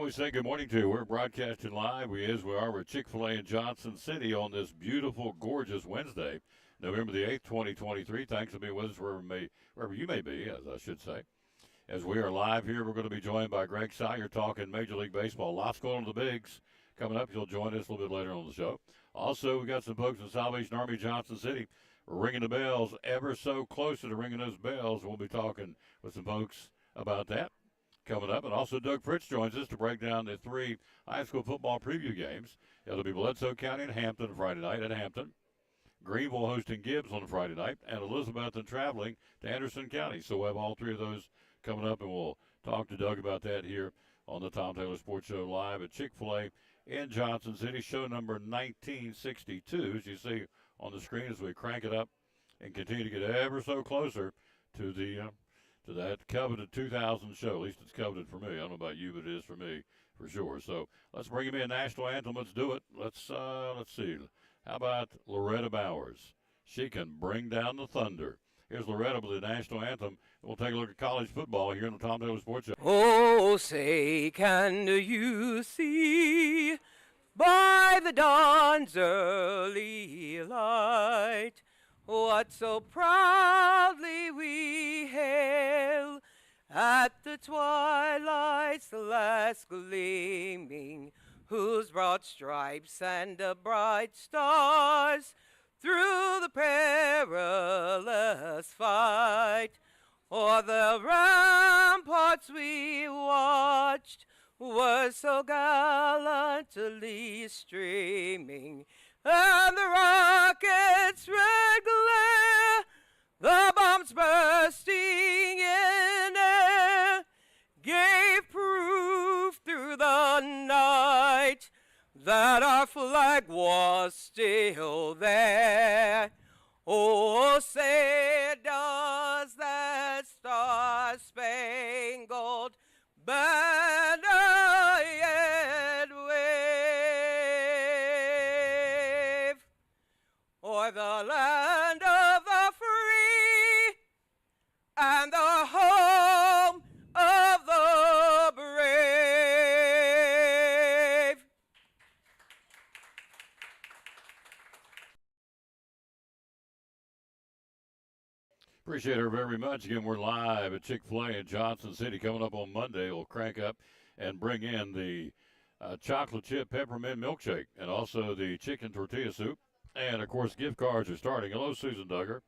we say good morning to you. We're broadcasting live. We are. We're Chick-fil-A in Johnson City on this beautiful, gorgeous Wednesday, November the 8th, 2023. Thanks for being with us wherever you may be, as I should say. As we are live here, we're going to be joined by Greg Sire talking Major League Baseball. Lots going on to the bigs. Coming up, he'll join us a little bit later on the show. Also, we got some folks in Salvation Army Johnson City ringing the bells, ever so closer to ringing those bells. We'll be talking with some folks about that coming up. And also Doug Fritz joins us to break down the three high school football preview games. It'll be Bledsoe County and Hampton Friday night at Hampton. Greenville hosting Gibbs on Friday night. And Elizabethton traveling to Anderson County. So we'll have all three of those coming up, and we'll talk to Doug about that here on the Tom Taylor Sports Show live at Chick-fil-A in Johnson City. Show number 1962, as you see on the screen as we crank it up and continue to get ever so closer to the to that coveted 2000 show. At least it's coveted for me. I don't know about you, but it is for me for sure. So let's bring him in. National anthem. Let's do it. Let's see. How about Loretta Bowers? She can bring down the thunder. Here's Loretta with the national anthem. We'll take a look at college football here in the Tom Taylor Sports Show. Oh, say, can you see by the dawn's early light what so proudly we hail at the twilight's last gleaming, whose broad stripes and the bright stars through the perilous fight o'er the ramparts we watched were so gallantly streaming, and the rocket's red glare, the bombs bursting in air, gave proof through the night that our flag was still there. Oh, say does that star-spangled banner yet wave o'er the land of the free and the home of the brave? Appreciate her very much. Again, we're live at Chick-fil-A in Johnson City. Coming up on Monday, we'll crank up and bring in the chocolate chip peppermint milkshake and also the chicken tortilla soup. And, of course, gift cards are starting. Hello, Susan Duggar.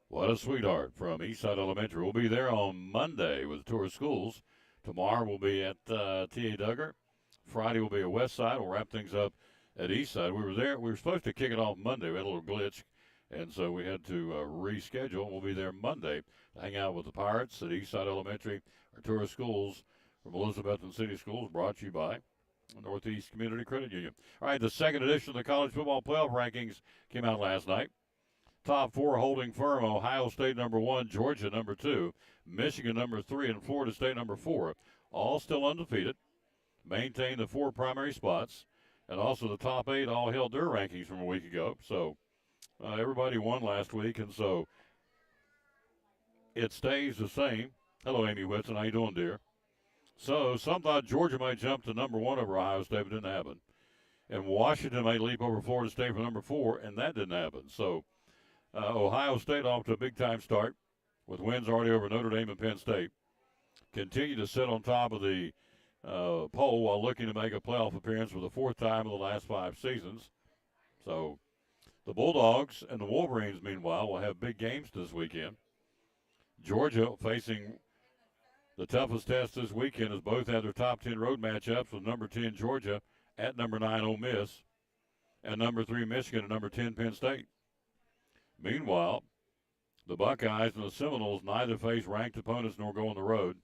What a sweetheart from Eastside Elementary. We'll be there on Monday with a tour of schools. Tomorrow we'll be at T.A. Duggar. Friday we'll be at Westside. We'll wrap things up at Eastside. We were there. We were supposed to kick it off Monday. We had a little glitch. And so we had to reschedule. We'll be there Monday to hang out with the Pirates at Eastside Elementary. Our tour of schools from Elizabethton City Schools brought to you by Northeast Community Credit Union. All right, the second edition of the College Football Playoff Rankings came out last night. Top four holding firm: Ohio State number 1, Georgia number 2, Michigan number 3, and Florida State number 4. All still undefeated. Maintain the 4 primary spots. And also the top 8 all held their rankings from a week ago. So everybody won last week, and so it stays the same. Hello, Amy Whitson. How you doing, dear? So some thought Georgia might jump to number 1 over Ohio State, but didn't happen. And Washington might leap over Florida State for number 4, and that didn't happen. So Ohio State off to a big-time start with wins already over Notre Dame and Penn State. Continue to sit on top of the poll while looking to make a playoff appearance for the 4th time in the last 5 seasons. So the Bulldogs and the Wolverines, meanwhile, will have big games this weekend. Georgia facing the toughest test this weekend as both have their top 10 road matchups with number 10 Georgia at number 9 Ole Miss and number 3 Michigan and number 10 Penn State. Meanwhile, the Buckeyes and the Seminoles neither face ranked opponents nor go on the road.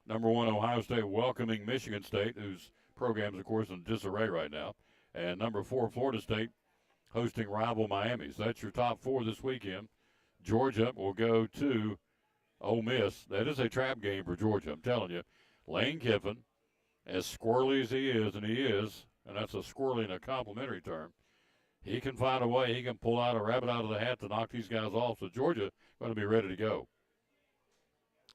Number 1 Ohio State welcoming Michigan State, whose program is, of course, in disarray right now, and number 4 Florida State hosting rival Miami. So that's your top 4 this weekend. Georgia will go to Ole Miss. That is a trap game for Georgia, I'm telling you. Lane Kiffin, as squirrely as he is, and that's a squirrely and a complimentary term, he can find a way. He can pull out a rabbit out of the hat to knock these guys off. So Georgia going to be ready to go.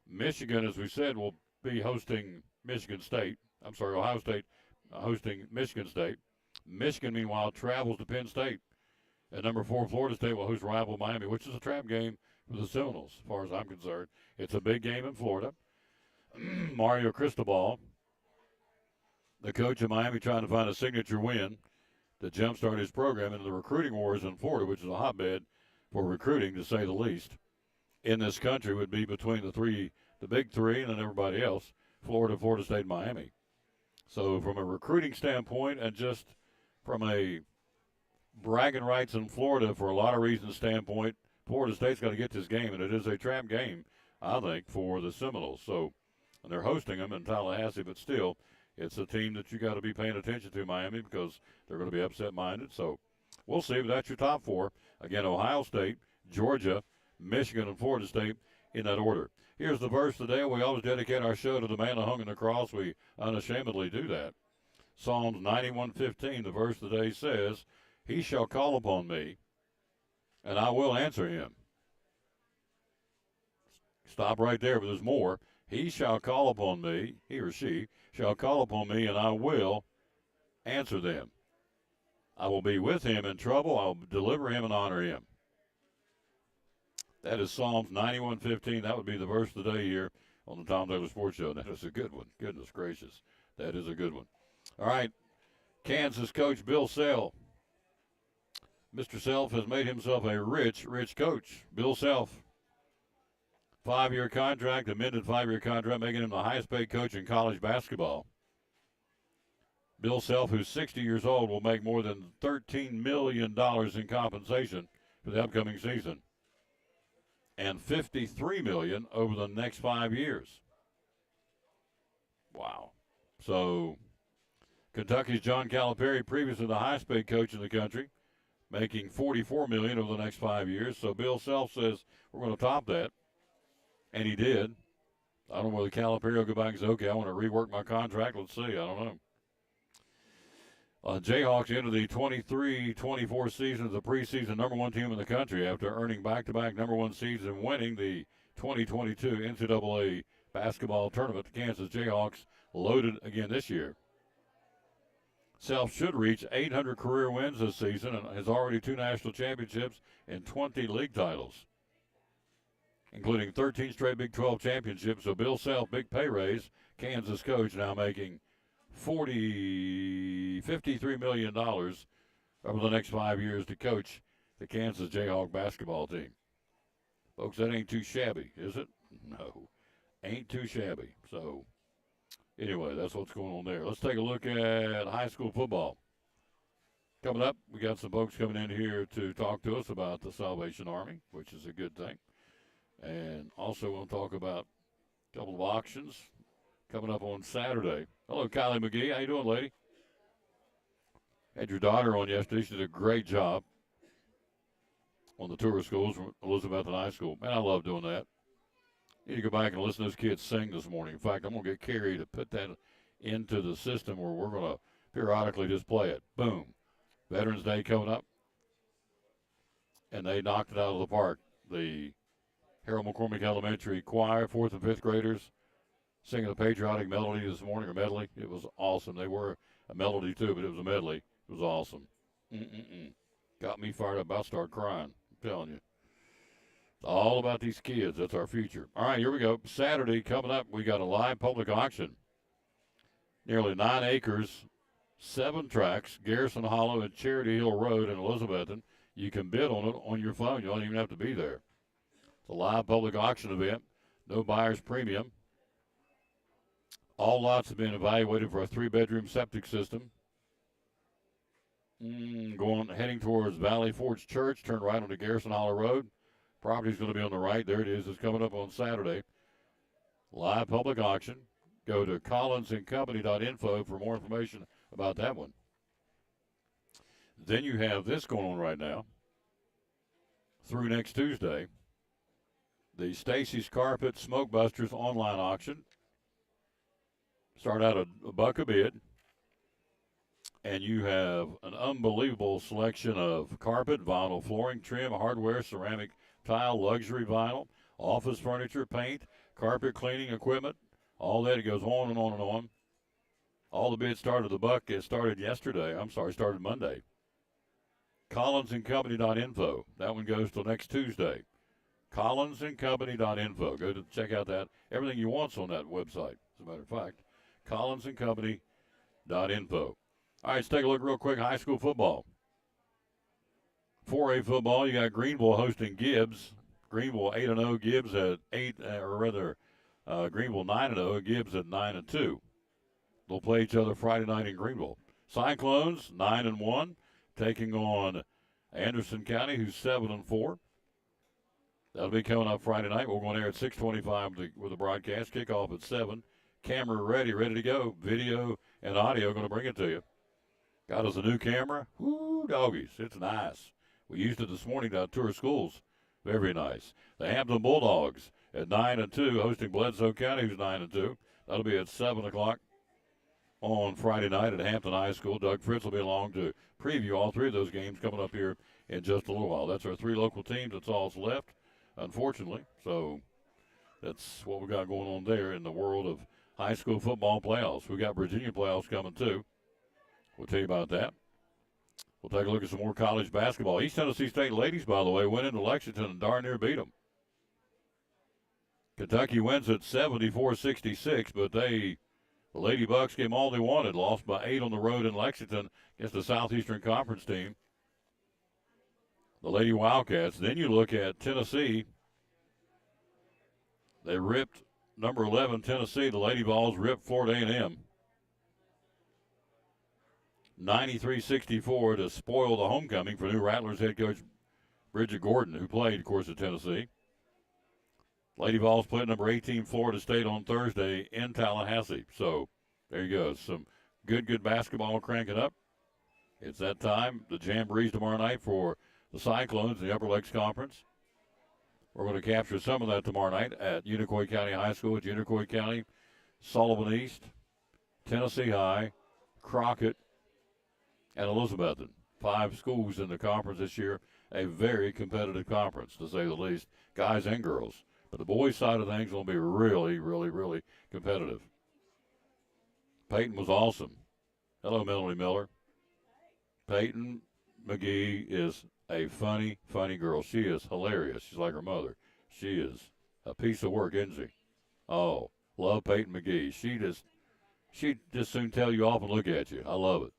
Michigan, as we said, will be hosting Michigan State. Ohio State hosting Michigan State. Michigan, meanwhile, travels to Penn State. At number 4, Florida State will host rival Miami, which is a trap game for the Seminoles, as far as I'm concerned. It's a big game in Florida. Mario Cristobal, the coach of Miami, trying to find a signature win to jumpstart his program into the recruiting wars in Florida, which is a hotbed for recruiting, to say the least, in this country, would be between the big three, and then everybody else, Florida, Florida State, Miami. So from a recruiting standpoint and just from a bragging rights in Florida for a lot of reasons standpoint, Florida State's got to get this game, and it is a trap game, I think, for the Seminoles. So, and they're hosting them in Tallahassee, but still, it's a team that you got to be paying attention to, Miami, because they're going to be upset-minded. So we'll see, but that's your top 4. Again, Ohio State, Georgia, Michigan, and Florida State in that order. Here's the verse today. We always dedicate our show to the man that hung on the cross. We unashamedly do that. Psalms 91:15, the verse today says, "He shall call upon me, and I will answer him." Stop right there, but there's more. He shall call upon me, he or she shall call upon me, and I will answer them. I will be with him in trouble. I will deliver him and honor him. That is Psalms 91:15. That would be the verse of the day here on the Tom Taylor Sports Show. That is a good one. Goodness gracious. That is a good one. All right. Kansas coach Bill Self. Mr. Self has made himself a rich, rich coach. Bill Self, 5-year contract, amended 5-year contract, making him the highest paid coach in college basketball. Bill Self, who's 60 years old, will make more than $13 million in compensation for the upcoming season, and $53 million over the next 5 years. Wow. So Kentucky's John Calipari, previously the highest paid coach in the country, making $44 million over the next 5 years. So Bill Self says we're going to top that, and he did. I don't know whether Calipari will go back and say, okay, I want to rework my contract. Let's see. I don't know. Jayhawks entered the 23-24 season as the preseason number 1 team in the country after earning back-to-back number 1 seeds and winning the 2022 NCAA basketball tournament. The Kansas Jayhawks loaded again this year. Self should reach 800 career wins this season and has already 2 national championships and 20 league titles, including 13 straight Big 12 championships. So Bill Self, big pay raise, Kansas coach, now making $53 million over the next 5 years to coach the Kansas Jayhawk basketball team. Folks, that ain't too shabby, is it? No, ain't too shabby. So anyway, that's what's going on there. Let's take a look at high school football. Coming up, we got some folks coming in here to talk to us about the Salvation Army, which is a good thing. And also we'll talk about a couple of auctions coming up on Saturday. Hello, Kylie McGee. How you doing, lady? Had your daughter on yesterday. She did a great job on the tour of schools from Elizabeth High School. Man, I love doing that. Need to go back and listen to those kids sing this morning. In fact, I'm going to get Carrie to put that into the system where we're going to periodically just play it. Boom. Veterans Day coming up. And they knocked it out of the park. The Harold McCormick Elementary Choir, 4th and 5th graders, singing a patriotic melody this morning, or medley. It was awesome. They were a melody too, but it was a medley. It was awesome. Got me fired up. About to start crying. I'm telling you. It's all about these kids. That's our future. All right, here we go. Saturday coming up, we got a live public auction. Nearly 9 acres, 7 tracks, Garrison Hollow and Charity Hill Road in Elizabethton. You can bid on it on your phone. You don't even have to be there. It's a live public auction event. No buyer's premium. All lots have been evaluated for a 3-bedroom septic system. Heading towards Valley Forge Church, turn right onto Garrison Hollow Road. Property's going to be on the right. There it is. It's coming up on Saturday. Live public auction. Go to collinsandcompany.info for more information about that one. Then you have this going on right now through next Tuesday. The Stacy's Carpet Smoke Busters online auction. Start out a $1 a bid. And you have an unbelievable selection of carpet, vinyl, flooring, trim, hardware, ceramic, tile, luxury vinyl, office furniture, paint, carpet cleaning equipment, all that. It goes on and on and on. All the bids started. The buck started yesterday. Started Monday. CollinsandCompany.info. That one goes till next Tuesday. CollinsandCompany.info. Go to check out that. Everything you want's on that website, as a matter of fact. CollinsandCompany.info. All right, let's take a look real quick. High school football. 4A football, you got Greenville hosting Gibbs. Greenville 8-0, Gibbs at 8, Greenville 9-0, Gibbs at 9-2. They'll play each other Friday night in Greenville. Cyclones 9-1, taking on Anderson County, who's 7-4. That'll be coming up Friday night. We're going there at 6:25 with the broadcast. Kickoff at 7. Camera ready to go. Video and audio going to bring it to you. Got us a new camera. Woo, doggies. It's nice. We used it this morning to tour schools. Very nice. The Hampton Bulldogs at 9-2, hosting Bledsoe County, who's 9-2. That'll be at 7 o'clock on Friday night at Hampton High School. Doug Fritz will be along to preview all three of those games coming up here in just a little while. That's our three local teams. That's all that's left, unfortunately. So that's what we got going on there in the world of high school football playoffs. We got Virginia playoffs coming too. We'll tell you about that. We'll take a look at some more college basketball. East Tennessee State ladies, by the way, went into Lexington and darn near beat them. Kentucky wins at 74-66, but the Lady Bucks gave them all they wanted. Lost by 8 on the road in Lexington against the Southeastern Conference team, the Lady Wildcats. Then you look at Tennessee. They ripped number 11 Tennessee. The Lady Vols ripped Florida A&M 93-64 to spoil the homecoming for new Rattlers head coach Bridget Gordon, who played, of course, at Tennessee. Lady Vols played number 18 Florida State on Thursday in Tallahassee. So there you go. Some good basketball cranking up. It's that time. The Jamboree's tomorrow night for the Cyclones in the Upper Lakes Conference. We're going to capture some of that tomorrow night at Unicoi County High School. It's Unicoi County, Sullivan East, Tennessee High, Crockett, and Elizabethton. 5 schools in the conference this year. A very competitive conference, to say the least, guys and girls. But the boys' side of things will be really competitive. Peyton was awesome. Hello, Melanie Miller. Peyton McGee is a funny girl. She is hilarious. She's like her mother. She is a piece of work, isn't she? Oh, love Peyton McGee. She just soon tell you off and look at you. I love it.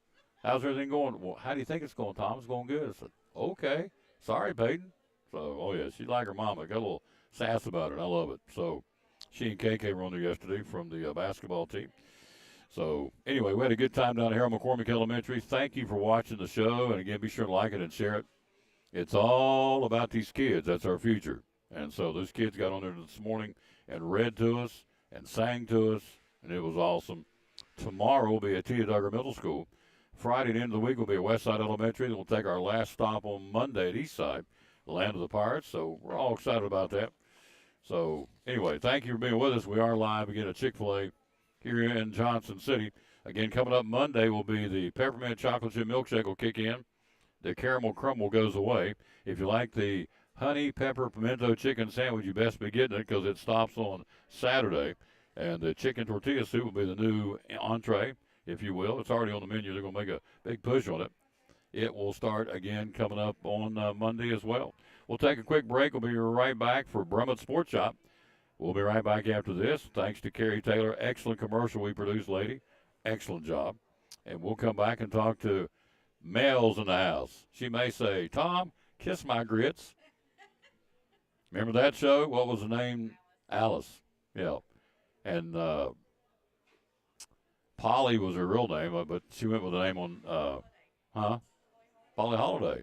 How's everything going? Well, how do you think it's going, Tom? It's going good. I said, okay. Sorry, Peyton. So, oh, yeah, she's like her mama. Got a little sass about it. I love it. So, she and KK were on there yesterday from the basketball team. So, anyway, we had a good time down here at McCormick Elementary. Thank you for watching the show. And, again, be sure to like it and share it. It's all about these kids. That's our future. And so those kids got on there this morning and read to us and sang to us, and it was awesome. Tomorrow will be at Tia Duggar Middle School. Friday, the end of the week, will be at Westside Elementary. Then we'll take our last stop on Monday at Eastside, the land of the Pirates. So we're all excited about that. So, anyway, thank you for being with us. We are live again at Chick-fil-A here in Johnson City. Again, coming up Monday will be the peppermint chocolate chip milkshake will kick in. The caramel crumble goes away. If you like the honey pepper pimento chicken sandwich, you best be getting it because it stops on Saturday. And the chicken tortilla soup will be the new entree, if you will. It's already on the menu. They're going to make a big push on it. It will start again coming up on Monday as well. We'll take a quick break. We'll be right back for Brummett Sports Shop. We'll be right back after this. Thanks to Carrie Taylor. Excellent commercial we produced, lady. Excellent job. And we'll come back and talk to Mel's in the house. She may say, Tom, kiss my grits. Remember that show? What was the name? Alice. Yeah. And Polly was her real name, but she went with the name on, Polly Holiday.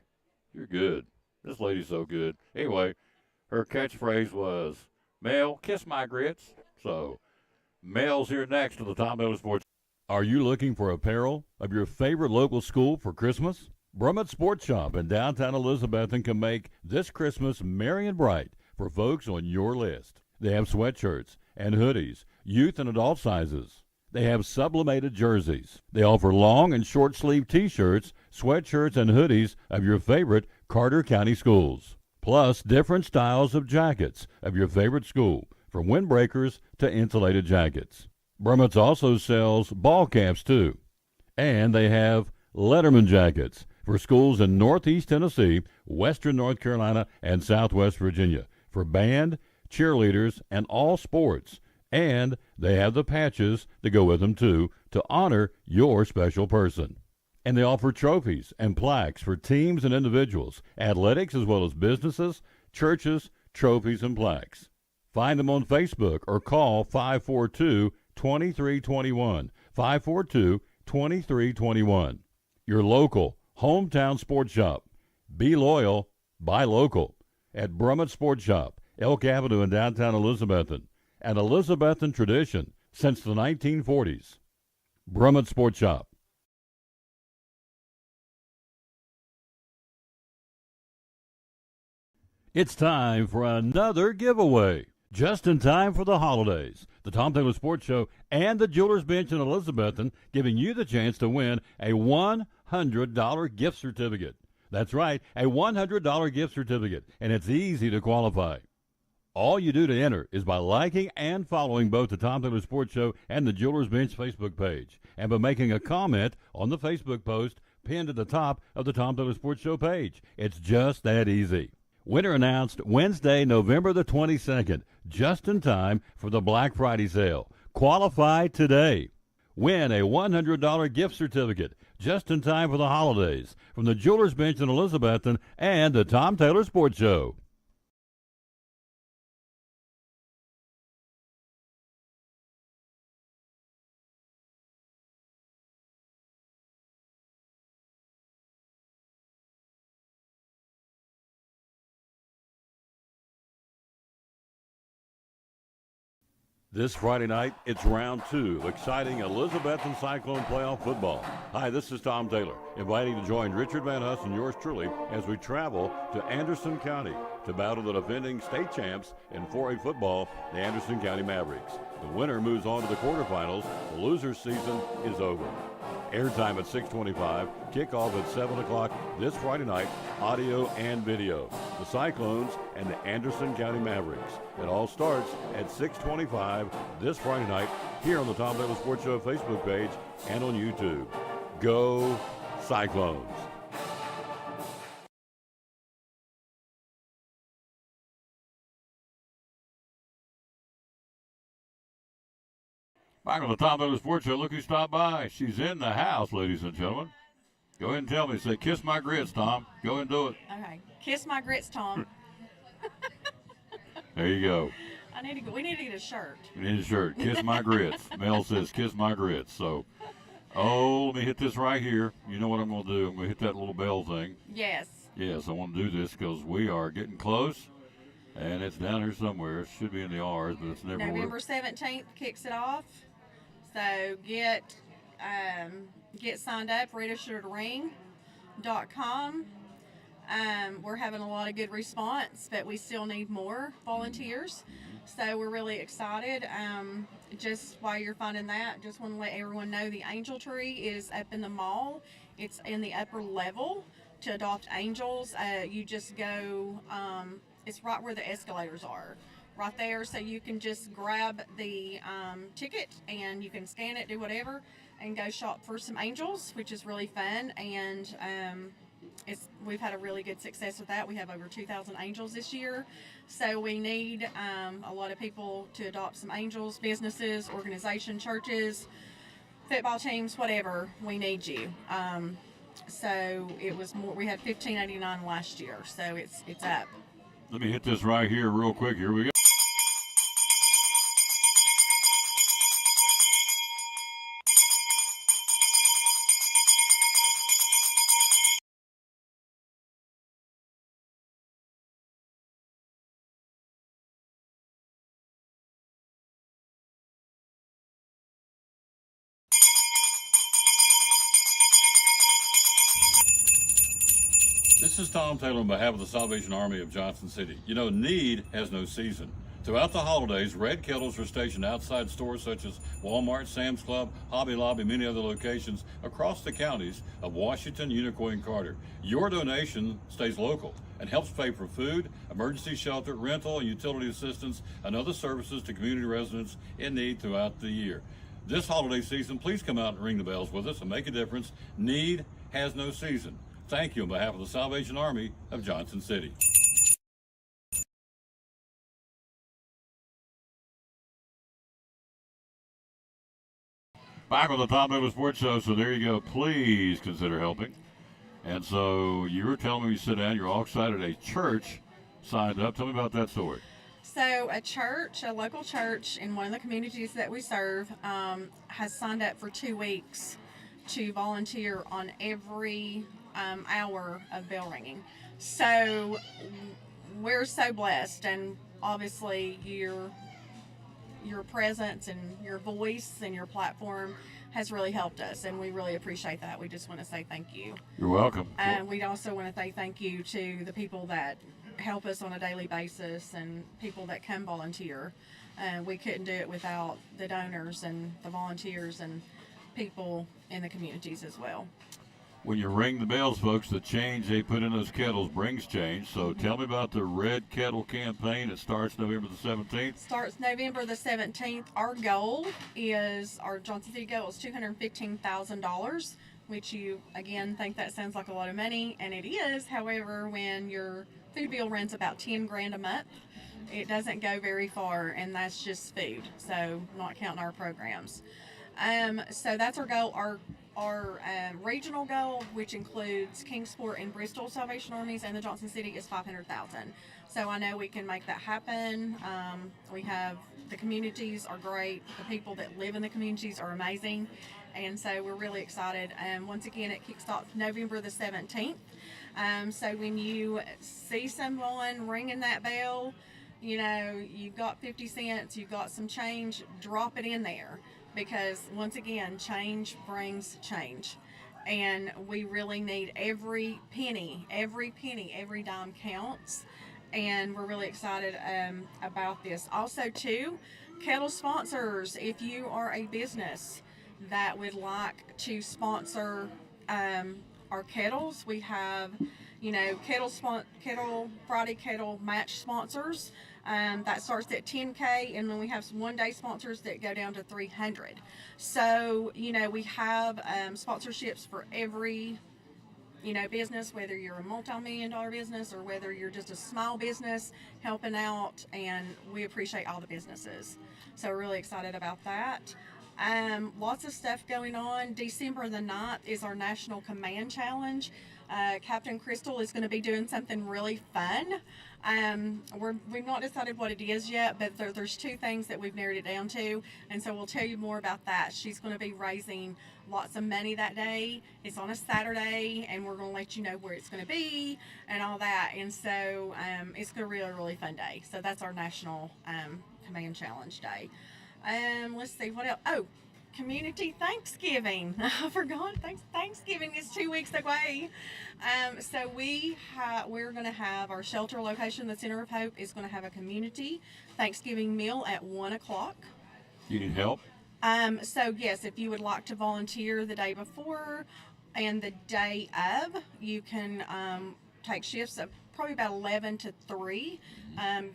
You're good. This lady's so good. Anyway, her catchphrase was, Mel, kiss my grits. So, Mel's here next to the Tom Miller Sports. Are you looking for apparel of your favorite local school for Christmas? Brummett Sports Shop in downtown Elizabethton can make this Christmas merry and bright for folks on your list. They have sweatshirts and hoodies, youth and adult sizes. They have sublimated jerseys. They offer long and short sleeve t-shirts, sweatshirts, and hoodies of your favorite Carter County schools. Plus different styles of jackets of your favorite school, from windbreakers to insulated jackets. Brummets also sells ball caps too, and they have Letterman jackets for schools in Northeast Tennessee, Western North Carolina, and Southwest Virginia for band, cheerleaders, and all sports. And they have the patches to go with them too to honor your special person. And they offer trophies and plaques for teams and individuals, athletics as well as businesses, churches, trophies, and plaques. Find them on Facebook or call 542-2321, 542-2321. Your local hometown sports shop. Be loyal, buy local. At Brummett Sports Shop, Elk Avenue in downtown Elizabethton. An Elizabethton tradition since the 1940s. Brummett Sports Shop. It's time for another giveaway. Just in time for the holidays. The Tom Taylor Sports Show and the Jewelers Bench in Elizabethton giving you the chance to win a $100 gift certificate. That's right, a $100 gift certificate, and it's easy to qualify. All you do to enter is by liking and following both the Tom Taylor Sports Show and the Jewelers Bench Facebook page, and by making a comment on the Facebook post pinned at the top of the Tom Taylor Sports Show page. It's just that easy. Winner announced Wednesday, November the 22nd, just in time for the Black Friday sale. Qualify today. Win a $100 gift certificate just in time for the holidays from the Jewelers Bench in Elizabethton and the Tom Taylor Sports Show. This Friday night, it's round 2 of exciting Elizabethton Cyclone playoff football. Hi, this is Tom Taylor, inviting to join Richard Van Huss and yours truly as we travel to Anderson County to battle the defending state champs in 4A football, the Anderson County Mavericks. The winner moves on to the quarterfinals. The loser's season is over. Airtime at 6:25, kickoff at 7 o'clock this Friday night, audio and video. The Cyclones and the Anderson County Mavericks. It all starts at 6:25 this Friday night here on the Tom Taylor Sports Show Facebook page and on YouTube. Go Cyclones! Back on the Tom Taylor Sports Show, look who stopped by. She's in the house, ladies and gentlemen. Go ahead and tell me. Say, kiss my grits, Tom. Go ahead and do it. Okay. Kiss my grits, Tom. There you go. We need to get a shirt. We need a shirt. Kiss my grits. Mel says, kiss my grits. So, let me hit this right here. You know what I'm going to do. I'm going to hit that little bell thing. Yes. Yes, I want to do this because we are getting close. And it's down here somewhere. It should be in the R's, but it's never November 17th kicks it off. So get signed up, registeredring.com. We're having a lot of good response, but we still need more volunteers. So we're really excited. Just while you're finding that, just want to let everyone know the Angel Tree is up in the mall. It's in the upper level to adopt angels. You just go, it's right where the escalators are. Right there, so you can just grab the ticket and you can scan it, do whatever, and go shop for some angels, which is really fun. And we've had a really good success with that. We have over 2,000 angels this year, so we need a lot of people to adopt some angels. Businesses, organizations, churches, football teams, whatever. We need you. So it was more. We had 1,589 last year, so it's up. Let me hit this right here real quick. Here we go. This is Tom Taylor on behalf of the Salvation Army of Johnson City. You know, need has no season. Throughout the holidays, red kettles are stationed outside stores such as Walmart, Sam's Club, Hobby Lobby, many other locations across the counties of Washington, Unicoi, and Carter. Your donation stays local and helps pay for food, emergency shelter, rental, and utility assistance, and other services to community residents in need throughout the year. this holiday season, please come out and ring the bells with us and make a difference. Need has no season. Thank you on behalf of the Salvation Army of Johnson City. Back on the Tom Miller Sports Show, so there you go. Please consider helping. And so you were telling me you sit down, you're all excited. A church signed up. Tell me about that story. So a church, a local church in one of the communities that we serve, has signed up for 2 weeks to volunteer on every hour of bell ringing. So we're so blessed, and obviously your presence and your voice and your platform has really helped us, and we really appreciate that. We just want to say thank you. You're welcome. And we'd also want to say thank you to the people that help us on a daily basis and people that come volunteer. We couldn't do it without the donors and the volunteers and people in the communities as well. When you ring the bells, folks, the change they put in those kettles brings change. So tell me about the Red Kettle campaign. It starts November the 17th. Starts November the 17th. Our goal is, our Johnson City goal is $215,000, which you, again, think that sounds like a lot of money, and it is. However, when your food bill runs about 10 grand a month, it doesn't go very far, and that's just food, so not counting our programs. So that's our goal. Our regional goal, which includes Kingsport and Bristol Salvation Armies and the Johnson City, is $500,000. So I know we can make that happen. We have, the communities are great. The people that live in the communities are amazing. And so we're really excited. Once again, it kicks off November the 17th. So when you see someone ringing that bell, you know, you've got 50 cents, you've got some change, drop it in there. Because once again, change brings change. And we really need every penny, every dime counts. And we're really excited about this. Also too, kettle sponsors, if you are a business that would like to sponsor our kettles, we have, you know, kettle Friday kettle match sponsors. That starts at 10K, and then we have some one-day sponsors that go down to 300. So, you know, we have sponsorships for every, you know, business, whether you're a multi-million-dollar business or whether you're just a small business helping out, and we appreciate all the businesses. So we're really excited about that. Lots of stuff going on. December the 9th is our National Command Challenge. Captain Crystal is going to be doing something really fun. We've not decided what it is yet, but there's 2 things that we've narrowed it down to, and so we'll tell you more about that. She's going to be raising lots of money that day. It's on a Saturday, and we're going to let you know where it's going to be and all that. And so it's going to be a really fun day. So that's our National Command Challenge Day. Let's see what else. Oh, Community Thanksgiving. I forgot. Thanksgiving is 2 weeks away. So we're going to have our shelter location, the Center of Hope, is going to have a community Thanksgiving meal at 1:00. You need help? So yes, if you would like to volunteer the day before and the day of, you can take shifts of probably about 11 to 3.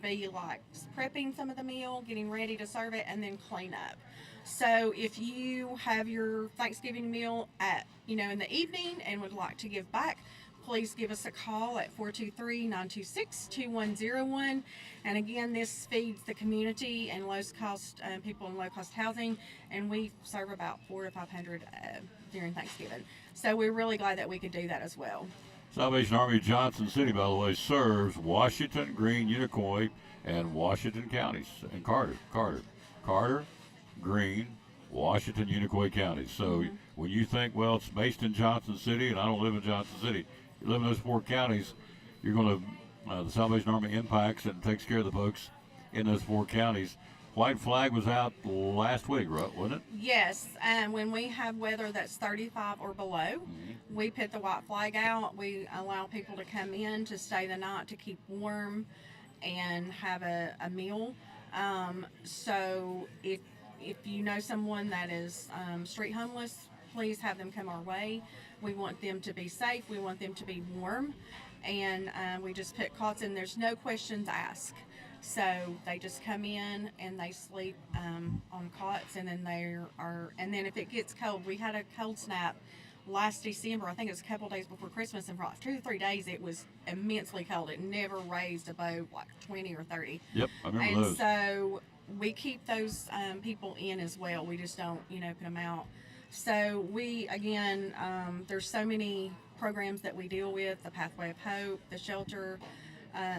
Be like prepping some of the meal, getting ready to serve it, and then clean up. So if you have your Thanksgiving meal at, you know, in the evening and would like to give back, please give us a call at 423-926-2101. And again, this feeds the community and low-cost people in low-cost housing, and we serve about 400 to 500 during Thanksgiving. So we're really glad that we could do that as well. Salvation Army of Johnson City, by the way, serves Washington, Greene, Unicoi, and Washington counties, and Carter, Greene, Washington, Unicoi counties. So when you think, well, it's based in Johnson City, and I don't live in Johnson City, you live in those 4 counties, you're going to, the Salvation Army impacts and takes care of the folks in those 4 counties. White flag was out last week, right, wasn't it? Yes, when we have weather that's 35 or below, we put the white flag out. We allow people to come in to stay the night, to keep warm and have a meal. So if you know someone that is street homeless, please have them come our way. We want them to be safe. We want them to be warm. And we just put cots in. There's no questions asked. So they just come in and they sleep on cots, and then and then if it gets cold, we had a cold snap last December. I think it was a couple of days before Christmas, and for like 2 or 3 days it was immensely cold. It never raised above like 20 or 30. Yep, I remember And those. so we keep those people in as well. We just don't, put them out. So we, again, there's so many programs that we deal with: the Pathway of Hope, the shelter,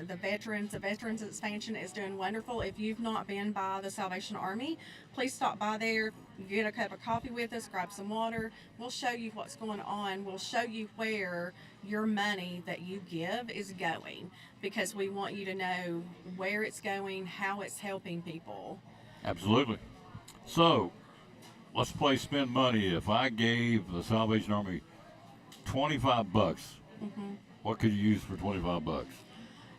the veterans expansion is doing wonderful. If you've not been by the Salvation Army, please stop by there, get a cup of coffee with us, grab some water. We'll show you what's going on. We'll show you where your money that you give is going, because we want you to know where it's going, how it's helping people. Absolutely. So, let's play spend money. If I gave the Salvation Army $25, what could you use for $25?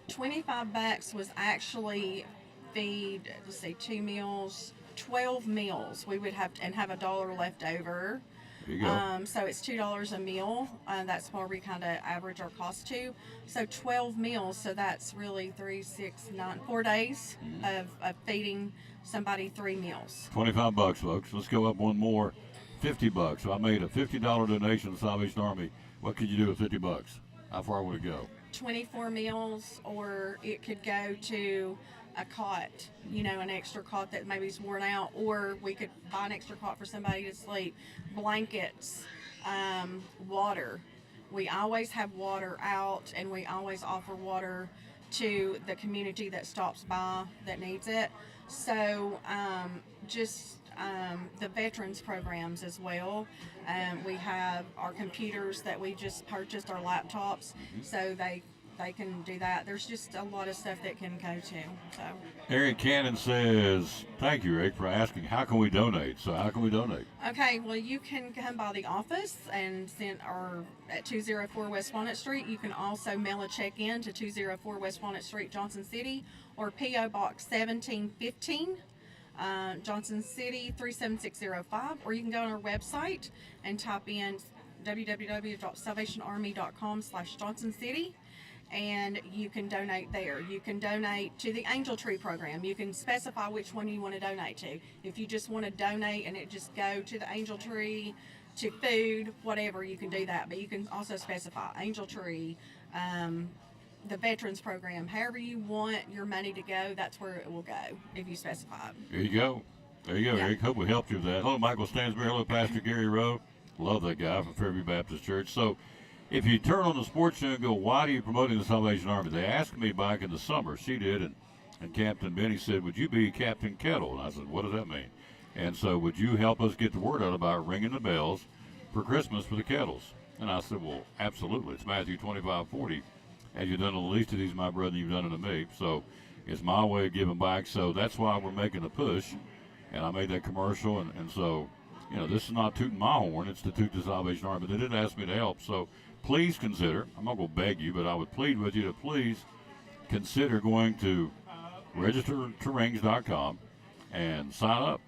$25 was actually feed, let's see, 2 meals, 12 meals. We would have have $1 left over. There you go. So it's $2 a meal. That's where we kind of average our cost to. So 12 meals. So that's really 3, 6, 9, 4 days of feeding somebody 3 meals. $25, folks. Let's go up one more. $50. So I made a $50 donation to the Salvation Army. What could you do with $50? How far would it go? 24 meals, or it could go to a cot, an extra cot that maybe is worn out, or we could buy an extra cot for somebody to sleep, blankets, water. We always have water out, and we always offer water to the community that stops by that needs it. So the veterans programs as well. We have our computers that we just purchased, our laptops, so they can do that. There's just a lot of stuff that can go to. So Eric Cannon says, thank you, Eric, for asking, how can we donate? So how can we donate? okay, well, you can come by the office and send at 204 West Walnut Street. You can also mail a check in to 204 West Walnut Street, Johnson City, or P.O. Box 1715. Johnson City 37605, or you can go on our website and type in www.salvationarmy.com/Johnson City, and you can donate there. You can donate to the Angel Tree program. You can specify which one you want to donate to. If you just want to donate and it just go to the Angel Tree, to food, whatever, you can do that. But you can also specify Angel Tree, the veterans program, however you want your money to go, that's where it will go if you specify it. There you go. There you go, Yeah. Eric. Hope we helped you with that. Hello, Michael Stansbury. Hello, Pastor Gary Rowe. Love that guy from Fairview Baptist Church. So if you turn on the sports channel and go, why are you promoting the Salvation Army? They asked me back in the summer. She did, and Captain Benny said, would you be Captain Kettle? And I said, what does that mean? And so would you help us get the word out about ringing the bells for Christmas for the Kettles? And I said, well, absolutely. It's Matthew 25:40. As you've done to the least of these, my brethren, you've done it to me. So it's my way of giving back. So that's why we're making the push. And I made that commercial. And so, this is not tooting my horn. It's to toot the Salvation Army. But they did ask me to help. So please consider, I'm not going to beg you, but I would plead with you to please consider going to registertorings.com and sign up.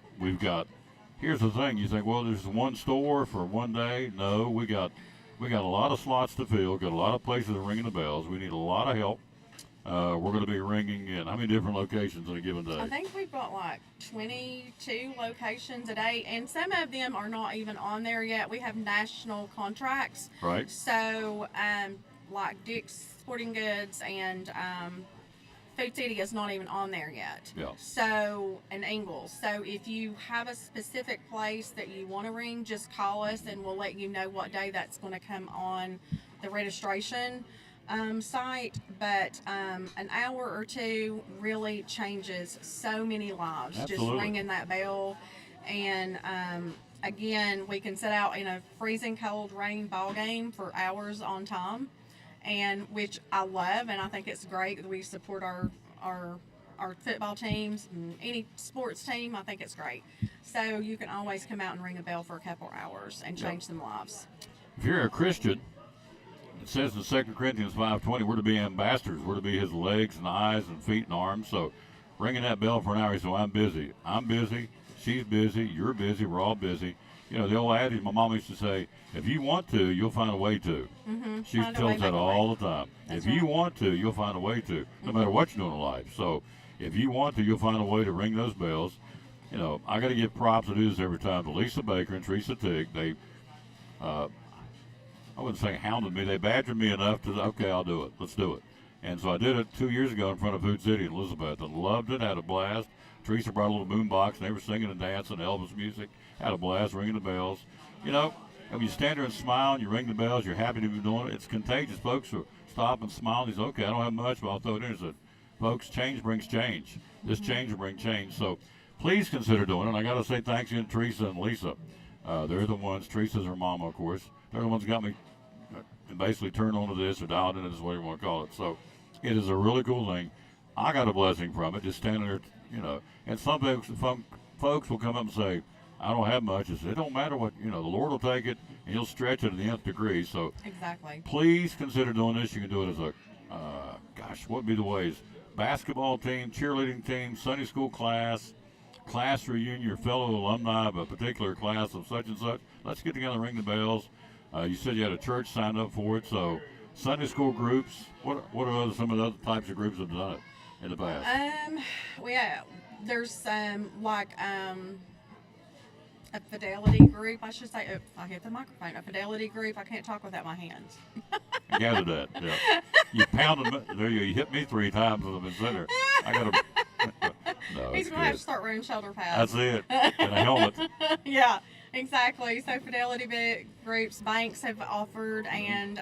Here's the thing. You think, well, there's one store for one day. No, we got a lot of slots to fill, got a lot of places ringing the bells. We need a lot of help. We're going to be ringing in how many different locations in a given day? I think we've got like 22 locations a day, and some of them are not even on there yet. We have national contracts. Right. So, like Dick's Sporting Goods and Food City is not even on there yet. Yeah. So, and Ingles. So if you have a specific place that you want to ring, just call us and we'll let you know what day that's going to come on the registration site. But an hour or two really changes so many lives. Absolutely. Just ringing that bell. And again, we can sit out in a freezing cold rain ball game for hours on time, and which I love, and I think it's great that we support our football teams and any sports team. I think it's great. So you can always come out and ring a bell for a couple hours and change some lives. If you're a Christian, it says in 2 Corinthians 5:20, we're to be ambassadors. We're to be his legs and eyes and feet and arms. So ringing that bell for an hour, so I'm busy. I'm busy. She's busy. You're busy. We're all busy. The old adage my mom used to say, if you want to, you'll find a way to. She Find a tells way, that make a way. all the time. That's If you right. want to, you'll find a way to, no matter what you're doing in life. So if you want to, you'll find a way to ring those bells. You know, I got to give props to do this every time. To Lisa Baker and Teresa Tig, they, I wouldn't say hounded me. They badgered me enough to, okay, I'll do it. Let's do it. And so I did it 2 years ago in front of Food City in Elizabeth and loved it, had a blast. Teresa brought a little boom box and they were singing and dancing Elvis music, had a blast ringing the bells. You know, and when you stand there and smile and you ring the bells, you're happy to be doing it. It's contagious. Folks will stop and smile and they say, okay, I don't have much, but I'll throw it in. I said, folks, change brings change. This change will bring change. So please consider doing it. And I got to say thanks again to Teresa and Lisa. They're the ones, Teresa's her mama, of course. They're the ones that got me basically turned on to this or dialed into this, whatever you want to call it. So it is a really cool thing. I got a blessing from it, just standing there, you know. And some folks will come up and say, I don't have much. It don't matter what, you know, the Lord will take it and he'll stretch it to the nth degree. So Exactly. please consider doing this. You can do it as a, what would be the ways? Basketball team, cheerleading team, Sunday school class reunion, your fellow alumni of a particular class of such and such. Let's get together and ring the bells. You said you had a church signed up for it, so Sunday school groups. What are some of the other types of groups that have done it in the past? There's a fidelity group, I should say. Oh, I hit the microphone. A fidelity group. I can't talk without my hands. I gathered that. Yeah. You pounded me. There you hit me 3 times as I've been sitting there. I got to. No, He's going to have to start wearing shoulder pads. That's it. And a helmet. Yeah, exactly. So fidelity groups, banks have offered, and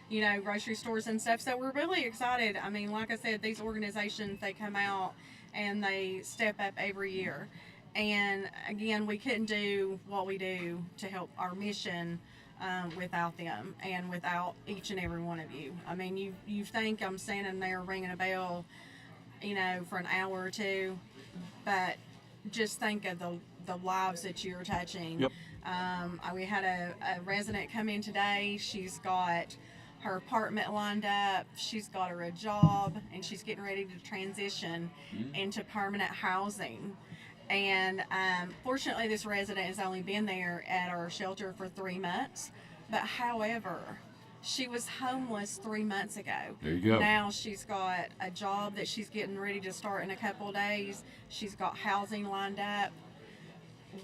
you know, grocery stores and stuff. So we're really excited. I mean, like I said, these organizations, they come out and they step up every year. And again, we couldn't do what we do to help our mission without them and without each and every one of you. I mean, you think I'm standing there ringing a bell, you know, for an hour or two, but just think of the lives that you're touching. Yep. We had a resident come in today. She's got her apartment lined up. She's got her a job, and she's getting ready to transition into permanent housing. And fortunately, this resident has only been there at our shelter for 3 months. But however, she was homeless 3 months ago. There you go. Now she's got a job that she's getting ready to start in a couple of days. She's got housing lined up.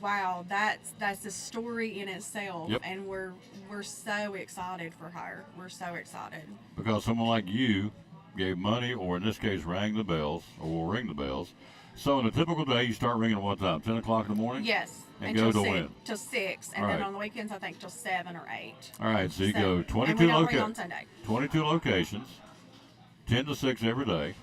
Wow, that's a story in itself. Yep. And we're so excited for her. We're so excited. Because someone like you gave money, or in this case, rang the bells, or will ring the bells. So in a typical day, you start ringing at what time? 10 o'clock in the morning? Yes. And go to 6, when? Till 6. And All then right. on the weekends, I think till 7 or 8. All right, so you go And 22 we don't ring on Sunday. 22 locations, 10 to 6 every day.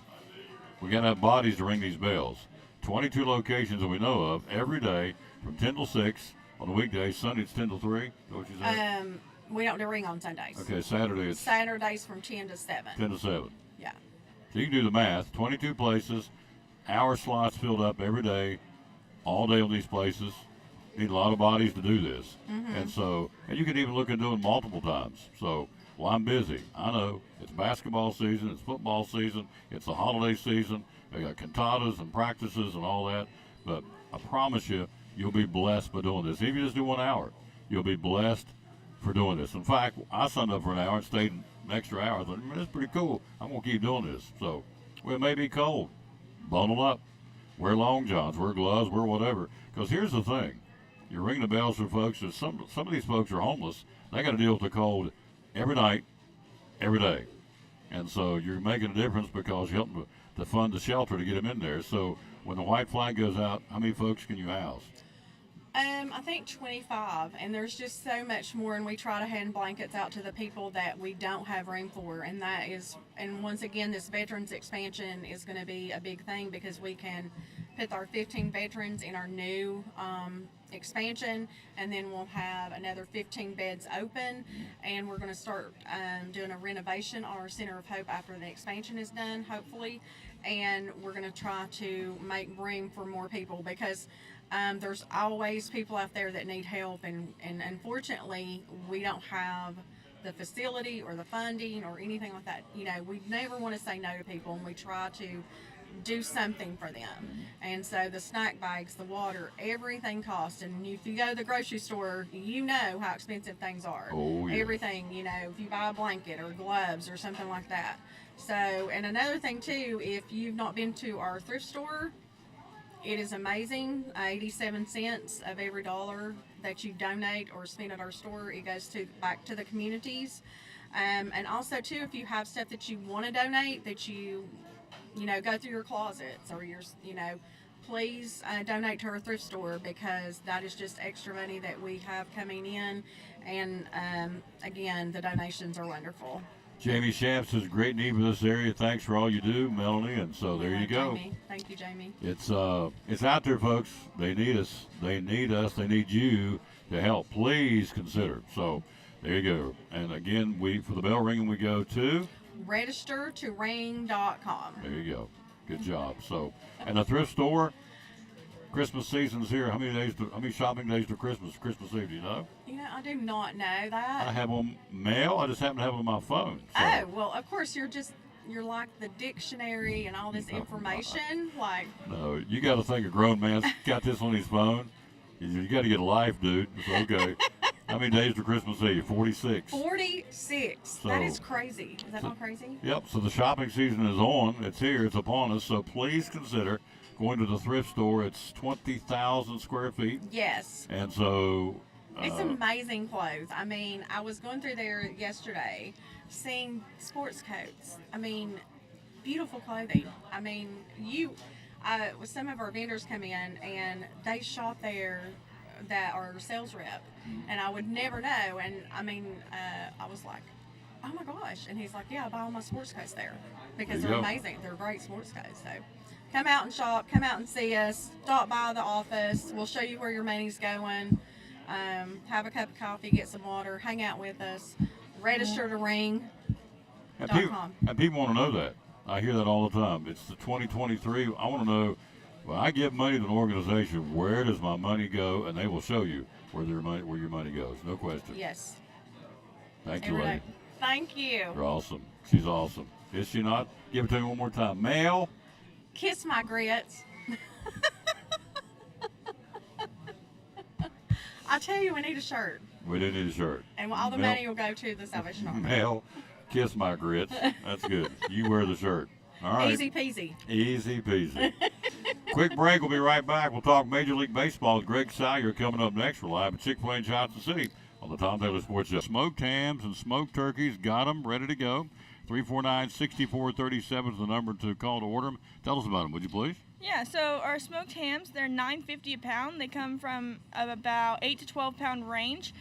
We got to have bodies to ring these bells. 22 locations that we know of every day from 10 till 6 on the weekdays. Sunday it's 10 till 3. Is that what you said? We don't do ring on Sundays. Okay, Saturday it's Saturdays from 10 to 7. 10 to 7. Yeah. So you can do the math. 22 places, hour slots filled up every day, all day on these places. Need a lot of bodies to do this. And so, and you can even look at doing multiple times. So, well, I'm busy. I know. It's basketball season, it's football season, it's the holiday season. They got cantatas and practices and all that. But I promise you, you'll be blessed by doing this. Even if you just do 1 hour, you'll be blessed for doing this. In fact, I signed up for an hour and stayed an extra hour. I thought, man, that's pretty cool. I'm going to keep doing this. So, well, it may be cold. Bundle up. Wear long johns, wear gloves, wear whatever. Because here's the thing. You ring the bells for folks. Some of these folks are homeless. They got to deal with the cold every night, every day. And so you're making a difference because you help them to fund the shelter to get them in there. So when the white flag goes out, how many folks can you house? I think 25, and there's just so much more, and we try to hand blankets out to the people that we don't have room for, and that is, and once again, this veterans expansion is going to be a big thing because we can put our 15 veterans in our new expansion, and then we'll have another 15 beds open, and we're going to start doing a renovation on our Center of Hope after the expansion is done, hopefully, and we're going to try to make room for more people because there's always people out there that need help, and unfortunately, we don't have the facility or the funding or anything like that. You know, we never want to say no to people, and we try to do something for them. And so the snack bags, the water, everything costs. And if you go to the grocery store, you know how expensive things are. Oh, yeah. Everything, you know, if you buy a blanket or gloves or something like that. So, and another thing too, if you've not been to our thrift store, it is amazing. 87 cents of every dollar that you donate or spend at our store, it goes back to the communities. And also too, if you have stuff that you want to donate, that you know, go through your closets or your, you know, please donate to our thrift store, because that is just extra money that we have coming in. And again, the donations are wonderful. Jamie Shamps is great need for this area. Thanks for all you do, Melanie. And so there Yeah, you go. Jamie. Thank you, Jamie. It's out there, folks. They need us. They need us. They need you to help. Please consider. So there you go. And again, for the bell ringing, we go to registertoring.com. There you go. Good job. So, and the thrift store, Christmas season's here. How many shopping days to Christmas? Christmas Eve, do you know? You know, I do not know that. I have on mail. I just happen to have it on my phone. So. Oh, well, of course, you're like the dictionary and all this information. Like, No, you got to think a grown man's got this on his phone. You got to get a life, dude. It's okay. How many days to Christmas Eve? 46. 46. So- that is crazy. Is that not crazy? Yep, so the shopping season is on. It's here. It's upon us. So please consider going to the thrift store. It's 20,000 square feet. Yes. And so... It's amazing clothes. I mean, I was going through there yesterday, seeing sports coats. I mean, beautiful clothing. I mean, with some of our vendors come in and they shop there that are sales rep, and I would never know. And I mean, I was like, oh my gosh. And he's like, yeah, I buy all my sports coats there because There they're you go. amazing. They're great sports coats. So come out and shop, come out and see us, stop by the office. We'll show you where your money's going. Have a cup of coffee, get some water, hang out with us, register to ring. And .com. people want to know that. I hear that all the time. It's the 2023. I want to know, when I give money to an organization, where does my money go? And they will show you where your money goes. No question. Yes. Thank you, Every lady. day. Thank you. You're awesome. She's awesome. Is she not? Give it to me one more time. Mail. Kiss my grits. I tell you, we need a shirt. We do need a shirt. And all the Mail. money will go to the Salvation Army. Mail. Kiss my grits. That's good. You wear the shirt. All right. Easy peasy. Easy peasy. Quick break. We'll be right back. We'll talk Major League Baseball with Greg Salyer coming up next. We're live at Chick-fil-A in Johnson City on the Tom Taylor Sports Show. Smoked hams and smoked turkeys. Got them ready to go. 349-6437 is the number to call to order them. Tell us about them, would you please? Yeah, so our smoked hams, they're $9.50 a pound. They come from about 8 to 12 pound range.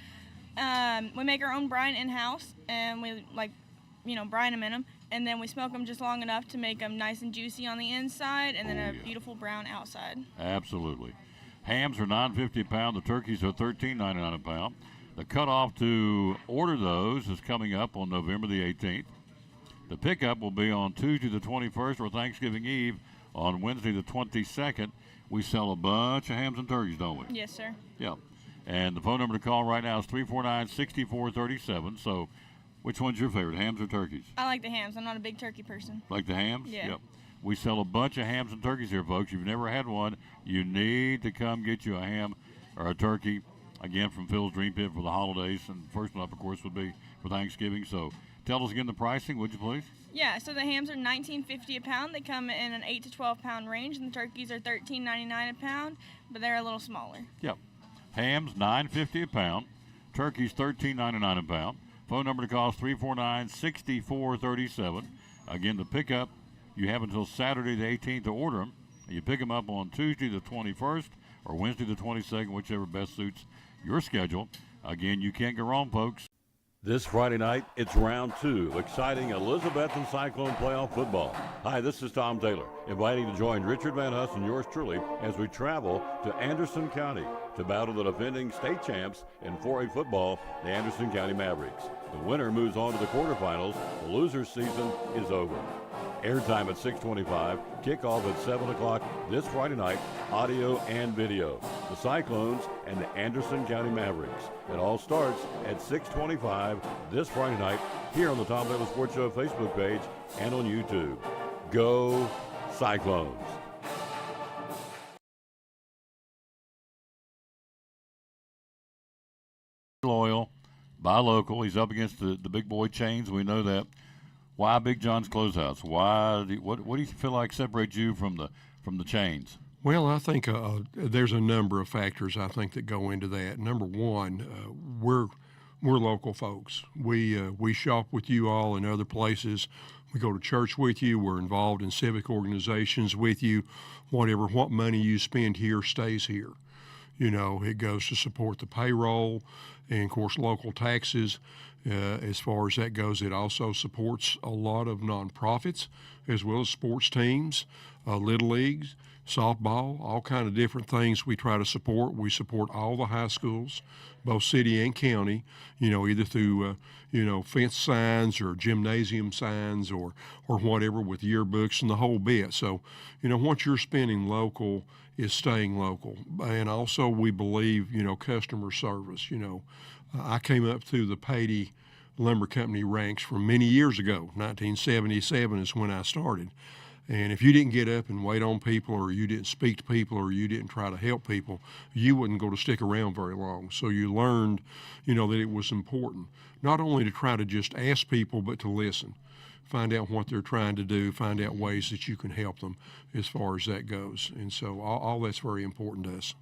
We make our own brine in-house, and we brine them in them, and then we smoke them just long enough to make them nice and juicy on the inside, and then a beautiful brown outside. Absolutely. Hams are $9.50 a pound. The turkeys are $13.99 a pound. The cutoff to order those is coming up on November the 18th. The pickup will be on Tuesday the 21st or Thanksgiving Eve. On Wednesday the 22nd, we sell a bunch of hams and turkeys, don't we? Yes, sir. Yeah. And the phone number to call right now is 349-6437. So which one's your favorite, hams or turkeys? I like the hams. I'm not a big turkey person. Like the hams? Yeah. Yep. We sell a bunch of hams and turkeys here, folks. If you've never had one, you need to come get you a ham or a turkey, again, from Phil's Dream Pit for the holidays. And the first one up, of course, would be for Thanksgiving. So tell us again the pricing, would you please? Yeah, so the hams are $19.50 a pound. They come in an 8 to 12 pound range, and the turkeys are $13.99 a pound, but they're a little smaller. Yep. Hams, $9.50 a pound. Turkeys, $13.99 a pound. Phone number to call is 349-6437. Again, the pickup, you have until Saturday the 18th to order them. You pick them up on Tuesday the 21st or Wednesday the 22nd, whichever best suits your schedule. Again, you can't go wrong, folks. This Friday night, it's round 2 of exciting Elizabethton Cyclone playoff football. Hi, this is Tom Taylor, inviting you to join Richard Van Huss and yours truly as we travel to Anderson County to battle the defending state champs in 4A football, the Anderson County Mavericks. The winner moves on to the quarterfinals. The loser's season is over. Airtime at 6:25, kickoff at 7 o'clock this Friday night, audio and video. The Cyclones and the Anderson County Mavericks. It all starts at 6:25 this Friday night here on the Tom Taylor Sports Show Facebook page and on YouTube. Go Cyclones! Loyal, buy local. He's up against the big boy chains. We know that. Why Big John's Closeouts? What do you feel like separates you from the chains? Well, I think there's a number of factors I think that go into that. Number one, we're local folks. We shop with you all in other places. We go to church with you. We're involved in civic organizations with you. What money you spend here stays here. You know, it goes to support the payroll and, of course, local taxes. As far as that goes, it also supports a lot of nonprofits as well as sports teams, little leagues, softball, all kind of different things we try to support. We support all the high schools, both city and county, you know, either through, fence signs or gymnasium signs or whatever with yearbooks and the whole bit. So, what you're spending local is staying local. And also we believe, customer service. I came up through the Patey Lumber Company ranks from many years ago. 1977 is when I started. And if you didn't get up and wait on people, or you didn't speak to people, or you didn't try to help people, you wouldn't go to stick around very long. So you learned, that it was important, not only to try to just ask people, but to listen, find out what they're trying to do, find out ways that you can help them as far as that goes. And so all that's very important to us.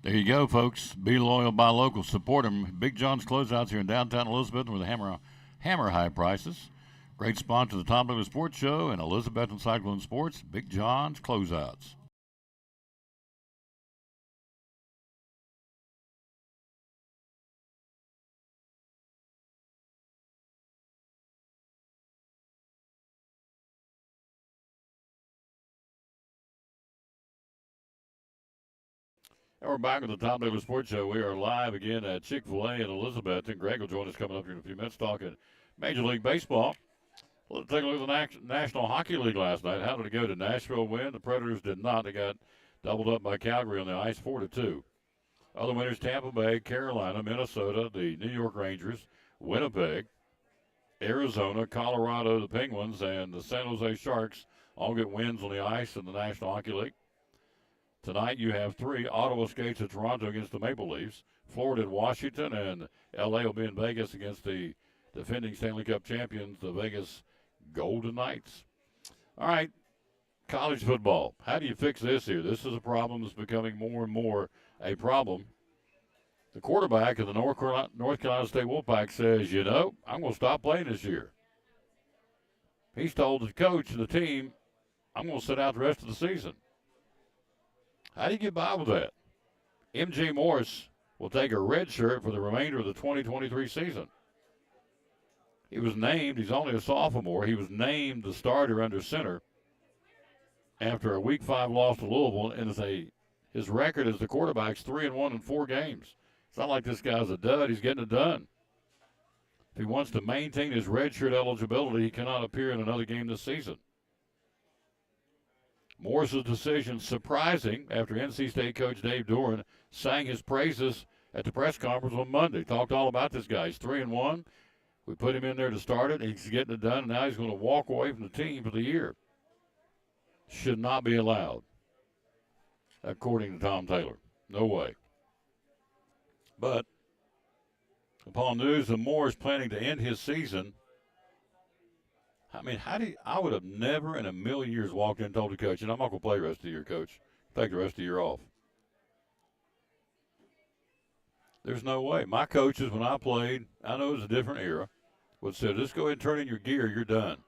There you go, folks. Be loyal, buy local, support them. Big John's Closeouts here in downtown Elizabeth with hammer high prices. Great sponsor of the Tom Douglas Sports Show and Elizabethton Cyclone Sports, Big John's Closeouts. And we're back with the Tom Douglas Sports Show. We are live again at Chick-fil-A in Elizabethton. Greg will join us coming up here in a few minutes talking Major League Baseball. Let's take a look at the National Hockey League last night. How did it go? Did Nashville win? The Predators did not. They got doubled up by Calgary on the ice, 4-2. Other winners, Tampa Bay, Carolina, Minnesota, the New York Rangers, Winnipeg, Arizona, Colorado, the Penguins, and the San Jose Sharks all get wins on the ice in the National Hockey League. Tonight you have 3. Ottawa skates at Toronto against the Maple Leafs. Florida at Washington, and L.A. will be in Vegas against the defending Stanley Cup champions, the Vegas Golden Knights. All right, college football. How do you fix this here? This is a problem that's becoming more and more a problem. The quarterback of the North Carolina State Wolfpack says, I'm going to stop playing this year. He's told the coach and the team, I'm going to sit out the rest of the season. How do you get by with that? M.J. Morris will take a red shirt for the remainder of the 2023 season. He was named, he's only a sophomore, he was named the starter under center after a Week 5 loss to Louisville, and his record as the quarterback's 3-1 in 4 games. It's not like this guy's a dud, he's getting it done. If he wants to maintain his redshirt eligibility, he cannot appear in another game this season. Morris's decision surprising after NC State coach Dave Doeren sang his praises at the press conference on Monday. Talked all about this guy. He's 3-1. We put him in there to start it. He's getting it done, and now he's going to walk away from the team for the year. Should not be allowed, according to Tom Taylor. No way. But upon news of Morris planning to end his season, I would have never in a million years walked in and told the coach, I'm not going to play the rest of the year, coach. Take the rest of the year off. There's no way. My coaches, when I played, I know it was a different era, would say, just go ahead and turn in your gear, you're done.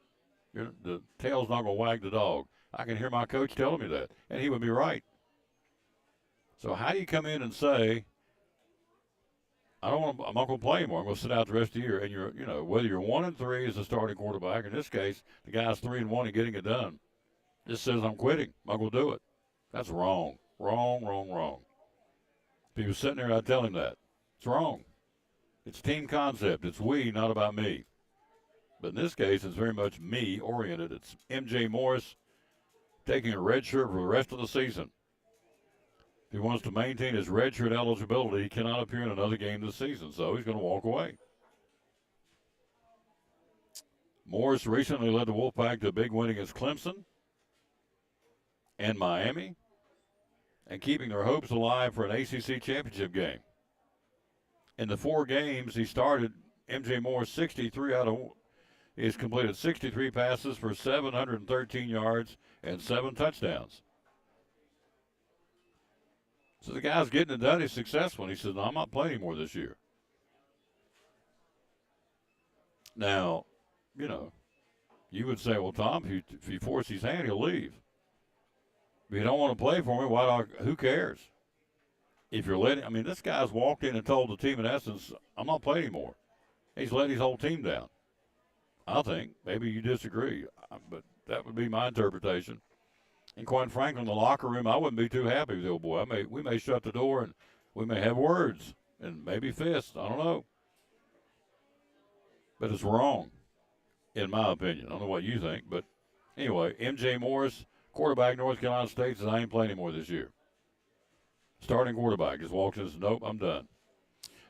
The tail's not going to wag the dog. I can hear my coach telling me that, and he would be right. So how do you come in and say, I'm not going to play anymore. I'm going to sit out the rest of the year. And whether you're 1-3 as a starting quarterback, in this case, the guy's 3-1 and getting it done, just says I'm quitting. I'm not going to do it. That's wrong. Wrong. If he was sitting there, I'd tell him that. It's wrong. It's team concept. It's we, not about me. But in this case, it's very much me-oriented. It's M.J. Morris taking a red shirt for the rest of the season. If he wants to maintain his redshirt eligibility, he cannot appear in another game this season, so he's going to walk away. Morris recently led the Wolfpack to a big win against Clemson and Miami, and keeping their hopes alive for an ACC championship game. In the 4 games he started, M.J. Morris 63 out of He's completed 63 passes for 713 yards and 7 touchdowns. So the guy's getting it done. He's successful. And he says, no, I'm not playing anymore this year. Now, you know, you would say, well, Tom, if you force his hand, he'll leave. If you don't want to play for me, who cares? If you're letting, I mean, this guy's walked in and told the team, in essence, I'm not playing anymore. He's let his whole team down. I think. Maybe you disagree, but that would be my interpretation. And quite frankly, in the locker room, I wouldn't be too happy with the old boy. We may shut the door and we may have words and maybe fists. I don't know. But it's wrong, in my opinion. I don't know what you think, but anyway, M.J. Morris, quarterback, North Carolina State, says I ain't playing anymore this year. Starting quarterback just walks in and says, nope, I'm done.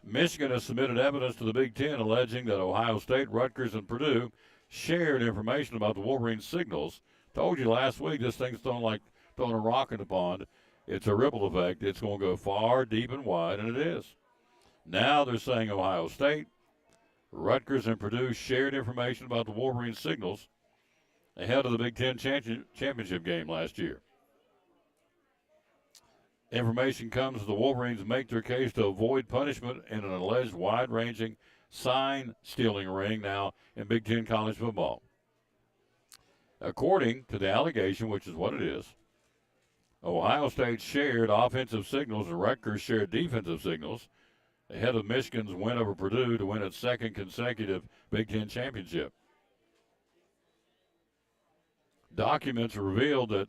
Michigan has submitted evidence to the Big Ten alleging that Ohio State, Rutgers, and Purdue shared information about the Wolverines' signals. Told you last week this thing's throwing a rock in the pond. It's a ripple effect. It's going to go far, deep, and wide, and it is. Now they're saying Ohio State, Rutgers, and Purdue shared information about the Wolverines' signals ahead of the Big Ten championship game last year. Information comes as the Wolverines make their case to avoid punishment in an alleged wide-ranging sign-stealing ring now in Big Ten college football. According to the allegation, which is what it is, Ohio State shared offensive signals and Rutgers shared defensive signals ahead of Michigan's win over Purdue to win its second consecutive Big Ten championship. Documents revealed that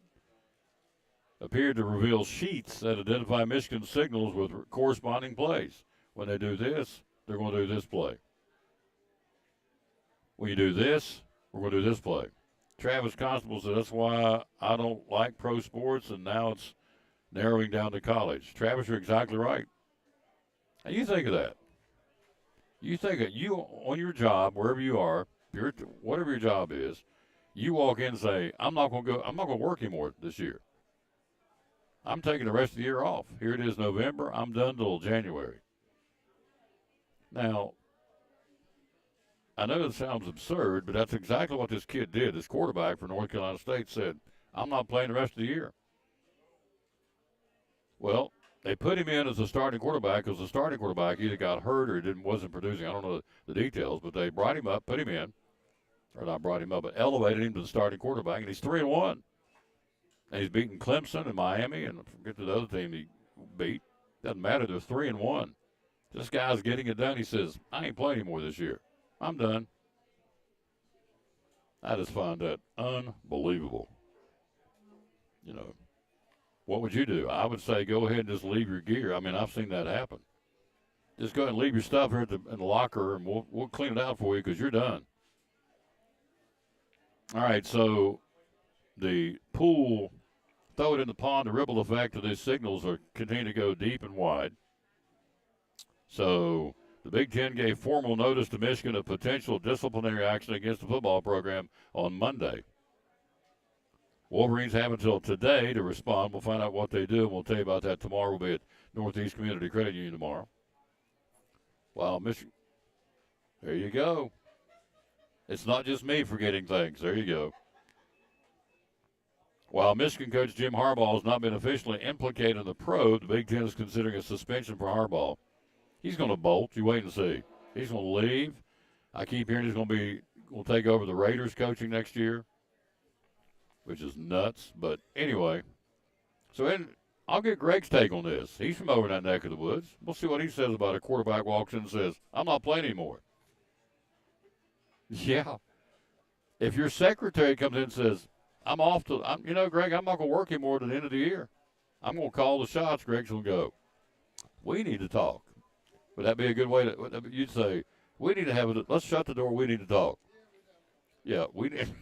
appeared to reveal sheets that identify Michigan signals with corresponding plays. When they do this, they're going to do this play. When you do this, we're going to do this play. Travis Constable said, that's why I don't like pro sports, and now it's narrowing down to college. Travis, you're exactly right. Now, you think of that. You think that you, on your job, wherever you are, whatever your job is, you walk in and say, I'm not going to work anymore this year. I'm taking the rest of the year off. Here it is November. I'm done till January. Now, I know it sounds absurd, but that's exactly what this kid did. This quarterback for North Carolina State said, I'm not playing the rest of the year. Well, they put him in as a starting quarterback because the starting quarterback either got hurt or wasn't producing. I don't know the details, but they brought him up, put him in, or not brought him up, but elevated him to the starting quarterback, and he's 3-1. And he's beaten Clemson and Miami, and I forget the other team he beat. Doesn't matter. They're 3-1. This guy's getting it done. He says, I ain't playing anymore this year. I'm done. I just find that unbelievable. You know, what would you do? I would say go ahead and just leave your gear. I mean, I've seen that happen. Just go ahead and leave your stuff here in the locker, and we'll clean it out for you because you're done. All right, so the pool, throw it in the pond, the ripple effect of these signals are continue to go deep and wide. So the Big Ten gave formal notice to Michigan of potential disciplinary action against the football program on Monday. Wolverines have until today to respond. We'll find out what they do, and we'll tell you about that tomorrow. We'll be at Northeast Community Credit Union tomorrow. Wow, Michigan. There you go. It's not just me forgetting things. There you go. While Michigan coach Jim Harbaugh has not been officially implicated in the probe, the Big Ten is considering a suspension for Harbaugh. He's going to bolt. You wait and see. He's going to leave. I keep hearing will take over the Raiders coaching next year, which is nuts. But anyway, I'll get Greg's take on this. He's from over in that neck of the woods. We'll see what he says about a quarterback walks in and says, I'm not playing anymore. Yeah. If your secretary comes in and says, Greg, I'm not going to work anymore to the end of the year. I'm going to call the shots. Greg's going to go, we need to talk. Would that be a good way you'd say, we need to have it. Let's shut the door. We need to talk. Yeah, we need.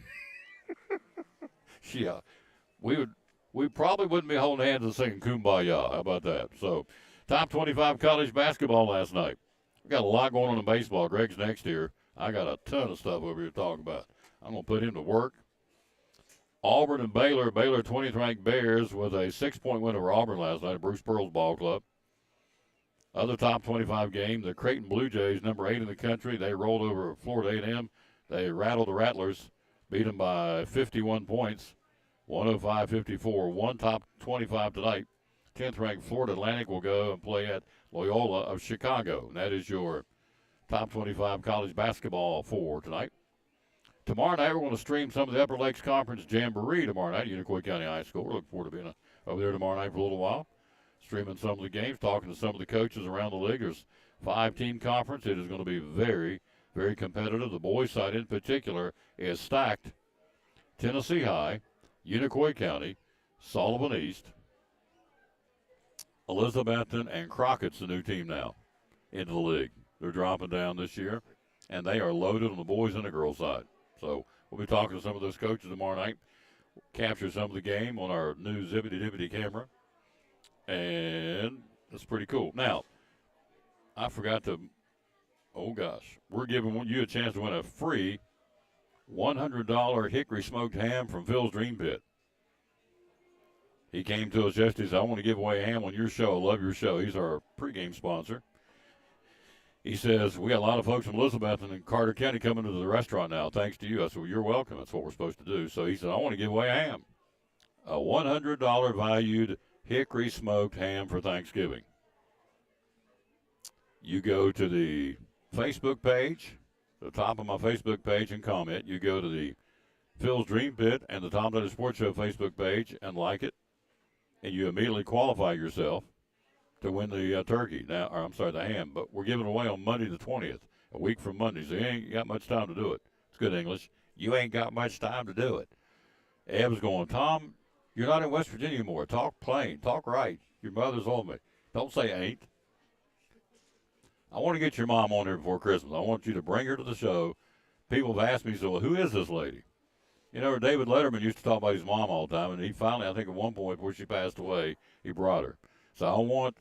Yeah, we probably wouldn't be holding hands and singing Kumbaya. How about that? So, top 25 college basketball last night. We got a lot going on in baseball. Greg's next here. I got a ton of stuff over here to talk about. I'm going to put him to work. Auburn and Baylor. Baylor 20th ranked Bears with a 6-point win over Auburn last night at Bruce Pearl's ball club. Other top 25 game, the Creighton Blue Jays, number 8 in the country. They rolled over Florida A&M They rattled the Rattlers, beat them by 51 points, 105-54. One top 25 tonight. 10th-ranked Florida Atlantic will go and play at Loyola of Chicago. And that is your top 25 college basketball for tonight. Tomorrow night, we're going to stream some of the Upper Lakes Conference Jamboree tomorrow night at Unicoi County High School. We're looking forward to being over there tomorrow night for a little while, streaming some of the games, talking to some of the coaches around the league. There's 5-team conference. It is going to be very, very competitive. The boys' side in particular is stacked. Tennessee High, Unicoi County, Sullivan East, Elizabethton, and Crockett's the new team now into the league. They're dropping down this year, and they are loaded on the boys' and the girls' side. So we'll be talking to some of those coaches tomorrow night, capture some of the game on our new Zippity-Dippity camera, and it's pretty cool. Now, I forgot to, oh gosh, we're giving you a chance to win a free $100 hickory smoked ham from Phil's Dream Pit. He came to us yesterday and said, I want to give away a ham on your show. I love your show. He's our pregame sponsor. He says, we got a lot of folks from Elizabethton and Carter County coming to the restaurant now, thanks to you. I said, well, you're welcome. That's what we're supposed to do. So he said, I want to give away a ham. A $100 valued hickory smoked ham for Thanksgiving. You go to the Facebook page, the top of my Facebook page, and comment. You go to the Phil's Dream Pit and the Tom Dudley Sports Show Facebook page and like it, and you immediately qualify yourself to win the turkey. Now, or I'm sorry, the ham. But we're giving away on Monday the 20th, a week from Monday. So you ain't got much time to do it. It's good English. You ain't got much time to do it. Eb's going, Tom, you're not in West Virginia anymore. Talk plain. Talk right. Your mother's on me. Don't say ain't. I want to get your mom on here before Christmas. I want you to bring her to the show. People have asked me, so well, who is this lady? You know, David Letterman used to talk about his mom all the time, and he finally, I think at one point before she passed away, he brought her. So I want,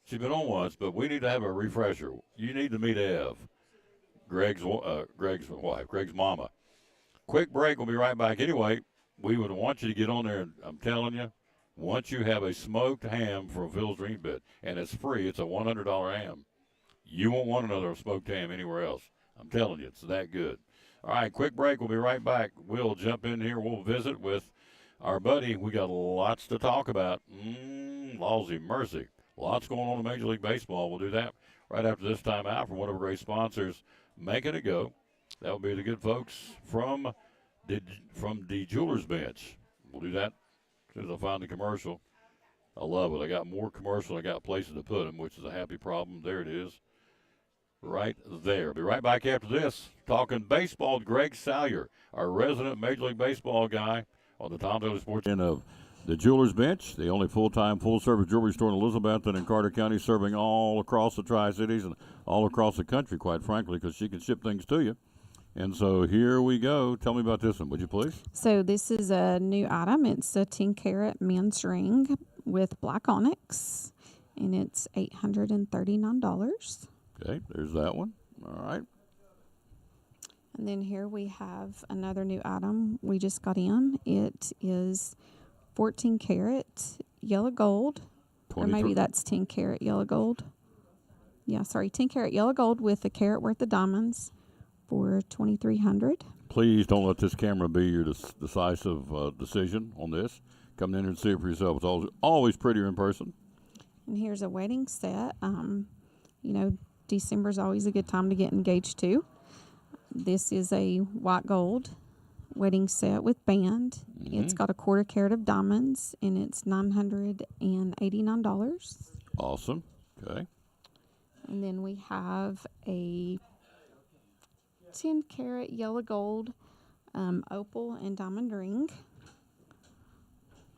she's been on once, but we need to have a refresher. You need to meet Ev, Greg's wife, Greg's mama. Quick break. We'll be right back. Anyway, we would want you to get on there, and I'm telling you, once you have a smoked ham from Phil's Dream Pit, and it's free, it's a $100 ham, you won't want another smoked ham anywhere else. I'm telling you, it's that good. All right, quick break. We'll be right back. We'll jump in here. We'll visit with our buddy. We got lots to talk about. Lousy mercy. Lots going on in Major League Baseball. We'll do that right after this time out from one of our great sponsors, Making It Go. That'll be the good folks from the Jewelers Bench. We'll do that as soon as I find the commercial. I love it. I got more commercial. I got places to put them, which is a happy problem. There it is. Right there. Be right back after this. Talking baseball with Greg Salyer, our resident Major League Baseball guy on the Tom Dudley Sports End of the Jewelers Bench, the only full-time, full-service jewelry store in Elizabethton and Carter County, serving all across the Tri-Cities and all across the country, quite frankly, because she can ship things to you. And so here we go. Tell me about this one, would you please? So this is a new item. It's a 10-carat men's ring with black onyx, and it's $839. Okay, there's that one. All right. And then here we have another new item we just got in. It is 14 karat yellow gold, or maybe that's 10 karat yellow gold. Yeah, sorry, 10 karat yellow gold with a carat worth of diamonds for $2,300. Please don't let this camera be your decisive decision on this. Come in and see it for yourself. It's always prettier in person. And here's a wedding set. December is always a good time to get engaged too. This is a white gold wedding set with band. Mm-hmm. It's got a quarter carat of diamonds, and it's $989. Awesome. Okay. And then we have a 10 karat yellow gold opal and diamond ring.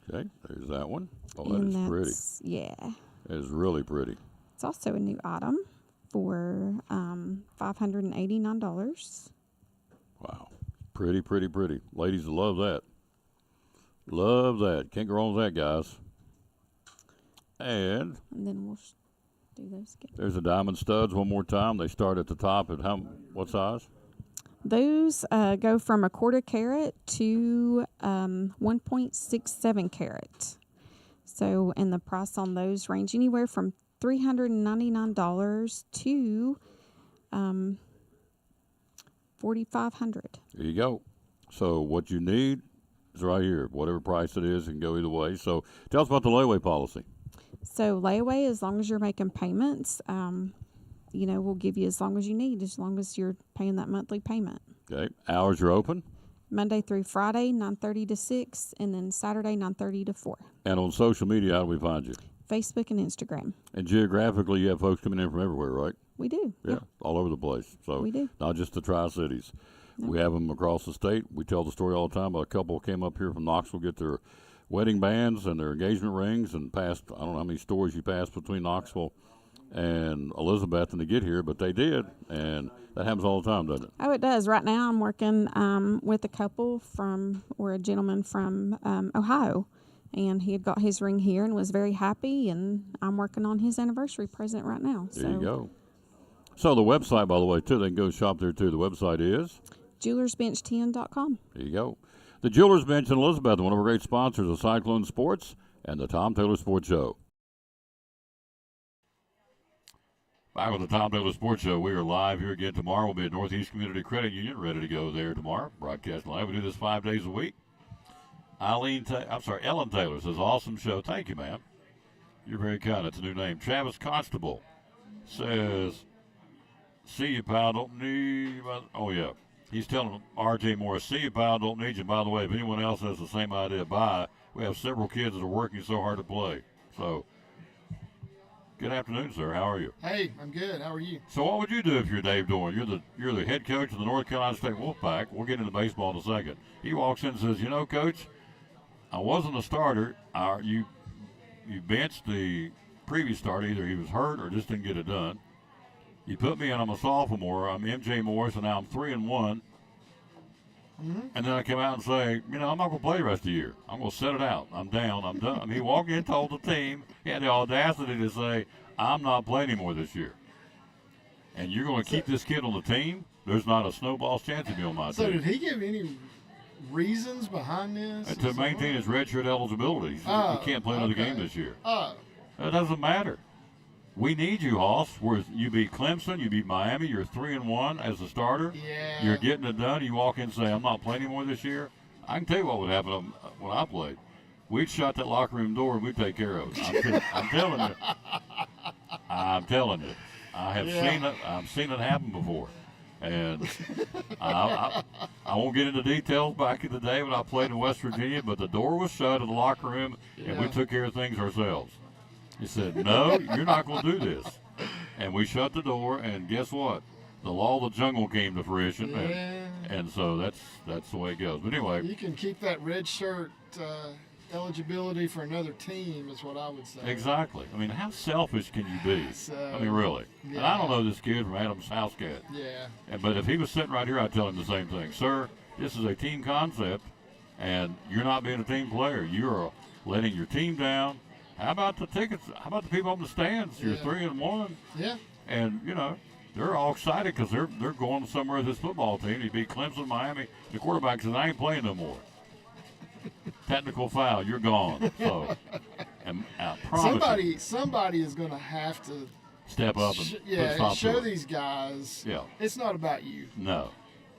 Okay, there's that one. Oh, that is pretty. Yeah. It is really pretty. It's also a new item for $589. Wow. Pretty, pretty, pretty. Ladies love that. Love that. Can't go wrong with that, guys. And then we'll do those again. There's the diamond studs one more time. They start at the top at what size? Those go from a quarter carat to 1.67 carat. So, and the price on those range anywhere from $399 to $4,500. There you go. So what you need is right here. Whatever price it is, it can go either way. So tell us about the layaway policy. So layaway, as long as you're making payments, we'll give you as long as you need, as long as you're paying that monthly payment. Okay. Hours are open. Monday through Friday, 9:30 to 6, and then Saturday, 9:30 to 4. And on social media, how do we find you? Facebook and Instagram. And geographically, you have folks coming in from everywhere, right? We do. Yeah, all over the place. So We do. not just the Tri-Cities. We have them across the state. We tell the story all the time about a couple came up here from Knoxville, get their wedding bands and their engagement rings, and passed, I don't know how many stores you passed between Knoxville and Elizabeth and to get here, but they did, and that happens all the time, doesn't it? Oh, it does. Right now, I'm working with a couple or a gentleman from Ohio, and he had got his ring here and was very happy, and I'm working on his anniversary present right now. There you go. So the website, by the way, too, they can go shop there, too. The website is? JewelersBench10.com. There you go. The Jewelers Bench in Elizabeth, one of our great sponsors of Cyclone Sports and the Tom Taylor Sports Show. Back with the Tom Taylor Sports Show. We are live here again tomorrow. We'll be at Northeast Community Credit Union, ready to go there tomorrow. Broadcast live. We do this 5 days a week. Ellen Taylor says, awesome show. Thank you, ma'am. You're very kind. That's a new name. Travis Constable says, see you, pal. Don't need. Oh, yeah. He's telling R.J. Morris, see you, pal. Don't need you. By the way, if anyone else has the same idea, bye. We have several kids that are working so hard to play. So, good afternoon, sir. How are you? Hey, I'm good. How are you? So, what would you do if you're Dave Doran? You're the head coach of the North Carolina State Wolfpack. We'll get into baseball in a second. He walks in and says, you know, Coach, I wasn't a starter. You benched the previous starter. Either he was hurt or just didn't get it done. You put me in. I'm a sophomore. I'm M.J. Morris, and now I'm 3-1. And then I come out and say, I'm not going to play the rest of the year. I'm going to set it out. I'm down. I'm done. I mean, he walked in and told the team, he had the audacity to say, I'm not playing anymore this year. And you're going to keep this kid on the team? There's not a snowball's chance of you on my So team. did he give any reasons behind this? And to maintain his redshirt eligibility. He can't play another game this year. It doesn't matter. We need you, Hoss. You beat Clemson, you beat Miami, you're 3-1 as a starter. Yeah. You're getting it done. You walk in and say, I'm not playing anymore this year. I can tell you what would happen when I played. We'd shut that locker room door and we'd take care of it. I'm telling you. I'm telling you. I have seen it. I've seen it happen before. And I won't get into details back in the day when I played in West Virginia, but the door was shut of the locker room, and we took care of things ourselves. He said, no, you're not going to do this. And we shut the door, and guess what? The law of the jungle came to fruition, and so that's the way it goes. But anyway. You can keep that red shirt eligibility for another team is what I would say. Exactly. I mean, how selfish can you be? I mean, really. Yeah. And I don't know this kid from Adams House Cat. Yeah. But if he was sitting right here, I'd tell him the same thing. Sir, this is a team concept, and you're not being a team player. You're letting your team down. How about the tickets? How about the people on the stands? You're 3-1. Yeah. And, they're all excited because they're going somewhere with this football team. He beat Clemson, Miami. The quarterback says, I ain't playing no more. Technical foul, you're gone. So, and I promise somebody is going to have to step up and show these guys. Yeah. It's not about you. No.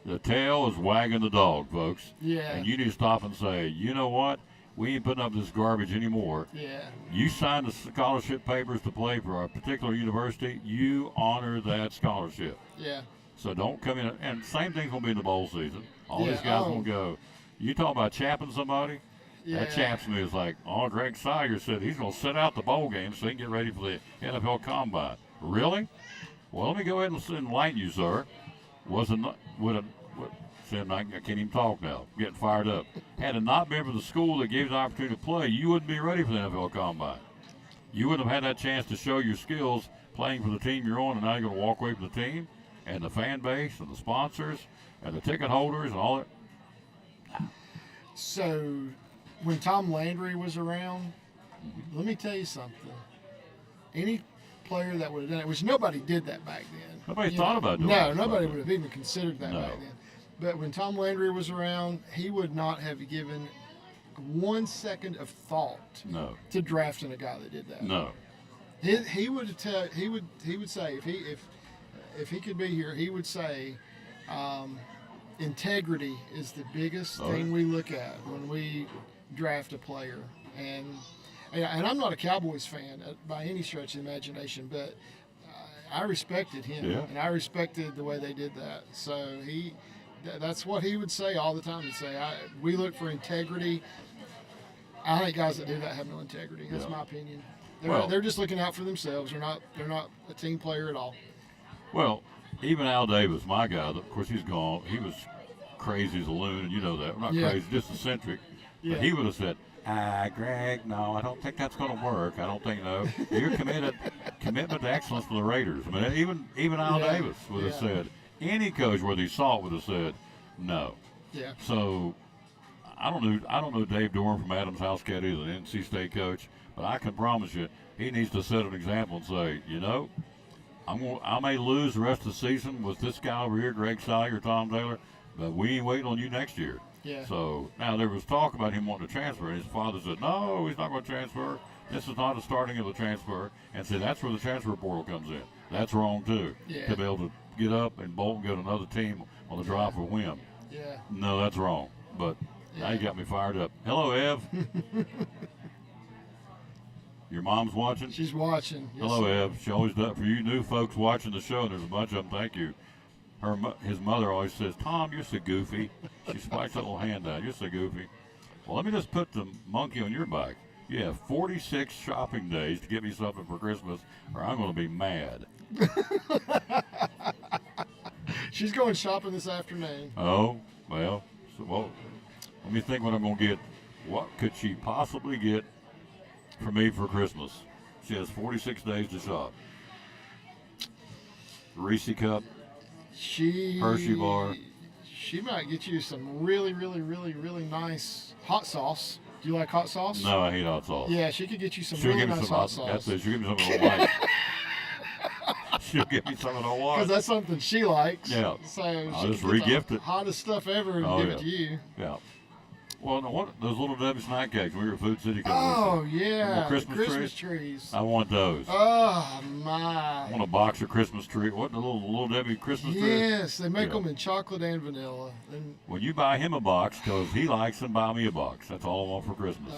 The tail is wagging the dog, folks. Yeah. And you need to stop and say, you know what? We ain't putting up this garbage anymore. Yeah. You signed the scholarship papers to play for a particular university. You honor that scholarship. Yeah. So don't come in. And same thing's going to be in the bowl season. All these guys going to go. You talk about chapping somebody? Yeah. That chaps me is like, Greg Sire said he's going to sit out the bowl game so he can get ready for the NFL Combine. Really? Well, let me go ahead and enlighten you, sir. I can't even talk now. I'm getting fired up. Had it not been for the school that gave you the opportunity to play, you wouldn't be ready for the NFL Combine. You wouldn't have had that chance to show your skills playing for the team you're on, and now you're going to walk away from the team and the fan base and the sponsors and the ticket holders and all that. So, when Tom Landry was around, let me tell you something. Any player that would have done it, which nobody did that back then. Nobody thought about doing No, it. nobody would have even considered that No. back then. But when Tom Landry was around, he would not have given 1 second of thought to drafting a guy that did that. No. He would say if he could be here, he would say, integrity is the biggest Oh, thing we look at when we draft a player. And I'm not a Cowboys fan by any stretch of the imagination, but I respected him, Yeah. and I respected the way they did that. So that's what he would say all the time. He'd say, we look for integrity. I think guys that do that have no integrity. That's Yeah. my opinion. Well- They're just looking out for themselves. They're not a team player at all. Well, even Al Davis, my guy, of course, he's gone. He was crazy as a loon, and you know that. Not Yeah. crazy, just eccentric. Yeah. But he would have said, Greg, no, I don't think that's going to work. I don't think, no. You're commitment to excellence for the Raiders. I mean, even Al Yeah. Davis would have Yeah. said, any coach, whether he saw it, would have said, no. Yeah. So I don't know Dave Dorn from Adams House Caddy, the NC State coach, but I can promise you he needs to set an example and say, I may lose the rest of the season with this guy over here, Greg Salyer, Tom Taylor, but we ain't waiting on you next year. Yeah. So now there was talk about him wanting to transfer, and his father said, no, he's not going to transfer. This is not a starting of a transfer. And said that's where the transfer portal comes in. That's wrong too. Yeah. To be able to get up and bolt and go to another team on the drop of a whim. Yeah. No, that's wrong. But now you got me fired up. Hello, Ev. Your mom's watching? She's watching. Yes, Hello, sir. Ev. She always does. For you new folks watching the show, and there's a bunch of them, thank you. His mother always says, Tom, you're so goofy. She spikes that little hand out. You're so goofy. Well, let me just put the monkey on your back. You have 46 shopping days to get me something for Christmas, or I'm going to be mad. She's going shopping this afternoon. Oh, well, let me think what I'm going to get. What could she possibly get for me for Christmas? She has 46 days to shop. Reese cup. Hershey bar. She might get you some really, really, really, really nice hot sauce. Do you like hot sauce? No, I hate hot sauce. Yeah, she could get you some She'll really give me nice some hot sauce. That's it. She'll give me something I don't like. She'll give me something I don't Because like. that's something she likes. Yeah. So I'll she just can get re-gift the it. hottest stuff ever and Oh, give yeah. it to you. Yeah. Well, no, those little Debbie snack cakes when we were at Food City. Oh, yeah. Little The Christmas Christmas trees. I want those. Oh, I my. want a box of Christmas tree. What, the little Debbie Christmas trees? Yes, they make Yeah. them in chocolate and vanilla. And Well, you buy him a box because he likes them. Buy me a box. That's all I want for Christmas.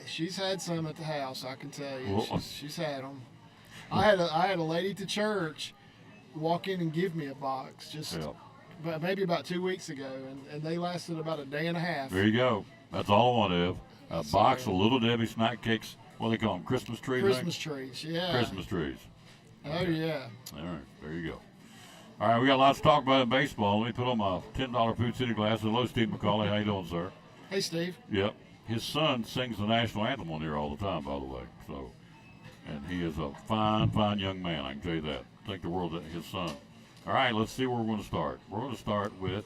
she's had some at the house, I can tell you. Well, She's had them. I had a lady at the church walk in and give me a box Yeah. but maybe about 2 weeks ago, and they lasted about a day and a half. There you go. That's all I want, Ev. A So- box of little Debbie snack cakes. What do they call them? Christmas tree Christmas things? trees, yeah. Christmas trees. Oh, yeah. All right, there you go. All right, we got lots to talk about in baseball. Let me put on my $10 Food City glasses. Hello, Steve McCauley. How you doing, sir? Hey, Steve. Yep. His son sings the national anthem on here all the time, by the way. So, and he is a fine, fine young man. I can tell you that. Think the world of his son. All right, let's see where we're going to start. We're going to start with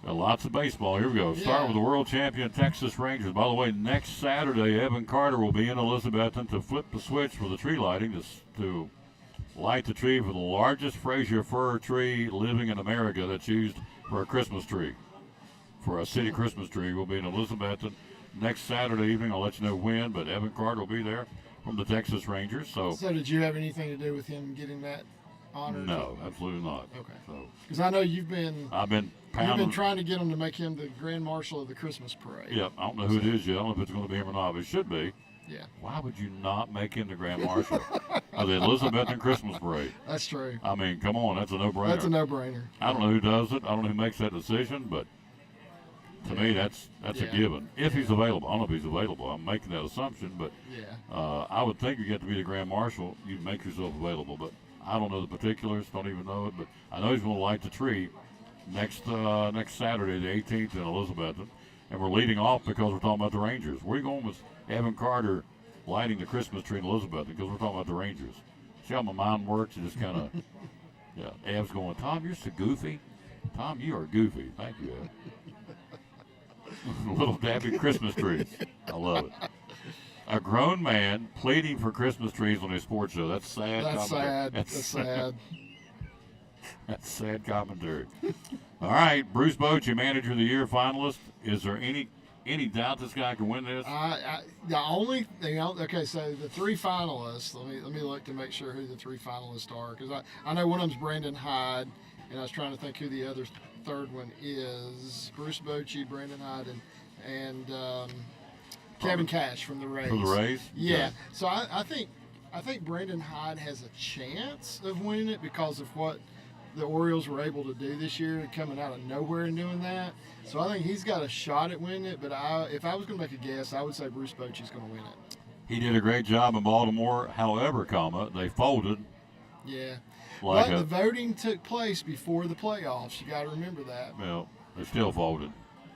lots of baseball. Here we go. Start Yeah. with the world champion Texas Rangers. By the way, next Saturday, Evan Carter will be in Elizabethton to flip the switch for the tree lighting to light the tree for the largest Fraser fir tree living in America that's used for a Christmas tree. For a city Christmas tree, we'll be in Elizabethton next Saturday evening. I'll let you know when, but Evan Carter will be there from the Texas Rangers. So, So did you have anything to do with him getting that honor? no, absolutely not. Okay. So, Because I know you've been pounding. trying to get him to make him the grand marshal of the Christmas parade. Yep, I don't know who it is yet. I don't know if it's going to be him or not, but it should be. Yeah, Why would you not make him the Grand Marshal of the Elizabethton Christmas Parade? that's true. I mean, come on, that's a no-brainer. That's a no-brainer. I don't know who does it. I don't know who makes that decision, but to me, that's a Yeah. given. If he's available. I don't know if he's available. I'm making that assumption, but Yeah. I would think you get to be the Grand Marshal, you make yourself available. But I don't know the particulars, don't even know it. But I know he's going to light the tree next Saturday, the 18th in Elizabethton. And we're leading off because we're talking about the Rangers. We're going with Evan Carter lighting the Christmas tree in Elizabethton because we're talking about the Rangers. See how my mind works? It just kind of, yeah. Ev's going, Tom, you're so goofy. Tom, you are goofy. Thank you, Ev. Little Debbie Christmas trees. I love it. A grown man pleading for Christmas trees on his sports show. That's sad. That's commentary. sad. That's sad. That's sad commentary. All right, Bruce Bochy, Manager of the Year finalist. Is there any doubt this guy can win this? The only thing, okay, so the three finalists, let me look to make sure who the three finalists are, because I know one of them's Brandon Hyde, and I was trying to think who the other third one is. Bruce Bochy, Brandon Hyde, and Kevin Cash from the Rays. For the Rays? Yeah. Yeah. So I think Brandon Hyde has a chance of winning it because of what the Orioles were able to do this year, coming out of nowhere and doing that. So I think he's got a shot at winning it. But if I was going to make a guess, I would say Bruce Bochy's going to win it. He did a great job in Baltimore. However, they folded. Yeah. Like But the voting took place before the playoffs. You got to remember that. well, they still folded.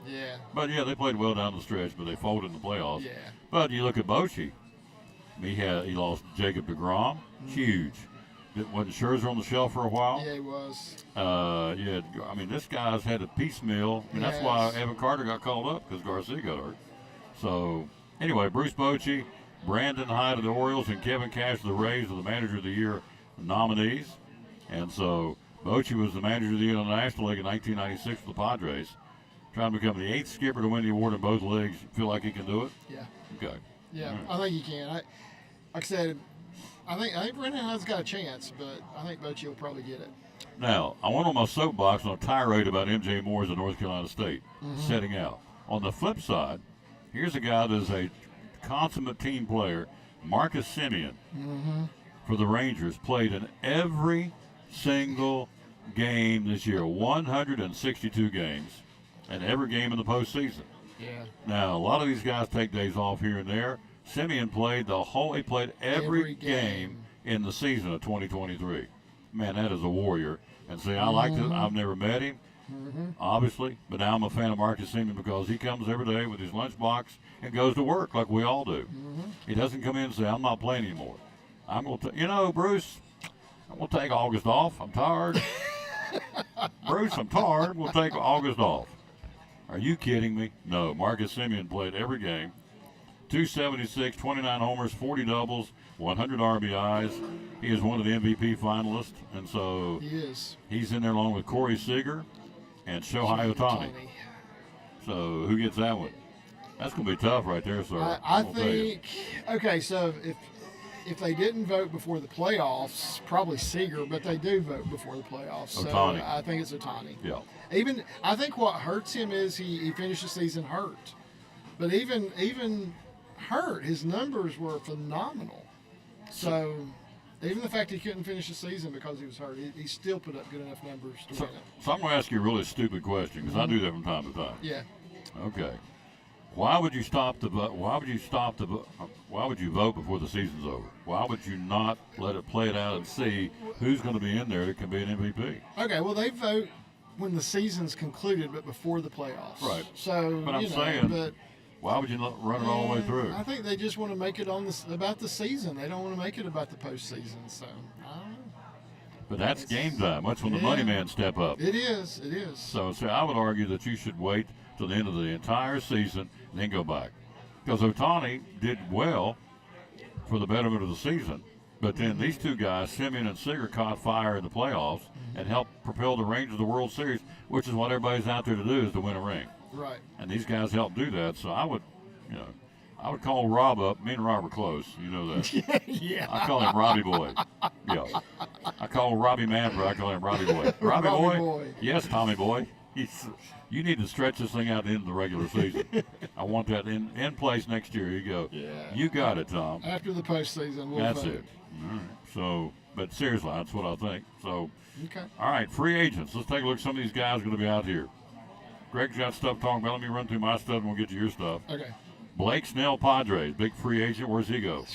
Yeah. But yeah, they played well down the stretch, but they folded in the playoffs. Yeah. But you look at Bochy. He lost Jacob DeGrom, huge. Wasn't Scherzer on the shelf for a while? Yeah, he was. This guy's had a piecemeal. And that's why Yes. Evan Carter got called up, because Garcia got hurt. So, anyway, Bruce Bochy, Brandon Hyde of the Orioles, and Kevin Cash of the Rays are the Manager of the Year nominees. And so, Bochy was the Manager of the Year in the National League in 1996 for the Padres. Trying to become the 8th skipper to win the award in both leagues. Feel like he can do it? Yeah. Okay. Yeah, All right. I think he can. Like I said, I think Brandon Hyde's got a chance, but I think Bochy will probably get it. Now, I went on my soapbox on a tirade about M.J. Moore's at North Carolina State setting out. On the flip side, here's a guy that is a consummate team player, Marcus Semien, for the Rangers, played in every single game this year, 162 games, and every game in the postseason. Yeah. Now, a lot of these guys take days off here and there. Semien played every game in the season of 2023. Man, that is a warrior. And see, I like to. I've never met him, obviously, but now I'm a fan of Marcus Semien because he comes every day with his lunchbox and goes to work like we all do. He doesn't come in and say, "I'm not playing anymore." I'm going to, Bruce, I'm going to take August off. I'm tired. Bruce, I'm tired. We'll take August off. Are you kidding me? No. Marcus Semien played every game. 276, 29 homers, 40 doubles, 100 RBIs. He is one of the MVP finalists, and so He is. he's in there along with Corey Seager and Shohei Ohtani. So who gets that one? That's going to be tough right there, sir. I I'm gonna tell you. think. Okay, so if they didn't vote before the playoffs, probably Seager, but they do vote before the playoffs. So Ohtani. I think it's Ohtani. Yeah. Even I think what hurts him is he finished the season hurt, but even hurt, his numbers were phenomenal. So even the fact he couldn't finish the season because he was hurt, he still put up good enough numbers to So, win it. so I'm going to ask you a really stupid question because I do that from time to time. Yeah. Okay. Why would you stop the vote? Why would you vote before the season's over? Why would you not let it play it out and see who's going to be in there that can be an MVP? Okay. Well, they vote when the season's concluded, but before the playoffs. Right. So, But I'm saying, why would you not run it all the way through? I think they just want to make it about the season. They don't want to make it about the postseason. So I don't know. But that's game time. That's when the money man step up. It is. It is. So, I would argue that you should wait till the end of the entire season and then go back. Because Ohtani did well for the betterment of the season. But then these two guys, Semien and Seager, caught fire in the playoffs and helped propel the Rangers to the World Series, which is what everybody's out there to do, is to win a ring. Right. And these guys helped do that. So I would call Rob up. Me and Rob are close. You know that. Yeah. I call him Robbie Boy. Yeah. I call Robbie Manfred. I call him Robbie Boy. Robbie Robbie Boy? Boy. Yes, Tommy Boy. You need to stretch this thing out into the regular season. I want that in place next year. You go. Yeah. You got it, Tom. After the postseason, we'll That's vote. it. All right. So, but seriously, that's what I think. So, Okay. all right, free agents. Let's take a look at some of these guys going to be out here. Greg's got stuff talking about. Let me run through my stuff and we'll get to your stuff. Okay. Blake Snell, Padres, big free agent. Where's he go?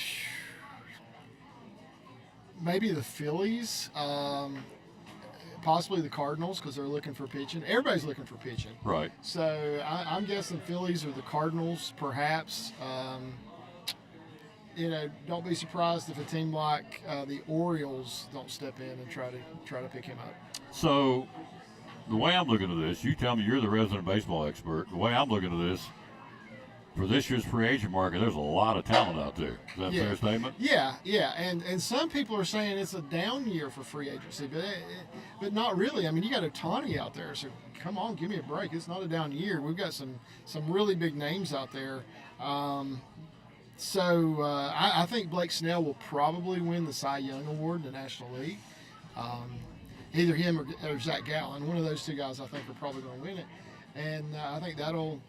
Maybe the Phillies, possibly the Cardinals because they're looking for pitching. Everybody's looking for pitching. Right. So I'm guessing Phillies or the Cardinals, perhaps. Don't be surprised if a team like the Orioles don't step in and try to pick him up. So, the way I'm looking at this, you tell me, you're the resident baseball expert. The way I'm looking at this, for this year's free agent market, there's a lot of talent out there. Is that a fair statement? Yeah. And some people are saying it's a down year for free agency, but not really. I mean, you got Ohtani out there, so come on, give me a break. It's not a down year. We've got some really big names out there. So I think Blake Snell will probably win the Cy Young Award in the National League. either him or Zach Gallen. One of those two guys I think are probably going to win it, and I think that'll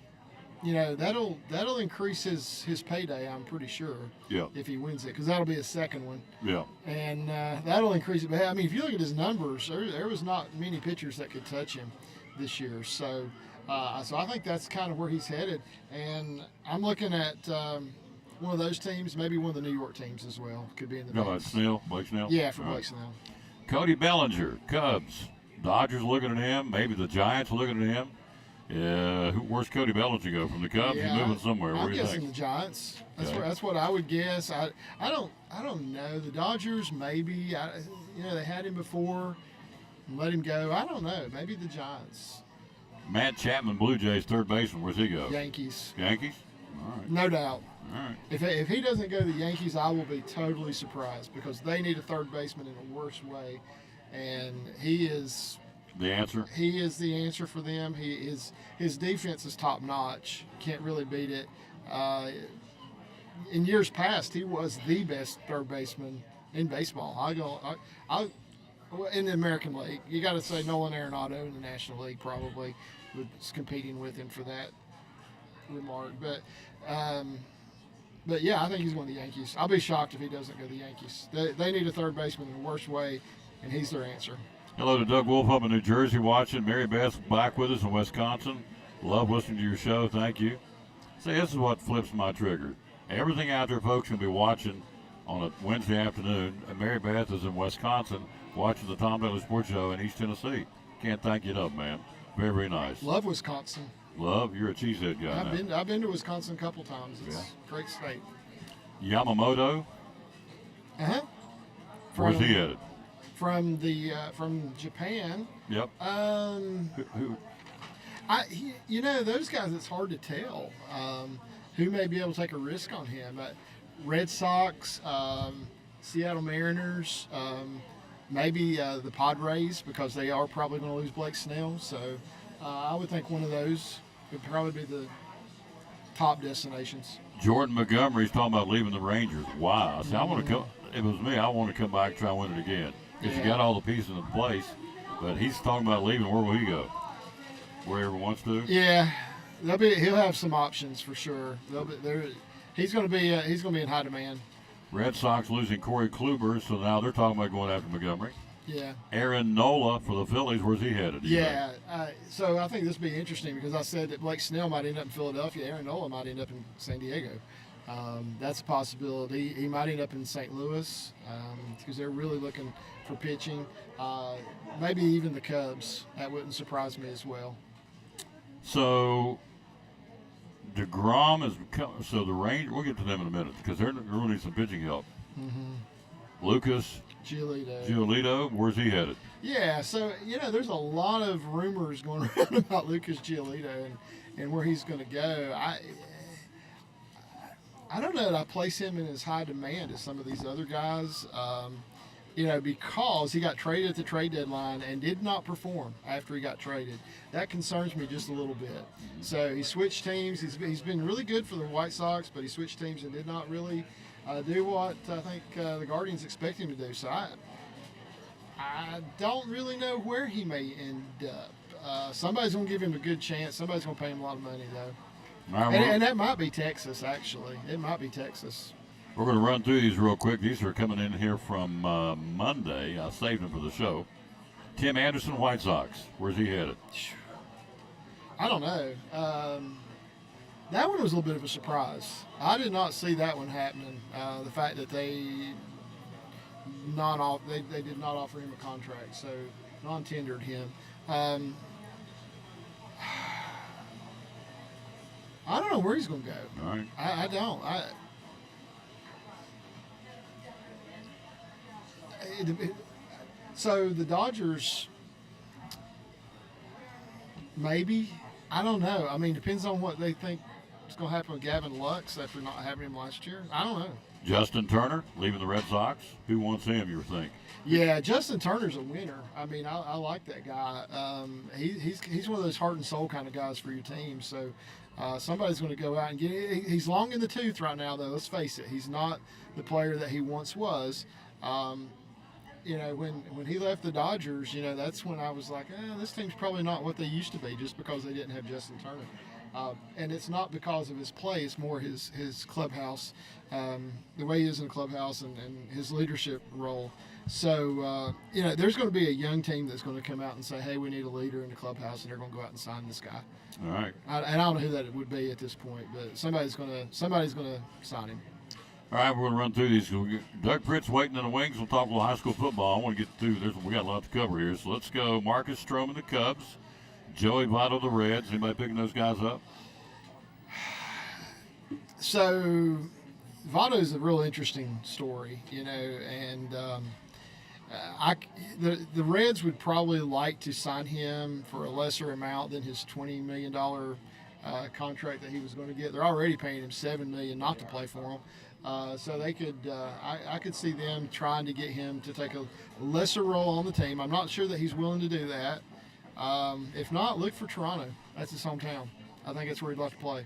increase his payday. I'm pretty sure. Yeah. If he wins it, because that'll be his second one. Yeah. And that'll increase it. But I mean, if you look at his numbers, there was not many pitchers that could touch him this year. So I think that's kind of where he's headed. And I'm looking at one of those teams, maybe one of the New York teams as well, could be in the How about mix. Snell? Blake Snell? Yeah, for All right. Blake Snell. Cody Bellinger, Cubs. Dodgers looking at him. Maybe the Giants looking at him. Where's Cody Bellinger go from the Cubs? Yeah, He's moving somewhere. Where I'm do you guessing think? the Giants. Okay. That's what I would guess. I don't know. The Dodgers maybe. They had him before and let him go. I don't know. Maybe the Giants. Matt Chapman, Blue Jays, third baseman. Where's he go? Yankees. Yankees? All right. No doubt. All right. If he doesn't go to the Yankees, I will be totally surprised because they need a third baseman in a worse way, and he is The answer? the answer for them. His defense is top notch. Can't really beat it. In years past, he was the best third baseman in baseball. In the American League, you got to say Nolan Arenado in the National League probably was competing with him for that remark, But yeah, I think he's going to the Yankees. I'll be shocked if he doesn't go to the Yankees. They need a third baseman in the worst way, and he's their answer. Hello to Doug Wolf up in New Jersey watching. Mary Beth back with us in Wisconsin. Love listening to your show. Thank you. See, this is what flips my trigger. Everything out there, folks, can be watching on a Wednesday afternoon. And Mary Beth is in Wisconsin watching the Tom Bailey Sports Show in East Tennessee. Can't thank you enough, man. Very, very nice. Love Wisconsin. Love, you're a cheesehead guy now. I've been to Wisconsin a couple times. It's a great state. Yamamoto, where's he headed? From Japan. Yep. Who? Those guys, it's hard to tell who may be able to take a risk on him. Red Sox, Seattle Mariners, maybe the Padres, because they are probably going to lose Blake Snell. So I would think one of those would probably be the top destinations. Jordan Montgomery's talking about leaving the Rangers. Wow. See, I want to come. If it was me, I want to come back and try and win it again. Because you got all the pieces in place. But he's talking about leaving. Where will he go? Wherever he wants to. Yeah, he'll have some options for sure. He's going to be in high demand. Red Sox losing Corey Kluber, so now they're talking about going after Montgomery. Yeah. Aaron Nola for the Phillies. Where's he headed? Yeah. So I think this will be interesting because I said that Blake Snell might end up in Philadelphia. Aaron Nola might end up in San Diego. That's a possibility. He might end up in St. Louis because they're really looking for pitching. Maybe even the Cubs. That wouldn't surprise me as well. So DeGrom is so the Rangers. We'll get to them in a minute because they're going to need some pitching help. Mm-hmm. Lucas Giolito, where's he headed? Yeah, so there's a lot of rumors going around about Lucas Giolito and where he's going to go. I don't know that I place him in as high demand as some of these other guys. Because he got traded at the trade deadline and did not perform after he got traded. That concerns me just a little bit. So he switched teams. He's been really good for the White Sox, but he switched teams and did not really do what I think the Guardians expect him to do. So I don't really know where he may end up. Somebody's going to give him a good chance. Somebody's going to pay him a lot of money, though. And that might be Texas, actually. It might be Texas. We're going to run through these real quick. These are coming in here from Monday. I saved them for the show. Tim Anderson, White Sox. Where's he headed? I don't know. That one was a little bit of a surprise. I did not see that one happening. The fact that they did not offer him a contract, so non-tendered him. I don't know where he's going to go. All right. I don't. So the Dodgers, maybe. I don't know. I mean, depends on what they think is going to happen with Gavin Lux after not having him last year. I don't know. Justin Turner leaving the Red Sox. Who wants him, you think? Yeah, Justin Turner's a winner. I mean, I like that guy. He's one of those heart and soul kind of guys for your team. So somebody's going to go out and get it. He's long in the tooth right now, though. Let's face it. He's not the player that he once was. when he left the Dodgers, that's when I was like, this team's probably not what they used to be, just because they didn't have Justin Turner. And it's not because of his play; it's more his clubhouse, the way he is in the clubhouse, and his leadership role. So there's going to be a young team that's going to come out and say, "Hey, we need a leader in the clubhouse," and they're going to go out and sign this guy. All right. And I don't know who that would be at this point, but somebody's going to sign him. All right, we're going to run through these. Doug Pritz waiting in the wings. We'll talk a little high school football. I want to get through this. We got a lot to cover here. So let's go. Marcus Stroman, the Cubs. Joey Votto, the Reds. Anybody picking those guys up? So Votto's a real interesting story, and the Reds would probably like to sign him for a lesser amount than his $20 million contract that he was going to get. They're already paying him $7 million not to play for him. So they could, I could see them trying to get him to take a lesser role on the team. I'm not sure that he's willing to do that. If not, look for Toronto. That's his hometown. I think that's where he'd like to play.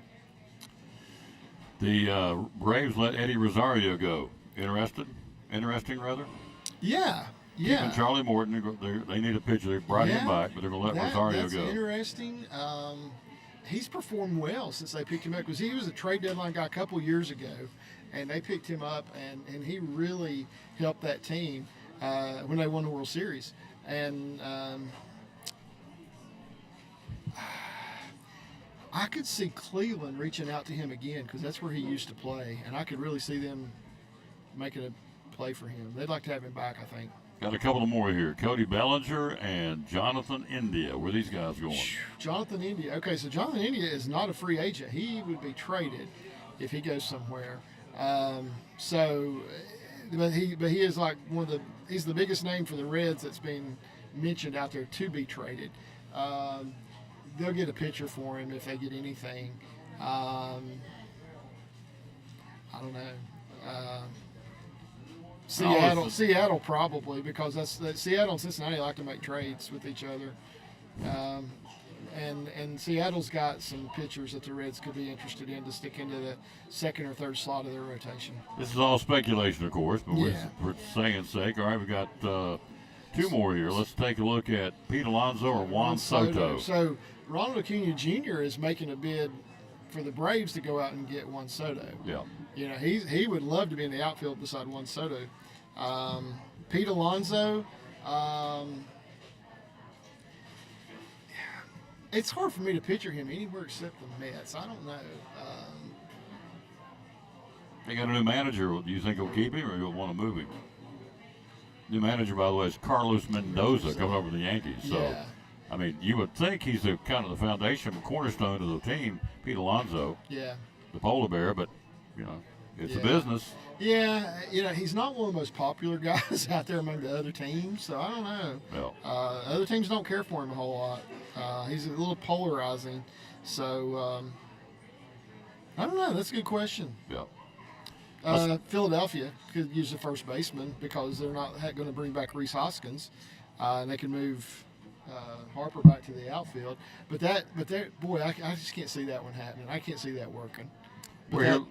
The Braves let Eddie Rosario go. Interesting, rather. Yeah. Keeping Charlie Morton. They need a pitcher. They brought him back, but they're going to let Rosario that's go. That's interesting. He's performed well since they picked him up, because he was a trade deadline guy a couple years ago. And they picked him up, and he really helped that team when they won the World Series. And I could see Cleveland reaching out to him again, because that's where he used to play. And I could really see them making a play for him. They'd like to have him back, I think. Got a couple of more here. Cody Bellinger and Jonathan India. Where are these guys going? Jonathan India. Okay, so Jonathan India is not a free agent. He would be traded if he goes somewhere. But he is like he's the biggest name for the Reds that's been mentioned out there to be traded. They'll get a pitcher for him if they get anything. I don't know. Seattle probably, because that's Seattle and Cincinnati like to make trades with each other. And Seattle's got some pitchers that the Reds could be interested in to stick into the second or third slot of their rotation. This is all speculation, of course, but Yeah. for saying sake. All right, we got two more here. Let's take a look at Pete Alonso or Juan Soto. So Ronald Acuna Jr. is making a bid for the Braves to go out and get Juan Soto. Yeah. He would love to be in the outfield beside Juan Soto. Pete Alonso. It's hard for me to picture him anywhere except the Mets. I don't know. They got a new manager. Do you think he'll keep him or he'll want to move him? New manager, by the way, is Carlos Mendoza coming over to the Yankees. So, Yeah. I mean, you would think he's the kind of the foundation, cornerstone of the team, Pete Alonso, Yeah. the polar bear, but, it's a Yeah. business. Yeah, he's not one of the most popular guys out there among the other teams, so I don't know. Well, Other teams don't care for him a whole lot. He's a little polarizing, so I don't know. That's a good question. yeah. Philadelphia could use a first baseman because they're not going to bring back Rhys Hoskins, and they can move Harper back to the outfield. But I just can't see that one happening. I can't see that working. But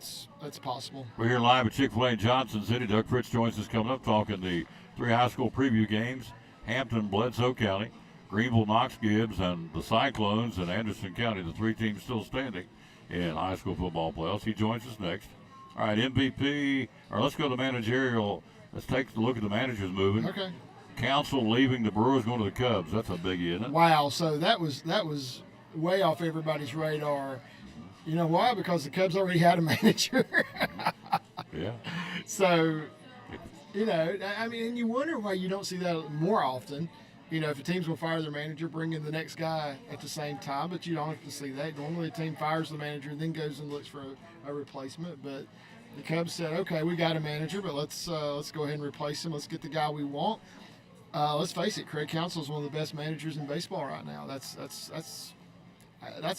that's possible. We're here live at Chick-fil-A in Johnson City. Doug Fritz joins us coming up, talking the 3 high school preview games: Hampton, Bledsoe County, Greenville, Knox Gibbs, and the Cyclones in Anderson County. The 3 teams still standing in high school football playoffs. He joins us next. All right, MVP, or let's go to managerial. Let's take a look at the managers moving. Okay. Council leaving the Brewers, going to the Cubs. That's a biggie, isn't it? Wow. So that was way off everybody's radar. You know why? Because the Cubs already had a manager. Yeah. So, I mean, and you wonder why you don't see that more often. If a team's going to fire their manager, bring in the next guy at the same time, but you don't have to see that. Normally, a team fires the manager and then goes and looks for a replacement. But the Cubs said, okay, we got a manager, but let's go ahead and replace him. Let's get the guy we want. Let's face it, Craig Counsell is one of the best managers in baseball right now. That's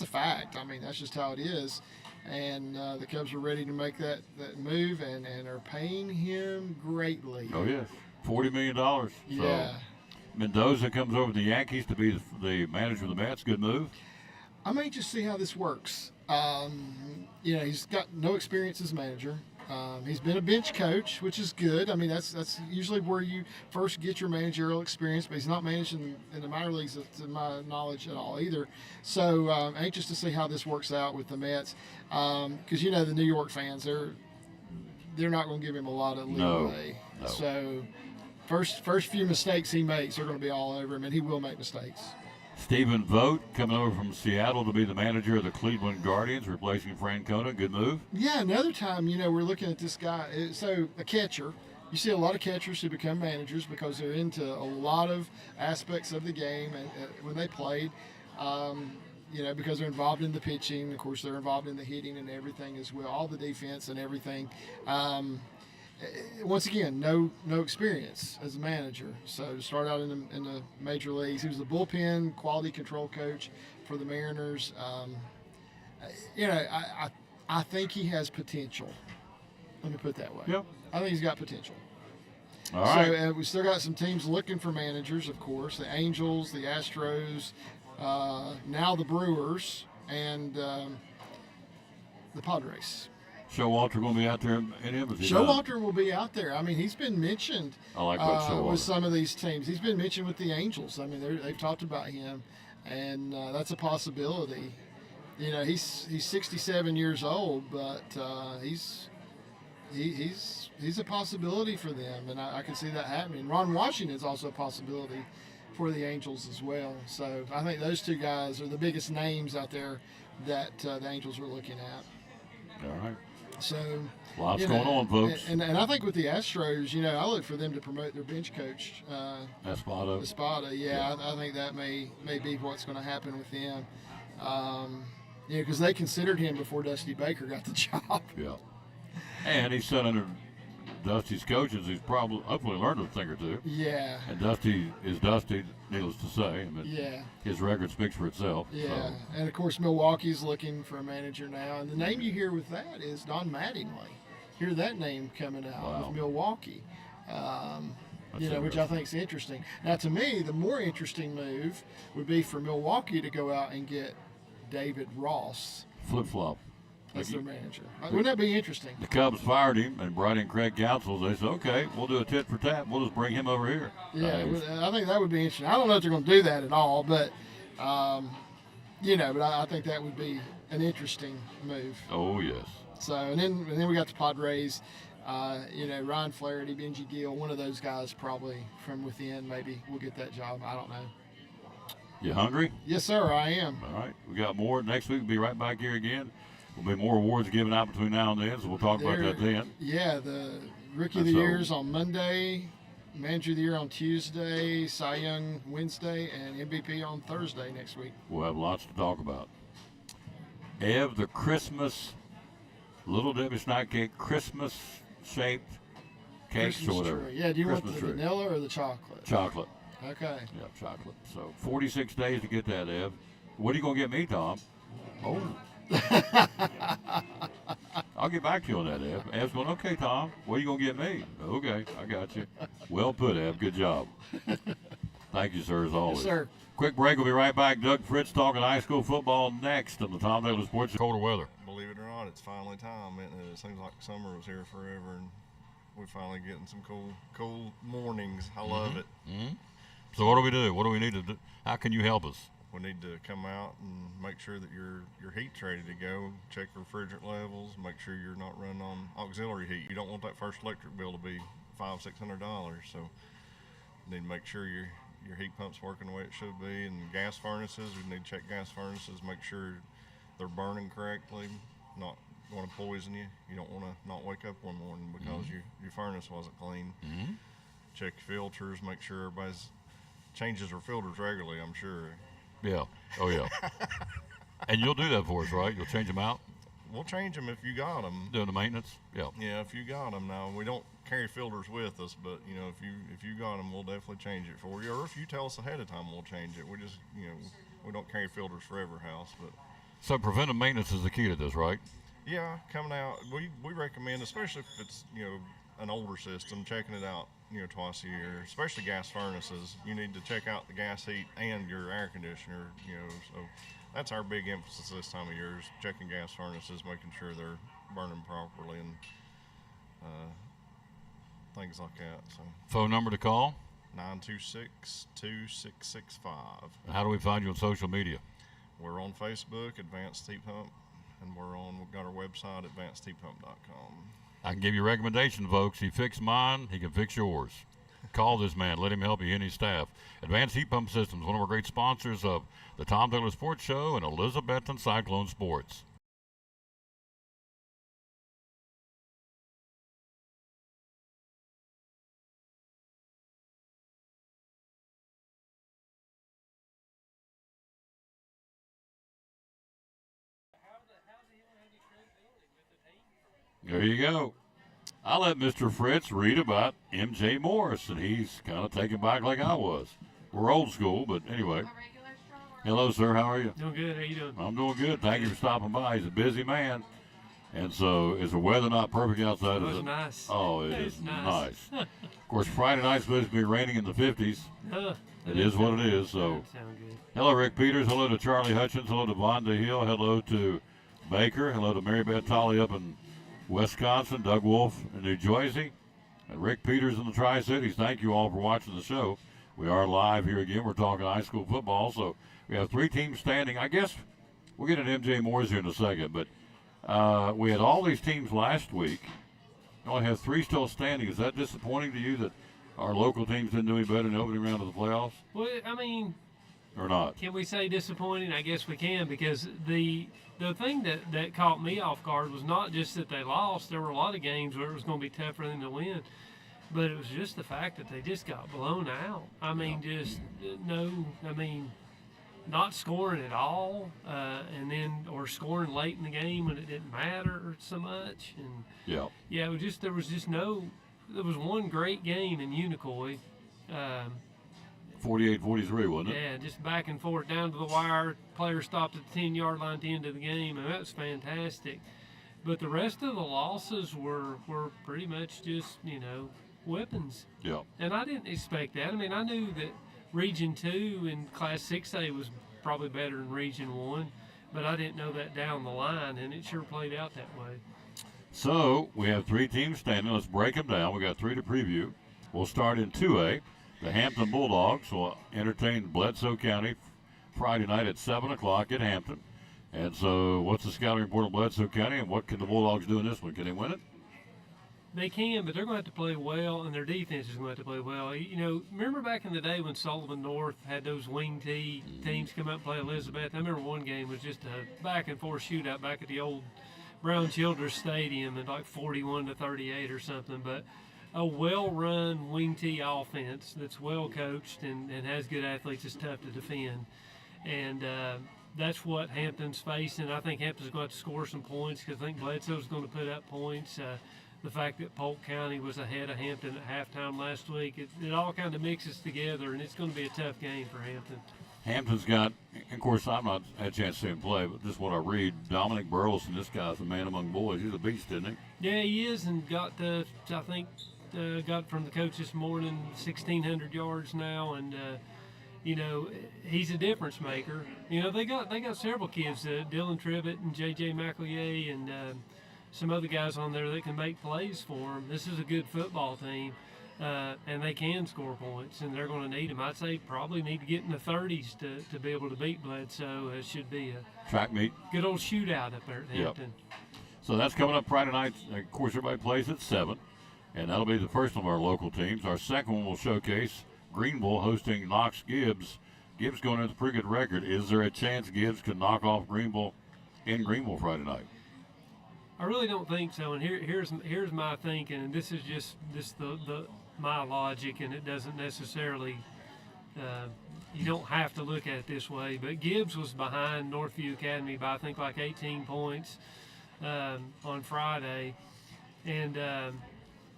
a fact. I mean, that's just how it is. And the Cubs are ready to make that move and are paying him greatly. Oh, yes. $40 million. Yeah. So Mendoza comes over to the Yankees to be the manager of the Mets. Good move. I may just see how this works. He's got no experience as manager. He's been a bench coach, which is good. I mean, that's usually where you first get your managerial experience, but he's not managed in the minor leagues, to my knowledge, at all either. So anxious to see how this works out with the Mets, because the New York fans, they're not going to give him a lot of leeway. No. So first few mistakes he makes are going to be all over him, and he will make mistakes. Stephen Vogt coming over from Seattle to be the manager of the Cleveland Guardians, replacing Francona. Good move. Yeah, another time, we're looking at this guy. So a catcher, you see a lot of catchers who become managers because they're into a lot of aspects of the game and when they played, because they're involved in the pitching. Of course, they're involved in the hitting and everything as well, all the defense and everything. Once again, no experience as a manager. So to start out in the major leagues, he was the bullpen quality control coach for the Mariners. I think he has potential. Let me put it that way. Yep. I think he's got potential. All right. So we still got some teams looking for managers, of course. The Angels, the Astros, now the Brewers, and the Padres. Showalter going to be out there in him? Showalter will be out there. I mean, he's been mentioned I like that Showalter. with some of these teams. He's been mentioned with the Angels. I mean, they've talked about him, and that's a possibility. He's 67 years old, but he's a possibility for them, and I can see that happening. Ron Washington is also a possibility for the Angels as well. So I think those two guys are the biggest names out there that the Angels are looking at. All right. So lots going on, folks. And I think with the Astros, I look for them to promote their bench coach, Espada. Yeah. I think that may be what's going to happen with them. Because they considered him before Dusty Baker got the job. Yeah. And he's sat under Dusty's coaches. He's probably hopefully learned a thing or two. Yeah. And Dusty is Dusty, needless to say. I mean, yeah. His record speaks for itself. Yeah. So. And of course, Milwaukee's looking for a manager now. And the name you hear with that is Don Mattingly. Hear that name coming out with Milwaukee. Which I think is interesting. Now, to me, the more interesting move would be for Milwaukee to go out and get David Ross. Flip-flop. That's their manager. Wouldn't that be interesting? The Cubs fired him and brought in Craig Counsell. They said, okay, we'll do a tit for tat. We'll just bring him over here. Yeah, I think that would be interesting. I don't know if they're going to do that at all, but, but I think that would be an interesting move. Oh, yes. So, and then we got the Padres. Ryan Flaherty, Benji Gill, one of those guys probably from within maybe will get that job. I don't know. You hungry? Yes, sir, I am. All right. We got more. Next week we'll be right back here again. There'll be more awards given out between now and then, so we'll talk about that then. Yeah, the Rookie of the Year is on Monday, Manager of the Year on Tuesday, Cy Young Wednesday, and MVP on Thursday next week. We'll have lots to talk about. Ev, the Christmas, Little Debbie's Night Cake, Christmas-shaped cakes Christmas or whatever. Tree. Yeah, do you want the Christmas tree. vanilla or the chocolate? Chocolate. Okay. Yeah, chocolate. So 46 days to get that, Ev. What are you going to get me, Tom? Oh. I'll get back to you on that, Ev. Ev's going, okay, Tom, what are you going to get me? Okay, I got you. Well put, Ev. Good job. Thank you, sir, as always. Yes, sir. Quick break. We'll be right back. Doug Fritz talking high school football next on the Tom Taylor Sports. Colder weather. Believe it or not, it's finally time. It seems like summer was here forever, and we're finally getting some cool mornings. I love it. Mm-hmm. So what do we do? What do we need to do? How can you help us? We need to come out and make sure that your heat's ready to go. Check refrigerant levels. Make sure you're not running on auxiliary heat. You don't want that first electric bill to be $500-600. So you need to make sure your heat pump's working the way it should be. And gas furnaces, we need to check gas furnaces. Make sure they're burning correctly. Not want to poison you. You don't want to not wake up one morning because your furnace wasn't clean. Mm-hmm. Check filters. Make sure everybody's changes their filters regularly. I'm sure. Yeah. Oh, yeah. And you'll do that for us, right? You'll change them out? We'll change them if you got them. Doing the maintenance? Yeah. Yeah, if you got them. Now, we don't carry filters with us, but, if you got them, we'll definitely change it for you. Or if you tell us ahead of time, we'll change it. We just, we don't carry filters for every house. But So preventive maintenance is the key to this, right? Yeah, coming out, we recommend, especially if it's, an older system, checking it out, twice a year, especially gas furnaces. You need to check out the gas heat and your air conditioner, so that's our big emphasis this time of year is checking gas furnaces, making sure they're burning properly. And things like that. So Phone number to call? 926-2665. And how do we find you on social media? We're on Facebook, Advanced Heat Pump, and we've got our website, advancedheatpump.com. I can give you a recommendation, folks. He fixed mine, he can fix yours. Call this man. Let him help you and his staff. Advanced Heat Pump Systems, one of our great sponsors of the Tom Taylor Sports Show and Elizabethton Cyclone Sports. There you go. I'll let Mr. Fritz read about M.J. Morris, and he's kind of taken back like I was. We're old school, but anyway. Hello, sir. How are you? Doing good. How you doing? I'm doing good. Thank you for stopping by. He's a busy man. And so, is the weather not perfect outside? It was nice. Oh, It's is nice. nice. Of course, Friday night's supposed to be raining in the 50s. It is what it is. So, Sound good. hello, Rick Peters. Hello to Charlie Hutchins. Hello to Vonda Hill. Hello to Baker. Hello to Mary Beth Tolley up in Wisconsin. Doug Wolf in New Jersey. And Rick Peters in the Tri-Cities. Thank you all for watching the show. We are live here again. We're talking high school football. So we have 3 teams standing. I guess we'll get an M.J. Moore's here in a second. But we had all these teams last week. We only have 3 still standing. Is that disappointing to you that our local teams didn't do any better in the opening round of the playoffs? Well, I mean, Or not? can we say disappointing? I guess we can, because the thing that caught me off guard was not just that they lost. There were a lot of games where it was going to be tough for them to win. But it was just the fact that they just got blown out. I mean, not scoring at all, or scoring late in the game when it didn't matter so much. And Yeah. yeah, there was one great game in Unicoi. 48-43, wasn't it? Yeah, just back and forth down to the wire. Player stopped at the 10-yard line at the end of the game, and that was fantastic. But the rest of the losses were pretty much just, whippings. Yeah. And I didn't expect that. I mean, I knew that Region 2 and Class 6A was probably better than Region 1, but I didn't know that down the line, and it sure played out that way. So we have 3 teams standing. Let's break them down. We got 3 to preview. We'll start in 2A. The Hampton Bulldogs will entertain Bledsoe County Friday night at 7 o'clock at Hampton. And so what's the scouting report of Bledsoe County, and what can the Bulldogs do in this one? Can they win it? They can, but they're going to have to play well, and their defense is going to have to play well. Remember back in the day when Sullivan North had those wing tee teams come out and play Elizabeth? I remember one game was just a back-and-forth shootout back at the old Brown Childress Stadium at like 41-38 or something. But a well-run wing tee offense that's well-coached and has good athletes is tough to defend. And that's what Hampton's facing. I think Hampton's going to have to score some points, because I think Bledsoe's going to put up points. The fact that Polk County was ahead of Hampton at halftime last week, it all kind of mixes together, and it's going to be a tough game for Hampton. Hampton's got, of course, I've not had a chance to see him play, but just what I read, Dominic Burleson, this guy's a man among boys. He's a beast, isn't he? Yeah, he is, and got from the coach this morning 1,600 yards now, and he's a difference maker. They got several kids, Dylan Trivett and J.J. McEllier and some other guys on there that can make plays for them. This is a good football team, and they can score points, and they're going to need them. I'd say probably need to get in the 30s to be able to beat Bledsoe. It should be a Track meet. good old shootout up there at Hampton. So that's coming up Friday night. Of course, everybody plays at 7, and that'll be the first of our local teams. Our second one will showcase Greenville hosting Knox Gibbs. Gibbs going with a pretty good record. Is there a chance Gibbs could knock off Greenville in Greenville Friday night? I really don't think so, and here's my thinking, and this is just my logic, and it doesn't necessarily you don't have to look at it this way, but Gibbs was behind Northview Academy by I think like 18 points on Friday, and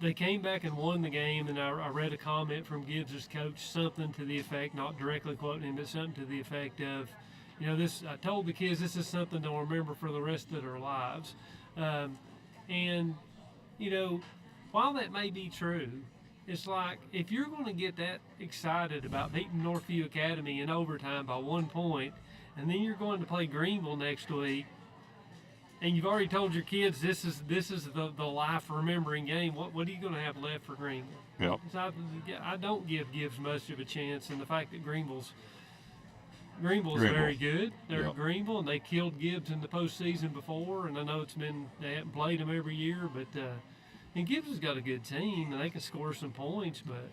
they came back and won the game, and I read a comment from Gibbs' coach, something to the effect, not directly quoting him, but something to the effect of, I told the kids this is something they'll remember for the rest of their lives. While that may be true, it's like if you're going to get that excited about beating Northview Academy in overtime by 1 point, and then you're going to play Greenville next week, and you've already told your kids this is the life remembering game. What are you going to have left for Greenville? Yep. So I don't give Gibbs much of a chance, and the fact that Greenville's very good. They're Yep. Greenville, and they killed Gibbs in the postseason before. And I know they haven't played them every year, but and Gibbs has got a good team, and they can score some points. But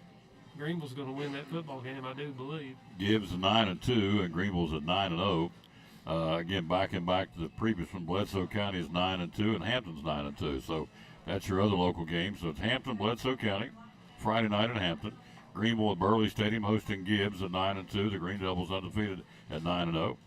Greenville's going to win that football game, I do believe. Gibbs is 9-2, and Greenville's at 9-0. Again, back to the previous one, Bledsoe County is 9-2, and Hampton's 9-2. So that's your other local game. So it's Hampton, Bledsoe County, Friday night at Hampton. Greenville at Burley Stadium hosting Gibbs at 9-2. The Green Devils undefeated at 9-0.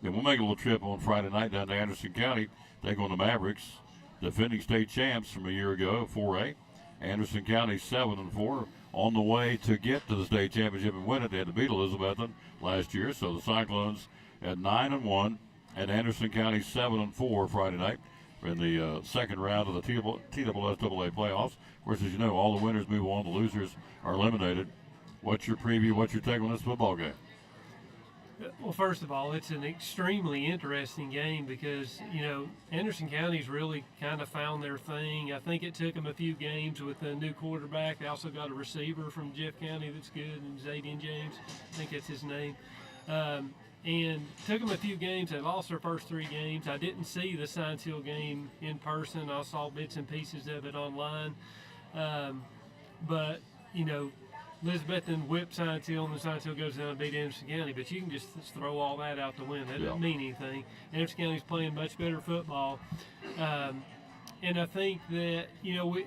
Then we'll make a little trip on Friday night down to Anderson County, take on the Mavericks, defending state champs from a year ago, 4A. Anderson County 7-4, on the way to get to the state championship and win it. They had to beat Elizabethton last year, so the Cyclones at 9-1, and Anderson County 7-4 Friday night in the second round of the TSSAA playoffs. Of course, as you know, all the winners move on. The losers are eliminated. What's your preview? What's your take on this football game? Well, first of all, it's an extremely interesting game because, Anderson County's really kind of found their thing. I think it took them a few games with a new quarterback. They also got a receiver from Jeff County that's good, and Zayden James, I think that's his name. And took them a few games. They lost their first 3 games. I didn't see the Science Hill game in person. I saw bits and pieces of it online. But, Elizabethton whipped Science Hill, and the Science Hill goes down and beat Anderson County. But you can just throw all that out the window. That doesn't mean anything. Anderson County's playing much better football. And I think that, we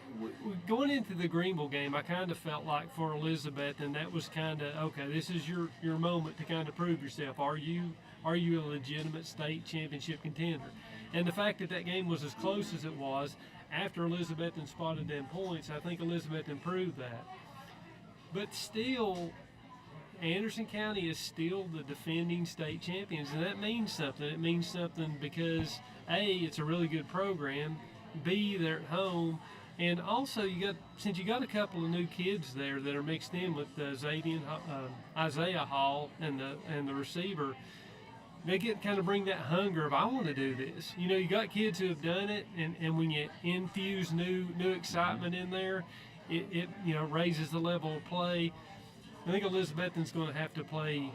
going into the Greenville game, I kind of felt like for Elizabeth, and that was kind of, okay, this is your moment to kind of prove yourself. Are you a legitimate state championship contender? And the fact that game was as close as it was, after Elizabethton spotted them points, I think Elizabethton proved that. But still, Anderson County is still the defending state champions, and that means something. It means something because, A, it's a really good program, B, they're at home, and also since you got a couple of new kids there that are mixed in with Isaiah Hall and the receiver, they bring that hunger of, I want to do this. You got kids who have done it, and when you infuse new excitement in there, it raises the level of play. I think Elizabethton's going to have to play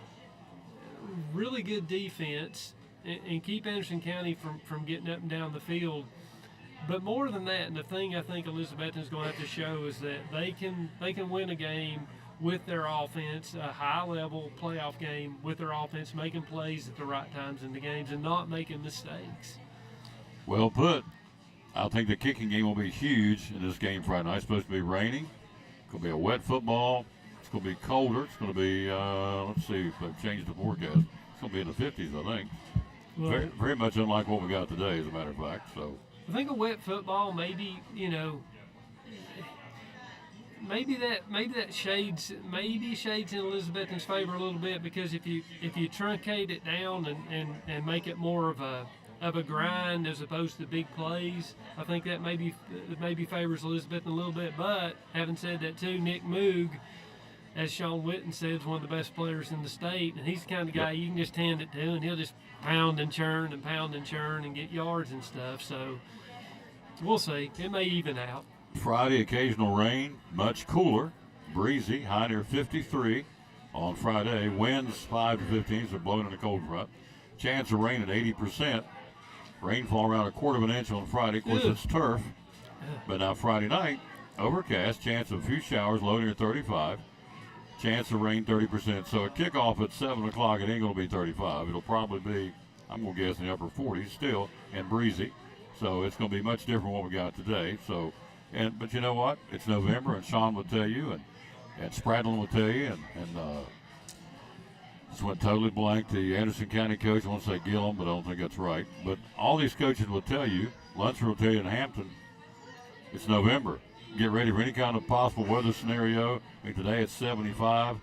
really good defense and keep Anderson County from getting up and down the field. But more than that, and the thing I think Elizabethton's going to have to show is that they can win a game with their offense, a high-level playoff game with their offense, making plays at the right times in the games and not making mistakes. Well put. I think the kicking game will be huge in this game Friday night. It's supposed to be raining. It's going to be a wet football. It's going to be colder. It's going to be, let's see if they've changed the forecast. It's going to be in the 50s, I think. Well, very, very much unlike what we got today, as a matter of fact. So I think a wet football, maybe that shades in Elizabethton's favor a little bit, because if you truncate it down and make it more of a grind as opposed to big plays, I think that maybe favors Elizabethton a little bit. But having said that too, Nick Moog, as Sean Witten said, is one of the best players in the state, and he's the kind of guy you can just hand it to, and he'll just pound and churn and get yards and stuff. So we'll see. It may even out. Friday, occasional rain, much cooler, breezy, high near 53 on Friday. Winds 5 to 15, so blowing in a cold front. Chance of rain at 80%. Rainfall around 1/4 inch on Friday. Of course, it's turf. But now Friday night, overcast, chance of a few showers, low near 35. Chance of rain 30%. So at kickoff at 7 o'clock, it ain't going to be 35. It'll probably be, I'm going to guess, in the upper 40s still, and breezy. So it's going to be much different from what we got today. So, but you know what? It's November, and Sean will tell you, and Spradlin will tell you, and this went totally blank. The Anderson County coach, I want to say Gillum, but I don't think that's right. But all these coaches will tell you, Lunsford will tell you in Hampton, it's November. Get ready for any kind of possible weather scenario. Today it's 75.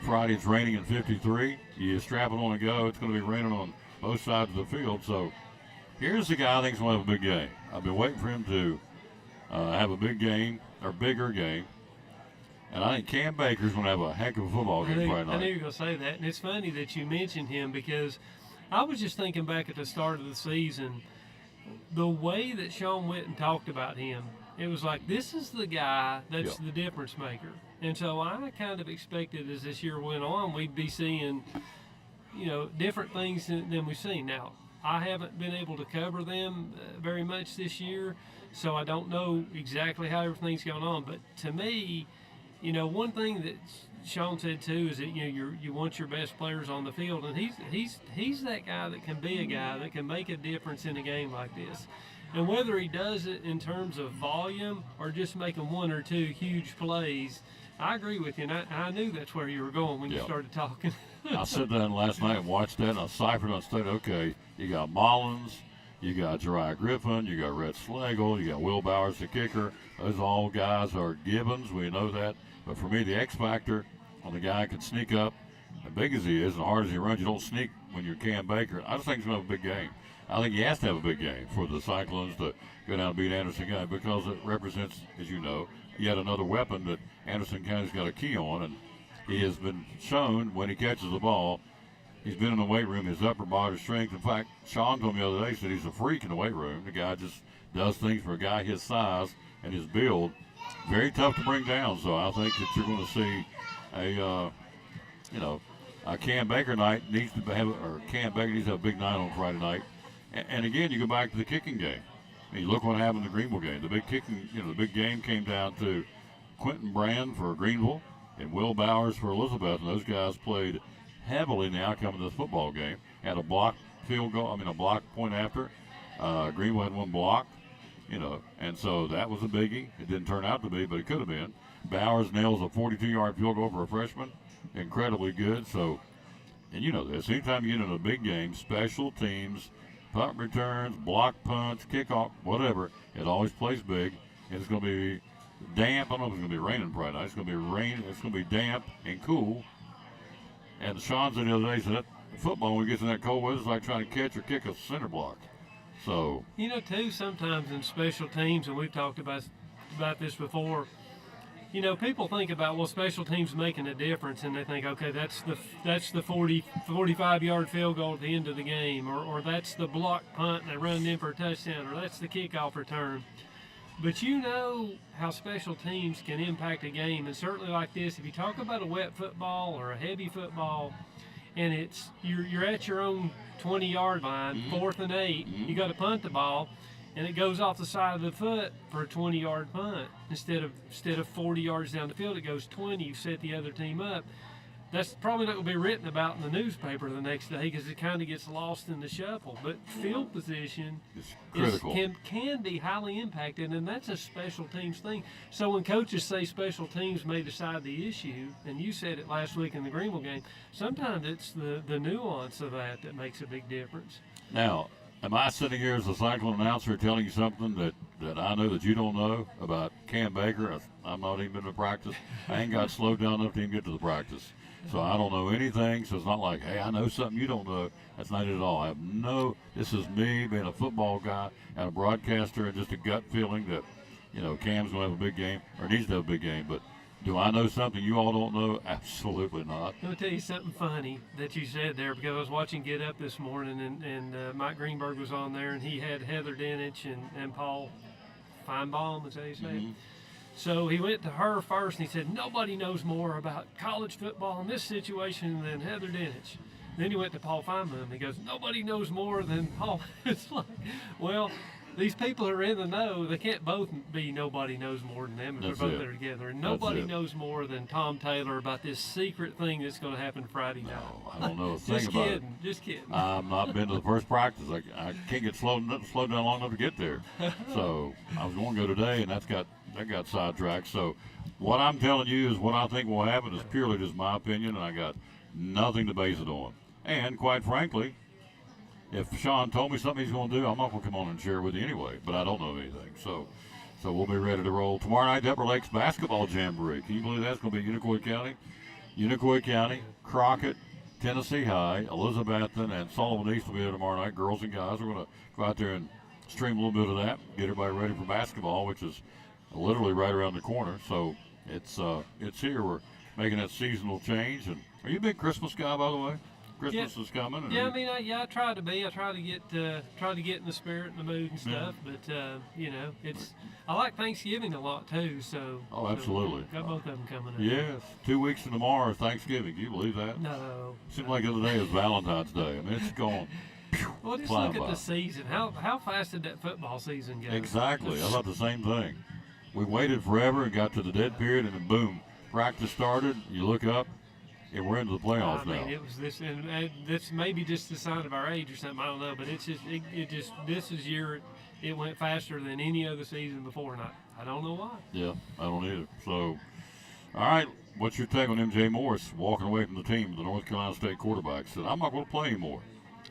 Friday it's raining and 53. You strap it on and go. It's going to be raining on both sides of the field. So here's the guy I think is going to have a big game. I've been waiting for him to have a big game, or bigger game. And I think Cam Baker's going to have a heck of a football game Friday night. I knew you were going to say that. And it's funny that you mentioned him, because I was just thinking back at the start of the season, the way that Sean Witten talked about him, it was like, this is the guy that's the difference maker. And so I kind of expected as this year went on, we'd be seeing, different things than we've seen. Now, I haven't been able to cover them very much this year, so I don't know exactly how everything's going on. But to me, one thing that Sean said too is that you want your best players on the field, and he's that guy that can be a guy that can make a difference in a game like this. And whether he does it in terms of volume or just making one or two huge plays, I agree with you, and I knew that's where you were going when you started talking. I sat down last night and watched that, and I ciphered on state, okay, you got Mullins, you got Jeriah Griffin, you got Rhett Schlegel, you got Will Bowers, the kicker. Those all guys are givens, we know that. But for me, the X factor on the guy can sneak up, as big as he is and hard as he runs, you don't sneak when you're Cam Baker. I just think he's going to have a big game. I think he has to have a big game for the Cyclones to go down and beat Anderson County, because it represents, as you know, yet another weapon that Anderson County's got a key on. And he has been shown when he catches the ball, he's been in the weight room, his upper body strength. In fact, Sean told me the other day, said he's a freak in the weight room. The guy just does things for a guy his size and his build. Very tough to bring down. So I think that you're going to see a Cam Baker night needs to have, or Cam Baker needs to have a big night on Friday night. And again, you go back to the kicking game. I mean, look what happened in the Greenville game. The big kicking, the big game came down to Quentin Brand for Greenville and Will Bowers for Elizabeth, and those guys played heavily in the outcome of this football game. Had a blocked field goal, a blocked point after. Greenville had one blocked, and so that was a biggie. It didn't turn out to be, but it could have been. Bowers nails a 42-yard field goal for a freshman. Incredibly good. So, and you know this, anytime you get in a big game, special teams, punt returns, block punts, kickoff, whatever, it always plays big. And it's going to be damp. I don't know if it's going to be raining Friday night. It's going to be rain. It's going to be damp and cool. And Sean said the other day, that football, when it gets in that cold weather, it's like trying to catch or kick a center block. So, too, sometimes in special teams, and we've talked about this before, people think about, well, special teams making a difference, and they think, okay, that's the 45-yard field goal at the end of the game, or that's the block punt and they run in for a touchdown, or that's the kickoff return. But you know how special teams can impact a game, and certainly like this, if you talk about a wet football or a heavy football, and it's you're at your own 20-yard line, 4th and 8, you got to punt the ball, and it goes off the side of the foot for a 20-yard punt. Instead of 40 yards down the field, it goes 20. You set the other team up. That's probably not going to be written about in the newspaper the next day because it kind of gets lost in the shuffle. But field position can be highly impacted, and that's a special teams thing. So when coaches say special teams may decide the issue, and you said it last week in the Greenville game, sometimes it's the nuance of that makes a big difference. Now, am I sitting here as a Cyclone announcer telling you something that I know that you don't know about Cam Baker? I'm not even been to practice. I ain't got slowed down enough to even get to the practice. So I don't know anything. So it's not like, hey, I know something you don't know. That's not it at all. This is me being a football guy and a broadcaster, and just a gut feeling that, Cam's going to have a big game or needs to have a big game. But do I know something you all don't know? Absolutely not. Let me tell you something funny that you said there, because I was watching Get Up this morning, and Mike Greenberg was on there, and he had Heather Dinich and Paul Feinbaum, is that how you say it? So he went to her first, and he said, nobody knows more about college football in this situation than Heather Dinich. Then he went to Paul Feinbaum, and he goes, nobody knows more than Paul. It's like, well, these people are in the know. They can't both be nobody knows more than them if they're both there together. And nobody knows more than Tom Taylor about this secret thing that's going to happen Friday night. No, I don't know a thing about it. Just kidding. I've not been to the first practice. I can't get slowed down long enough to get there. So I was going to go today, and that got sidetracked. So what I'm telling you is what I think will happen is purely just my opinion, and I got nothing to base it on. And quite frankly, if Sean told me something he's going to do, I'm not going to come on and share with you anyway, but I don't know anything. So we'll be ready to roll. Tomorrow night, Upper Lakes Basketball Jamboree. Can you believe that's going to be Unicoi County, Crockett, Tennessee High, Elizabethton, and Sullivan East will be there tomorrow night. Girls and guys, we're going to go out there and stream a little bit of that, get everybody ready for basketball, which is literally right around the corner. So it's here. We're making that seasonal change. And are you a big Christmas guy, by the way? Christmas is coming. and Yeah, I mean, I try to be. I try to get in the spirit and the mood and stuff. But you know, I like Thanksgiving a lot too. So. Oh, absolutely. So got both of them coming up. Yes, 2 weeks from tomorrow is Thanksgiving. Can you believe that? No. Seemed like the other day was Valentine's Day. I mean, it's gone. Well, just flying look at by. the season. How fast did that football season go? Exactly. I thought the same thing. We waited forever and got to the dead period, and then boom, practice started. You look up, and we're into the playoffs I mean, now. it was this, and this maybe just the sign of our age or something. I don't know, but it's just this is year. It went faster than any other season before, and I don't know why. Yeah, I don't either. So, all right, what's your take on MJ Morris walking away from the team, the North Carolina State quarterback? Said, I'm not going to play anymore.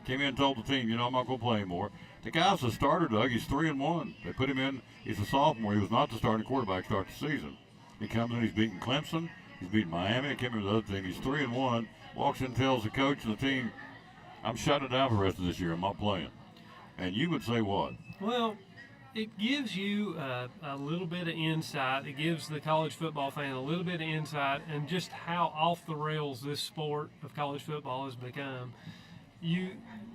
Came in and told the team, I'm not going to play anymore. The guy's a starter, Doug. He's 3-1. They put him in. He's a sophomore. He was not the starting quarterback to start the season. He comes in. He's beating Clemson. He's beating Miami. I can't remember the other team. He's 3-1. Walks in and tells the coach and the team, I'm shutting it down for the rest of this year. I'm not playing. And you would say what? Well, it gives you a little bit of insight. It gives the college football fan a little bit of insight and just how off the rails this sport of college football has become.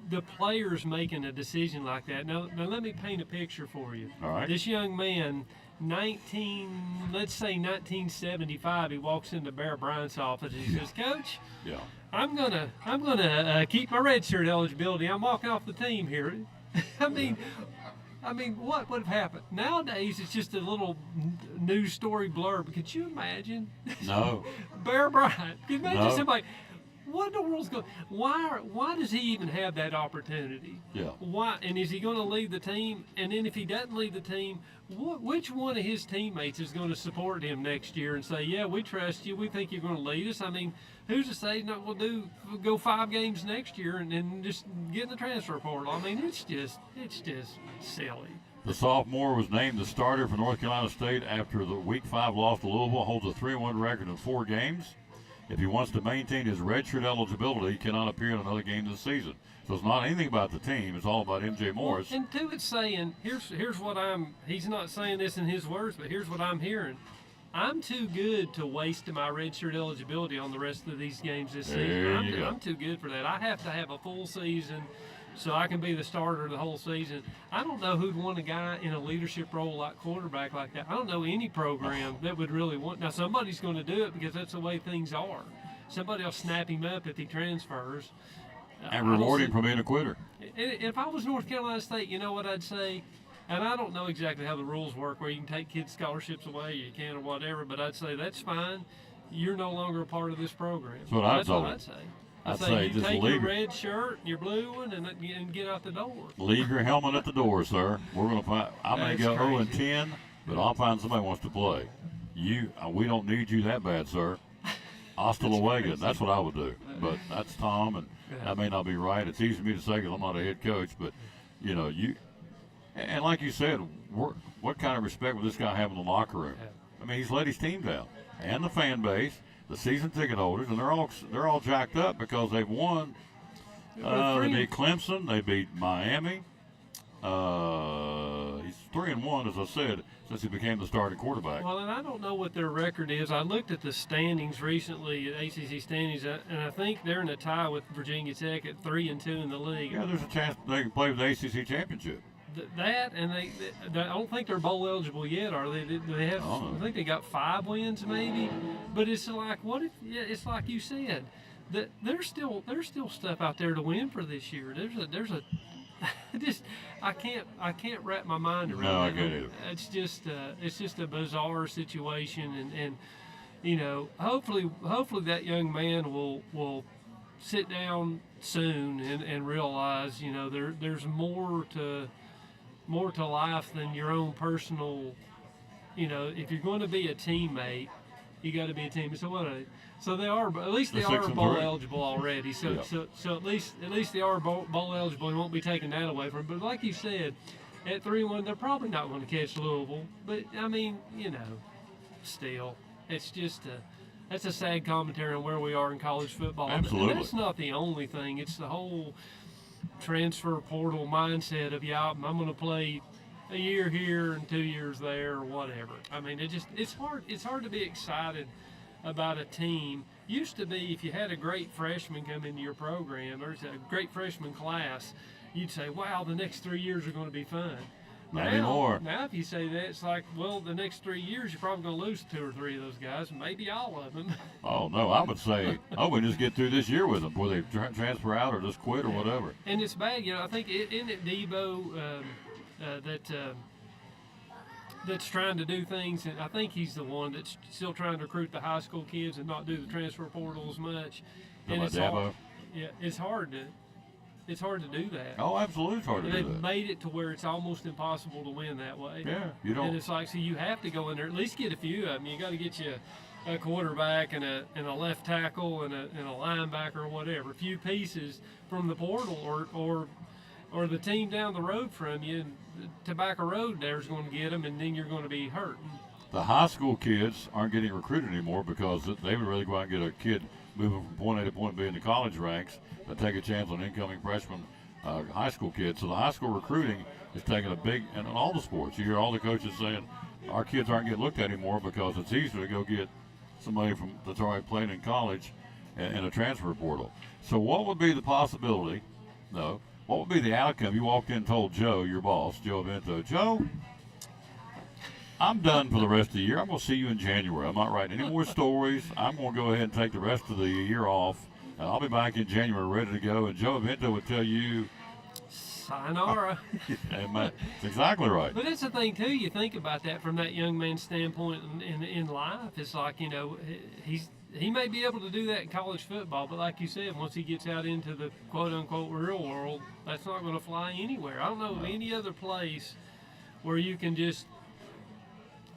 The players making a decision like that. Now let me paint a picture for you. All right. This young man, 1975, he walks into Bear Bryant's office and he says, Coach, Yeah. I'm gonna keep my redshirt eligibility. I'm walking off the team here. I mean, what would have happened? Nowadays, it's just a little news story blurb. Could you imagine? No. Bear Bryant. Could you imagine No. somebody? What in the world's going? Why does he even have that opportunity? Yeah. Why? And is he going to lead the team? And then if he doesn't lead the team, which one of his teammates is going to support him next year and say, "Yeah, we trust you. We think you're going to lead us"? I mean, who's to say he's not going to go 5 games next year and then just get in the transfer portal? I mean, it's just silly. The sophomore was named the starter for North Carolina State after the Week 5 loss to Louisville, holds a 3-1 record in 4 games. If he wants to maintain his redshirt eligibility, he cannot appear in another game this season. So it's not anything about the team. It's all about MJ Morris. And two, it's saying, here's what he's not saying this in his words, but here's what I'm hearing. I'm too good to waste my redshirt eligibility on the rest of these games this season. There you go. I'm too good for that. I have to have a full season so I can be the starter the whole season. I don't know who'd want a guy in a leadership role like quarterback like that. I don't know any program that would really want. Now, somebody's going to do it because that's the way things are. Somebody will snap him up if he transfers. And reward him for being a quitter. If I was North Carolina State, you know what I'd say? And I don't know exactly how the rules work, where you can take kids' scholarships away, you can or whatever, but I'd say that's fine. You're no longer a part of this program. That's what I'd what say. I'd say. I'd I'd say say you just take leave your it. red shirt, your blue one, and get out the door. Leave your helmet at the door, sir. We're going to find. I may That's go crazy. 0-10, but I'll find somebody who wants to play. We don't need you that bad, sir. Hasta luego. That's what I would do. But that's Tom, and that may not be right. It's easy for me to say because I'm not a head coach, but you. And like you said, what kind of respect would this guy have in the locker room? I mean, he's let his team down, and the fan base, the season ticket holders, and they're all jacked up because they've won. They beat Clemson. They beat Miami. He's 3-1, as I said, since he became the starting quarterback. Well, and I don't know what their record is. I looked at the standings recently, ACC standings, and I think they're in a tie with Virginia Tech at 3-2 in the league. Yeah, there's a chance they can play for the ACC championship. That and they I don't think they're bowl eligible yet, are they? They have. Oh. I think they got 5 wins maybe. But it's like, what if? Yeah, it's like you said, that there's still stuff out there to win for this year. There's a I can't wrap my mind around. No, I it. get it. It's just a bizarre situation, and hopefully that young man will sit down soon and realize there's more to life than your own personal. If you're going to be a teammate, you got to be a team. So they are, at least they They're are 6-3. bowl eligible already. So Yeah. so at least they are bowl eligible and won't be taking that away from them. But like you said, at 3-1, they're probably not going to catch Louisville. But I mean, still, it's just that's a sad commentary on where we are in college football. Absolutely. And that's not the only thing. It's the whole transfer portal mindset of I'm going to play a year here and 2 years there or whatever. I mean, it's hard to be excited about a team used to be if you had a great freshman come into your program or a great freshman class, you'd say, wow, the next 3 years are going to be fun. Not anymore. Now, if you say that, it's like, well, the next 3 years, you're probably going to lose 2 or 3 of those guys, maybe all of them. Oh, no, I would say, we just get through this year with them before they transfer out or just quit or whatever. And it's bad, I think, isn't it Debo that's trying to do things, and I think he's the one that's still trying to recruit the high school kids and not do the transfer portal as much. And it's hard. Yeah, it's hard to do that. Oh, absolutely, it's hard to do They've that. made it to where it's almost impossible to win that way. Yeah, you don't. And it's like, so you have to go in there, at least get a few of them. You got to get you a quarterback and a left tackle and a linebacker or whatever, a few pieces from the portal or the team down the road from you. Tobacco Road there's going to get them, and then you're going to be hurting. The high school kids aren't getting recruited anymore because they would really go out and get a kid moving from point A to point B in the college ranks and take a chance on incoming freshman high school kids. So the high school recruiting is taking a big, and in all the sports, you hear all the coaches saying our kids aren't getting looked at anymore because it's easier to go get somebody that's already playing in college in a transfer portal. So what would be the possibility, what would be the outcome? You walked in and told Joe, your boss, Joe Avento, Joe, I'm done for the rest of the year. I'm going to see you in January. I'm not writing any more stories. I'm going to go ahead and take the rest of the year off, and I'll be back in January ready to go. And Joe Avento would tell you, sayonara. That's exactly right. But that's the thing, too. You think about that from that young man's standpoint in life. It's like, he may be able to do that in college football, but like you said, once he gets out into the quote-unquote real world, that's not going to fly anywhere. I don't know of any other place where you can just,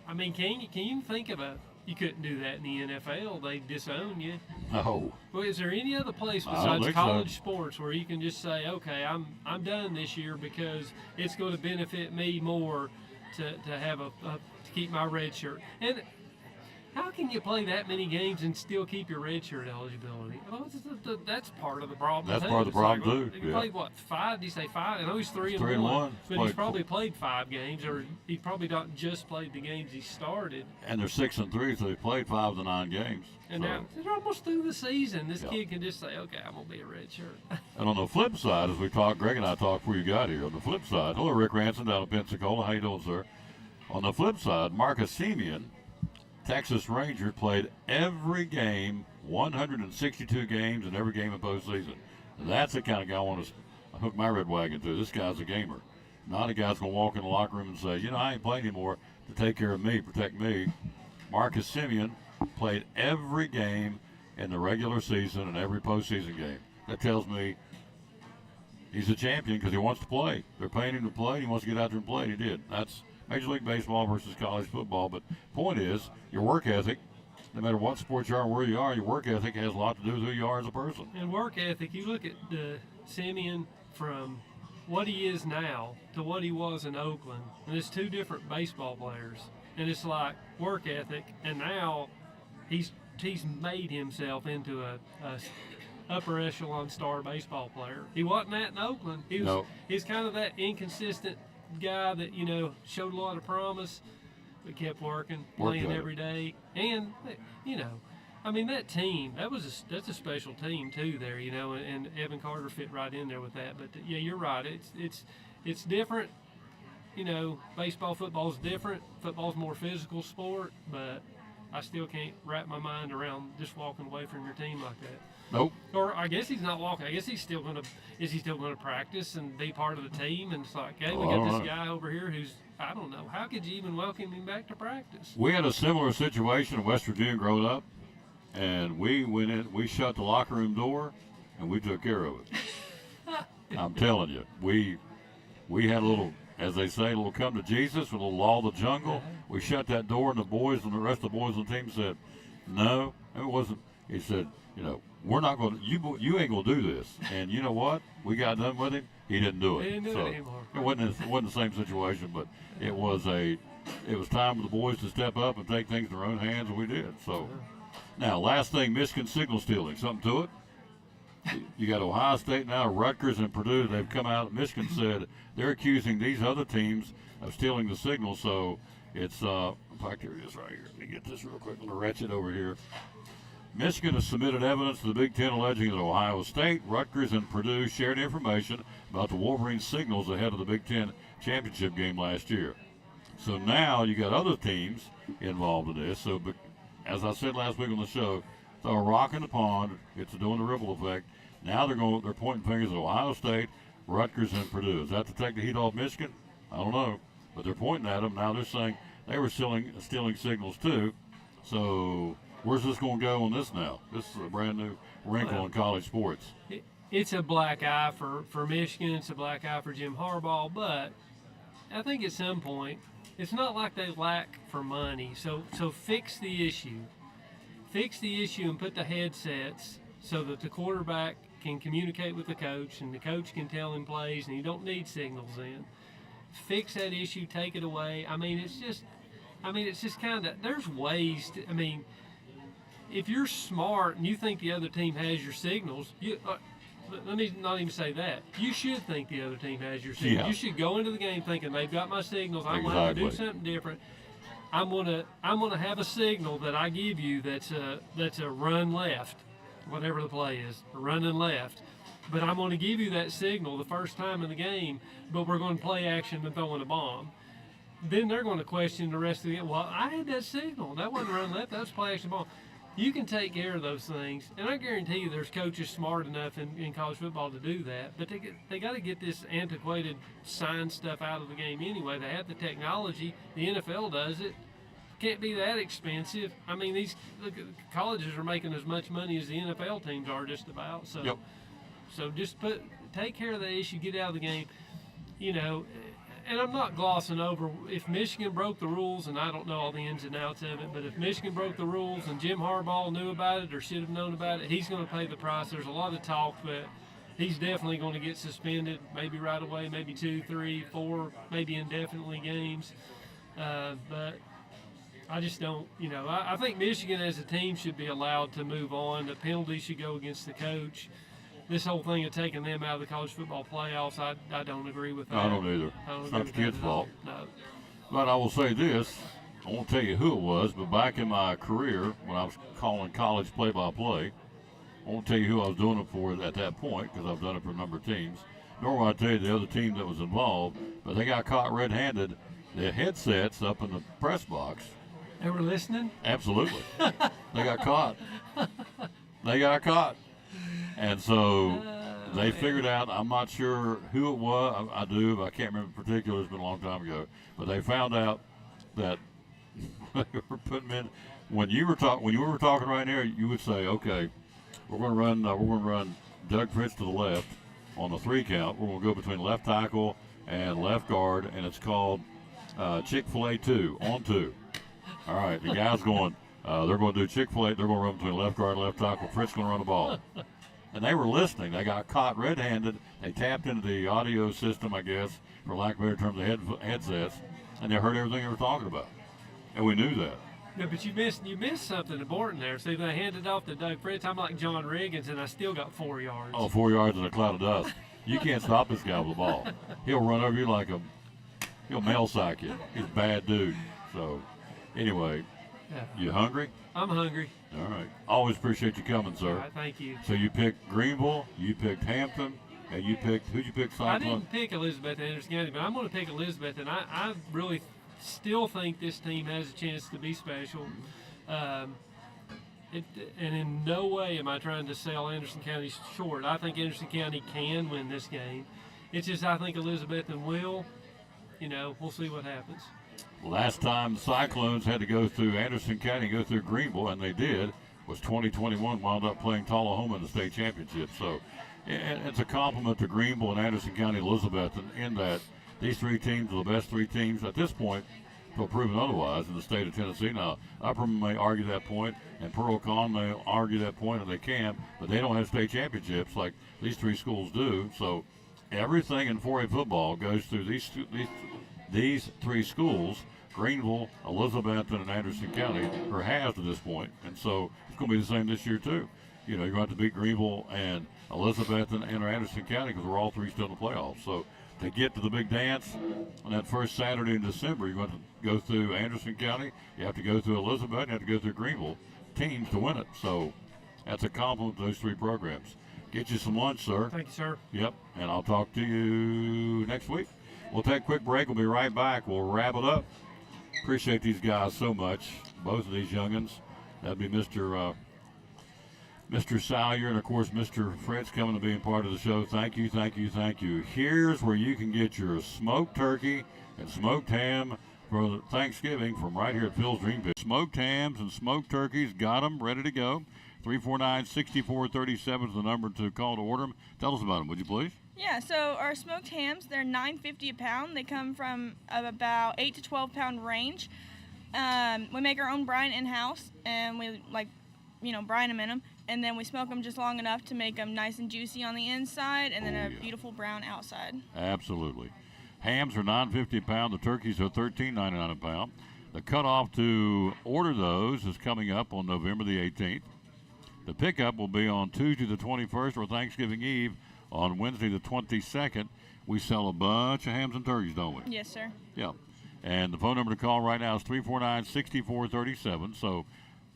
can you think of you couldn't do that in the NFL. They disown you. No. Well, is there any other place I don't besides think college so. sports where you can just say, okay, I'm done this year because it's going to benefit me more to have to keep my red shirt? And how can you play that many games and still keep your red shirt eligibility? Well, that's part of the problem. That's too. part of the It's problem, like, too. He Yeah. played what, 5? Did you say 5? I know he's 3 and 3-1. 1, but he's Played probably played 5 games, or he probably not just played the games he started. And they're 6-3, so they played 5 of the 9 games. And So- now they're almost through the season. This Yeah. kid can just say, okay, I'm gonna be a red shirt. And on the flip side, as we talked, Greg and I talked before you got here, on the flip side, hello, Rick Ranson down in Pensacola. How you doing, sir? On the flip side, Marcus Simeon, Texas Ranger, played every game, 162 games in every game in postseason. And that's the kind of guy I want to hook my red wagon to. This guy's a gamer. Not a guy that's going to walk in the locker room and say, I ain't playing anymore to take care of me, protect me. Marcus Simeon played every game in the regular season and every postseason game. That tells me he's a champion because he wants to play. They're paying him to play, and he wants to get out there and play, and he did. That's Major League Baseball versus college football. But point is, your work ethic, no matter what sport you are and where you are, your work ethic has a lot to do with who you are as a person. And work ethic, you look at Simeon from what he is now to what he was in Oakland, and it's 2 different baseball players. And it's like work ethic, and now he's made himself into a upper echelon star baseball player. He wasn't that in Oakland. He's kind of that inconsistent guy that showed a lot of promise, but kept working, playing every day, and that team that's a special team too there, and Evan Carter fit right in there with that. But yeah, you're right. It's different. Baseball, football's different. Football's more physical sport, but I still can't wrap my mind around just walking away from your team like that. Nope. Or I guess he's not walking. I guess is he still going to practice and be part of the team? And it's like, hey, we got this guy over here who's, I don't know. How could you even welcome him back to practice? We had a similar situation in West Virginia growing up, and we went in, we shut the locker room door, and we took care of it. I'm telling you, we had a little, as they say, a little come to Jesus, a little law of the jungle. We shut that door, and the boys and the rest of the boys on the team said, no, it wasn't. He said, we're not going to, you ain't going to do this. And you know what? We got done with him. He didn't do it. He didn't do it anymore. It wasn't the same situation, but it was time for the boys to step up and take things in their own hands, and we did. So now, last thing, Michigan signal stealing. Something to it? You got Ohio State now, Rutgers and Purdue. They've come out. Michigan said they're accusing these other teams of stealing the signal. So it's, in fact, here it is right here. Let me get this real quick. I'm going to wretch it over here. Michigan has submitted evidence to the Big Ten alleging that Ohio State, Rutgers, and Purdue shared information about the Wolverines' signals ahead of the Big Ten championship game last year. So now you got other teams involved in this. So, as I said last week on the show, throw a rock in the pond. It's doing the ripple effect. Now they're pointing fingers at Ohio State, Rutgers, and Purdue. Is that to take the heat off Michigan? I don't know, but they're pointing at them. Now they're saying they were stealing signals too. So where's this going to go on this now? This is a brand new wrinkle in college sports. It's a black eye for Michigan. It's a black eye for Jim Harbaugh. But I think at some point, it's not like they lack for money. So fix the issue. Fix the issue and put the headsets so that the quarterback can communicate with the coach and the coach can tell him plays and you don't need signals in. Fix that issue, take it away. It's just kind of, there's ways to, if you're smart and you think the other team has your signals, let me not even say that. You should think the other team has your signals. Yeah. You should go into the game thinking they've got my signals. I'm going to have to do something different. I'm gonna have a signal that I give you that's a run left, whatever the play is, running left. But I'm going to give you that signal the first time in the game, but we're going to play action and throwing a bomb. Then they're going to question the rest of the game. Well, I had that signal. That wasn't run left. That was play action bomb. You can take care of those things, and I guarantee you there's coaches smart enough in college football to do that, but they got to get this antiquated sign stuff out of the game anyway. They have the technology. The NFL does it. Can't be that expensive. These colleges are making as much money as the NFL teams are just about. So, Yep. So just take care of the issue, get out of the game, And I'm not glossing over if Michigan broke the rules, and I don't know all the ins and outs of it, but if Michigan broke the rules and Jim Harbaugh knew about it or should have known about it, he's going to pay the price. There's a lot of talk, but he's definitely going to get suspended, maybe right away, maybe 2, 3, 4, maybe indefinitely games. But I just don't, I think Michigan as a team should be allowed to move on. The penalty should go against the coach. This whole thing of taking them out of the college football playoffs, I don't agree with that. I don't either. It's not the kid's fault. No. But I will say this. I won't tell you who it was, but back in my career when I was calling college play-by-play, I won't tell you who I was doing it for at that point because I've done it for a number of teams, nor will I tell you the other team that was involved, but they got caught red-handed. The headsets up in the press box. They were listening? Absolutely. They got caught. They got caught. And so they figured out, I'm not sure who it was, I do, but I can't remember the particulars, it's been a long time ago, but they found out that they were putting in, when you were talking right there, you would say, okay, we're going to run Doug Fritz to the left on the 3 count. We're going to go between left tackle and left guard, and it's called Chick-fil-A 2, on 2. All right, the guy's going, they're going to do Chick-fil-A, they're going to run between left guard and left tackle. Fritz going to run the ball. And they were listening. They got caught red-handed. They tapped into the audio system, I guess, for lack of a better term, the headsets, and they heard everything they were talking about. And we knew that. No, but you missed something important there. See, they handed off to Doug Fritz. I'm like John Riggins, and I still got 4 yards. Oh, 4 yards in a cloud of dust. You can't stop this guy with the ball. He'll run over you like he'll mail sack you. He's a bad dude. So, anyway, Yeah. You hungry? I'm hungry. All right. Always appreciate you coming, sir. All right, thank you. So you picked Greenville, you picked Hampton, and who'd you pick? I Cyclone? didn't pick Elizabeth and Anderson County, but I'm going to pick Elizabeth, and I really still think this team has a chance to be special. And in no way am I trying to sell Anderson County short. I think Anderson County can win this game. It's just I think Elizabethton will. We'll see what happens. Last time the Cyclones had to go through Anderson County, go through Greenville, and they did, was 2021, wound up playing Tullahoma in the state championship. So it's a compliment to Greenville and Anderson County, Elizabethton, in that these 3 teams are the best 3 teams at this point, until proven otherwise, in the state of Tennessee. Now, Upperman may argue that point, and Pearl Con may argue that point, and they can, but they don't have state championships like these 3 schools do. So everything in 4A football goes through these 3 schools, Greenville, Elizabethton, and Anderson County, or has to this point. And so it's going to be the same this year, too. You're going to have to beat Greenville and Elizabethton and Anderson County because we're all 3 still in the playoffs. So to get to the big dance on that first Saturday in December, you're going to go through Anderson County, you have to go through Elizabeth, you have to go through Greenville teams to win it. So that's a compliment to those 3 programs. Get you some lunch, sir. Thank you, sir. Yep, and I'll talk to you next week. We'll take a quick break. We'll be right back. We'll wrap it up. Appreciate these guys so much, both of these youngins. That'd be Mr. Salyer and, of course, Mr. Fritz coming to being part of the show. Thank you, thank you, thank you. Here's where you can get your smoked turkey and smoked ham for Thanksgiving from right here at Phil's Dream Pit. Smoked hams and smoked turkeys, got them, ready to go. 349-6437 is the number to call to order them. Tell us about them, would you please? Yeah, so our smoked hams, they're $9.50 a pound. They come from about 8 to 12 pound range. We make our own brine in-house, and we brine them in them, and then we smoke them just long enough to make them nice and juicy on the inside, and then a beautiful brown outside. Absolutely. Hams are $9.50 a pound. The turkeys are $13.99 a pound. The cutoff to order those is coming up on November the 18th. The pickup will be on Tuesday the 21st or Thanksgiving Eve on Wednesday the 22nd. We sell a bunch of hams and turkeys, don't we? Yes, sir. Yeah. And the phone number to call right now is 349-6437. So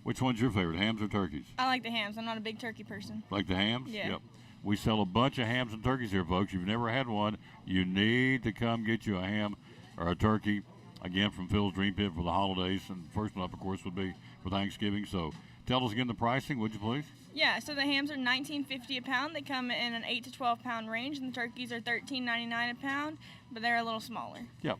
which one's your favorite, hams or turkeys? I like the hams. I'm not a big turkey person. Like the hams? Yeah. Yep. We sell a bunch of hams and turkeys here, folks. If you've never had one, you need to come get you a ham or a turkey, again, from Phil's Dream Pit for the holidays. And first one up, of course, would be for Thanksgiving. So tell us again the pricing, would you please? Yeah, so the hams are $19.50 a pound. They come in an 8 to 12 pound range, and the turkeys are $13.99 a pound, but they're a little smaller. Yep.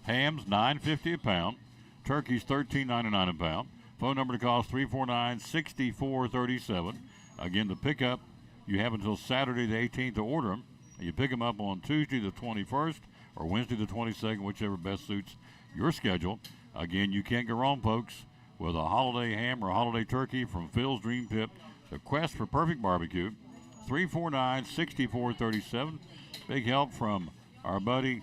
Hams, $9.50 a pound. Turkeys, $13.99 a pound. Phone number to call is 349-6437. Again, the pickup, you have until Saturday the 18th to order them. You pick them up on Tuesday the 21st or Wednesday the 22nd, whichever best suits your schedule. Again, you can't go wrong, folks, with a holiday ham or a holiday turkey from Phil's Dream Pit. The quest for perfect barbecue, 349-6437. Big help from our buddy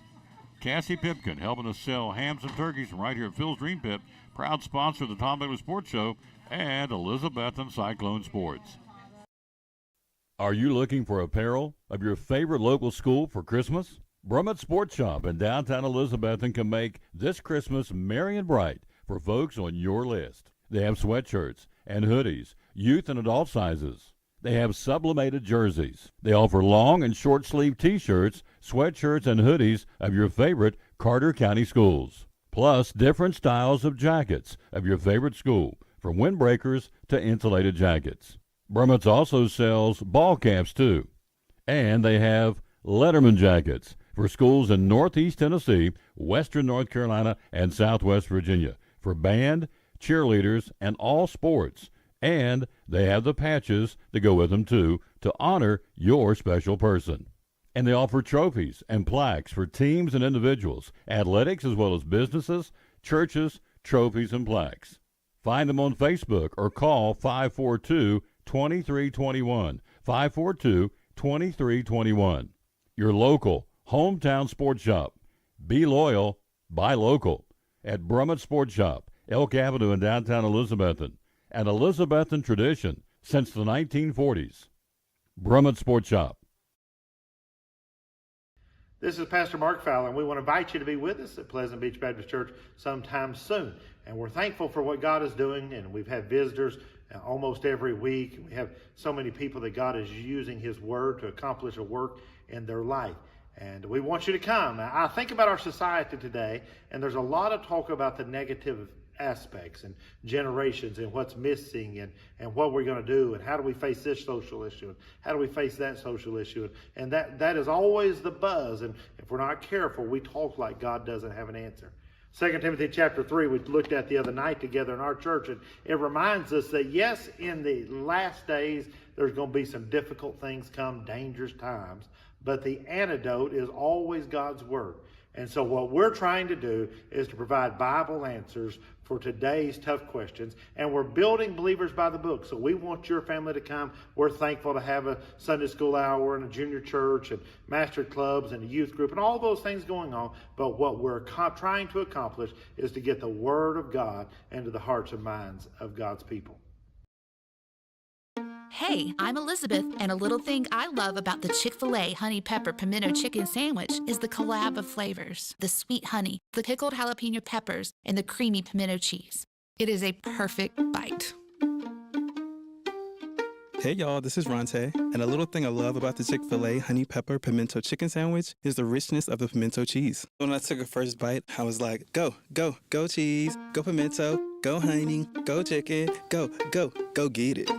Cassie Pipkin, helping us sell hams and turkeys from right here at Phil's Dream Pit. Proud sponsor of the Tom Bailey Sports Show and Elizabethton Cyclone Sports. Are you looking for apparel of your favorite local school for Christmas? Brummett Sports Shop in downtown Elizabethton can make this Christmas merry and bright for folks on your list. They have sweatshirts and hoodies, youth and adult sizes. They have sublimated jerseys. They offer long and short sleeve t-shirts, sweatshirts, and hoodies of your favorite Carter County schools. Plus different styles of jackets of your favorite school, from windbreakers to insulated jackets. Brummett's also sells ball caps too. And they have Letterman jackets for schools in Northeast Tennessee, Western North Carolina, and Southwest Virginia for band, cheerleaders, and all sports. And they have the patches to go with them too to honor your special person. And they offer trophies and plaques for teams and individuals, athletics as well as businesses, churches, trophies, and plaques. Find them on Facebook or call 542-2321, 542-2321. Your local hometown sports shop. Be loyal, buy local. At Brummett Sports Shop, Elk Avenue in downtown Elizabethton. An Elizabethton tradition since the 1940s. Brummett Sports Shop. This is Pastor Mark Fowler, and we want to invite you to be with us at Pleasant Beach Baptist Church sometime soon. And we're thankful for what God is doing, and we've had visitors almost every week. We have so many people that God is using His Word to accomplish a work in their life. And we want you to come. Now, I think about our society today, and there's a lot of talk about the negative aspects and generations and what's missing and what we're going to do and how do we face this social issue and how do we face that social issue, and that is always the buzz, and if we're not careful we talk like God doesn't have an answer. 2 Timothy chapter 3 we looked at the other night together in our church, and it reminds us that yes, in the last days there's going to be some difficult things come, dangerous times, but the antidote is always God's Word. And so what we're trying to do is to provide Bible answers for today's tough questions. And we're building Believers by the Book. So we want your family to come. We're thankful to have a Sunday school hour and a junior church and master clubs and a youth group and all those things going on. But what we're trying to accomplish is to get the Word of God into the hearts and minds of God's people. Hey, I'm Elizabeth, and a little thing I love about the Chick-fil-A Honey Pepper Pimento Chicken Sandwich is the collab of flavors. The sweet honey, the pickled jalapeno peppers, and the creamy pimento cheese. It is a perfect bite. Hey y'all, this is Ronte, and a little thing I love about the Chick-fil-A Honey Pepper Pimento Chicken Sandwich is the richness of the pimento cheese. When I took a first bite, I was like, go, go, go cheese, go pimento, go honey, go chicken, go, go, go get it.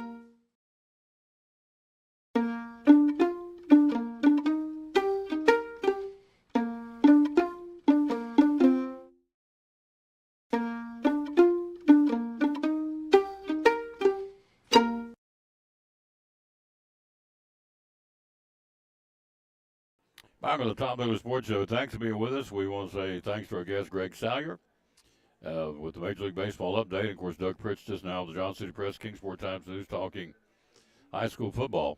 Back on the Tom Taylor Sports Show. Thanks for being with us. We want to say thanks to our guest, Greg Salyer, with the Major League Baseball update. And, of course, Doug Pritch just now, the Johnson City Press, Kingsport Times News, talking high school football.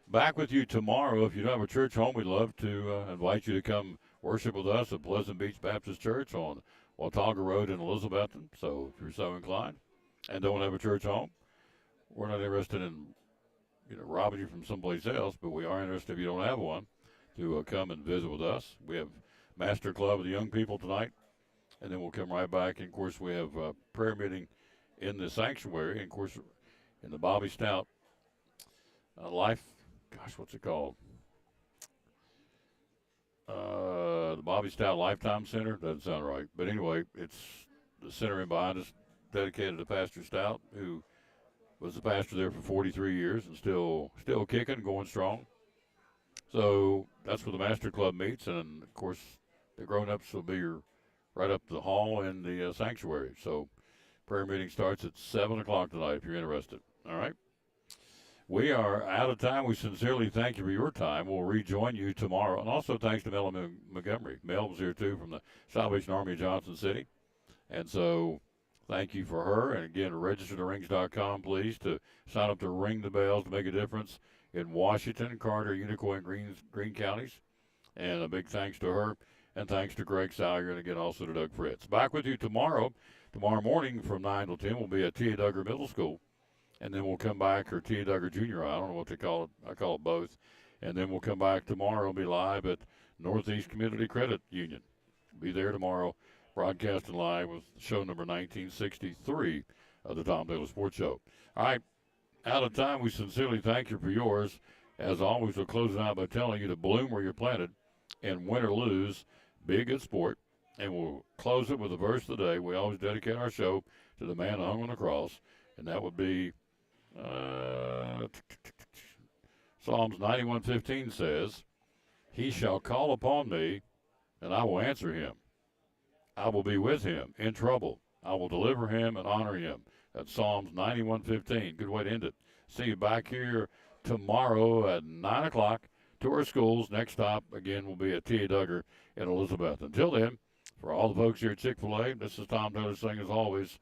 Back with you tomorrow. If you don't have a church home, we'd love to invite you to come worship with us at Pleasant Beach Baptist Church on Watauga Road in Elizabethton. So if you're so inclined and don't have a church home, we're not interested in robbing you from someplace else, but we are interested if you don't have one to come and visit with us. We have Master Club with the young people tonight, and then we'll come right back. And, of course, we have a prayer meeting in the sanctuary, and, of course, in the Bobby Stout what's it called? The Bobby Stout Lifetime Center. Doesn't sound right. But anyway, it's the center in behind us dedicated to Pastor Stout, who was the pastor there for 43 years and still kicking, going strong. So that's where the Master Club meets, and, of course, the grown-ups will be right up the hall in the sanctuary. So prayer meeting starts at 7 o'clock tonight if you're interested. All right? We are out of time. We sincerely thank you for your time. We'll rejoin you tomorrow. And also thanks to Mel Montgomery. Mel was here, too, from the Salvation Army of Johnson City. And so thank you for her. And, again, registertherings.com, please, to sign up to ring the bells to make a difference in Washington, Carter, Unicoi, and Greene counties. And a big thanks to her, and thanks to Greg Salyer, and again also to Doug Fritz. Back with you tomorrow. Tomorrow morning from 9 till 10 will be at T.A. Duggar Middle School. And then we'll come back, or T.A. Duggar Junior High, I don't know what they call it. I call it both. And then we'll come back tomorrow and be live at Northeast Community Credit Union. Be there tomorrow, broadcasting live with show number 1963 of the Tom Taylor Sports Show. All right. Out of time, we sincerely thank you for yours. As always, we'll close it out by telling you to bloom where you're planted, and win or lose, be a good sport. And we'll close it with a verse of the day. We always dedicate our show to the man hung on the cross, and that would be Psalms 91:15 says, "He shall call upon me, and I will answer him. I will be with him in trouble. I will deliver him and honor him." That's Psalms 91:15. Good way to end it. See you back here tomorrow at 9 o'clock to our schools. Next stop, again, will be at T.A. Duggar in Elizabeth. Until then, for all the folks here at Chick-fil-A, this is Tom Taylor saying, as always,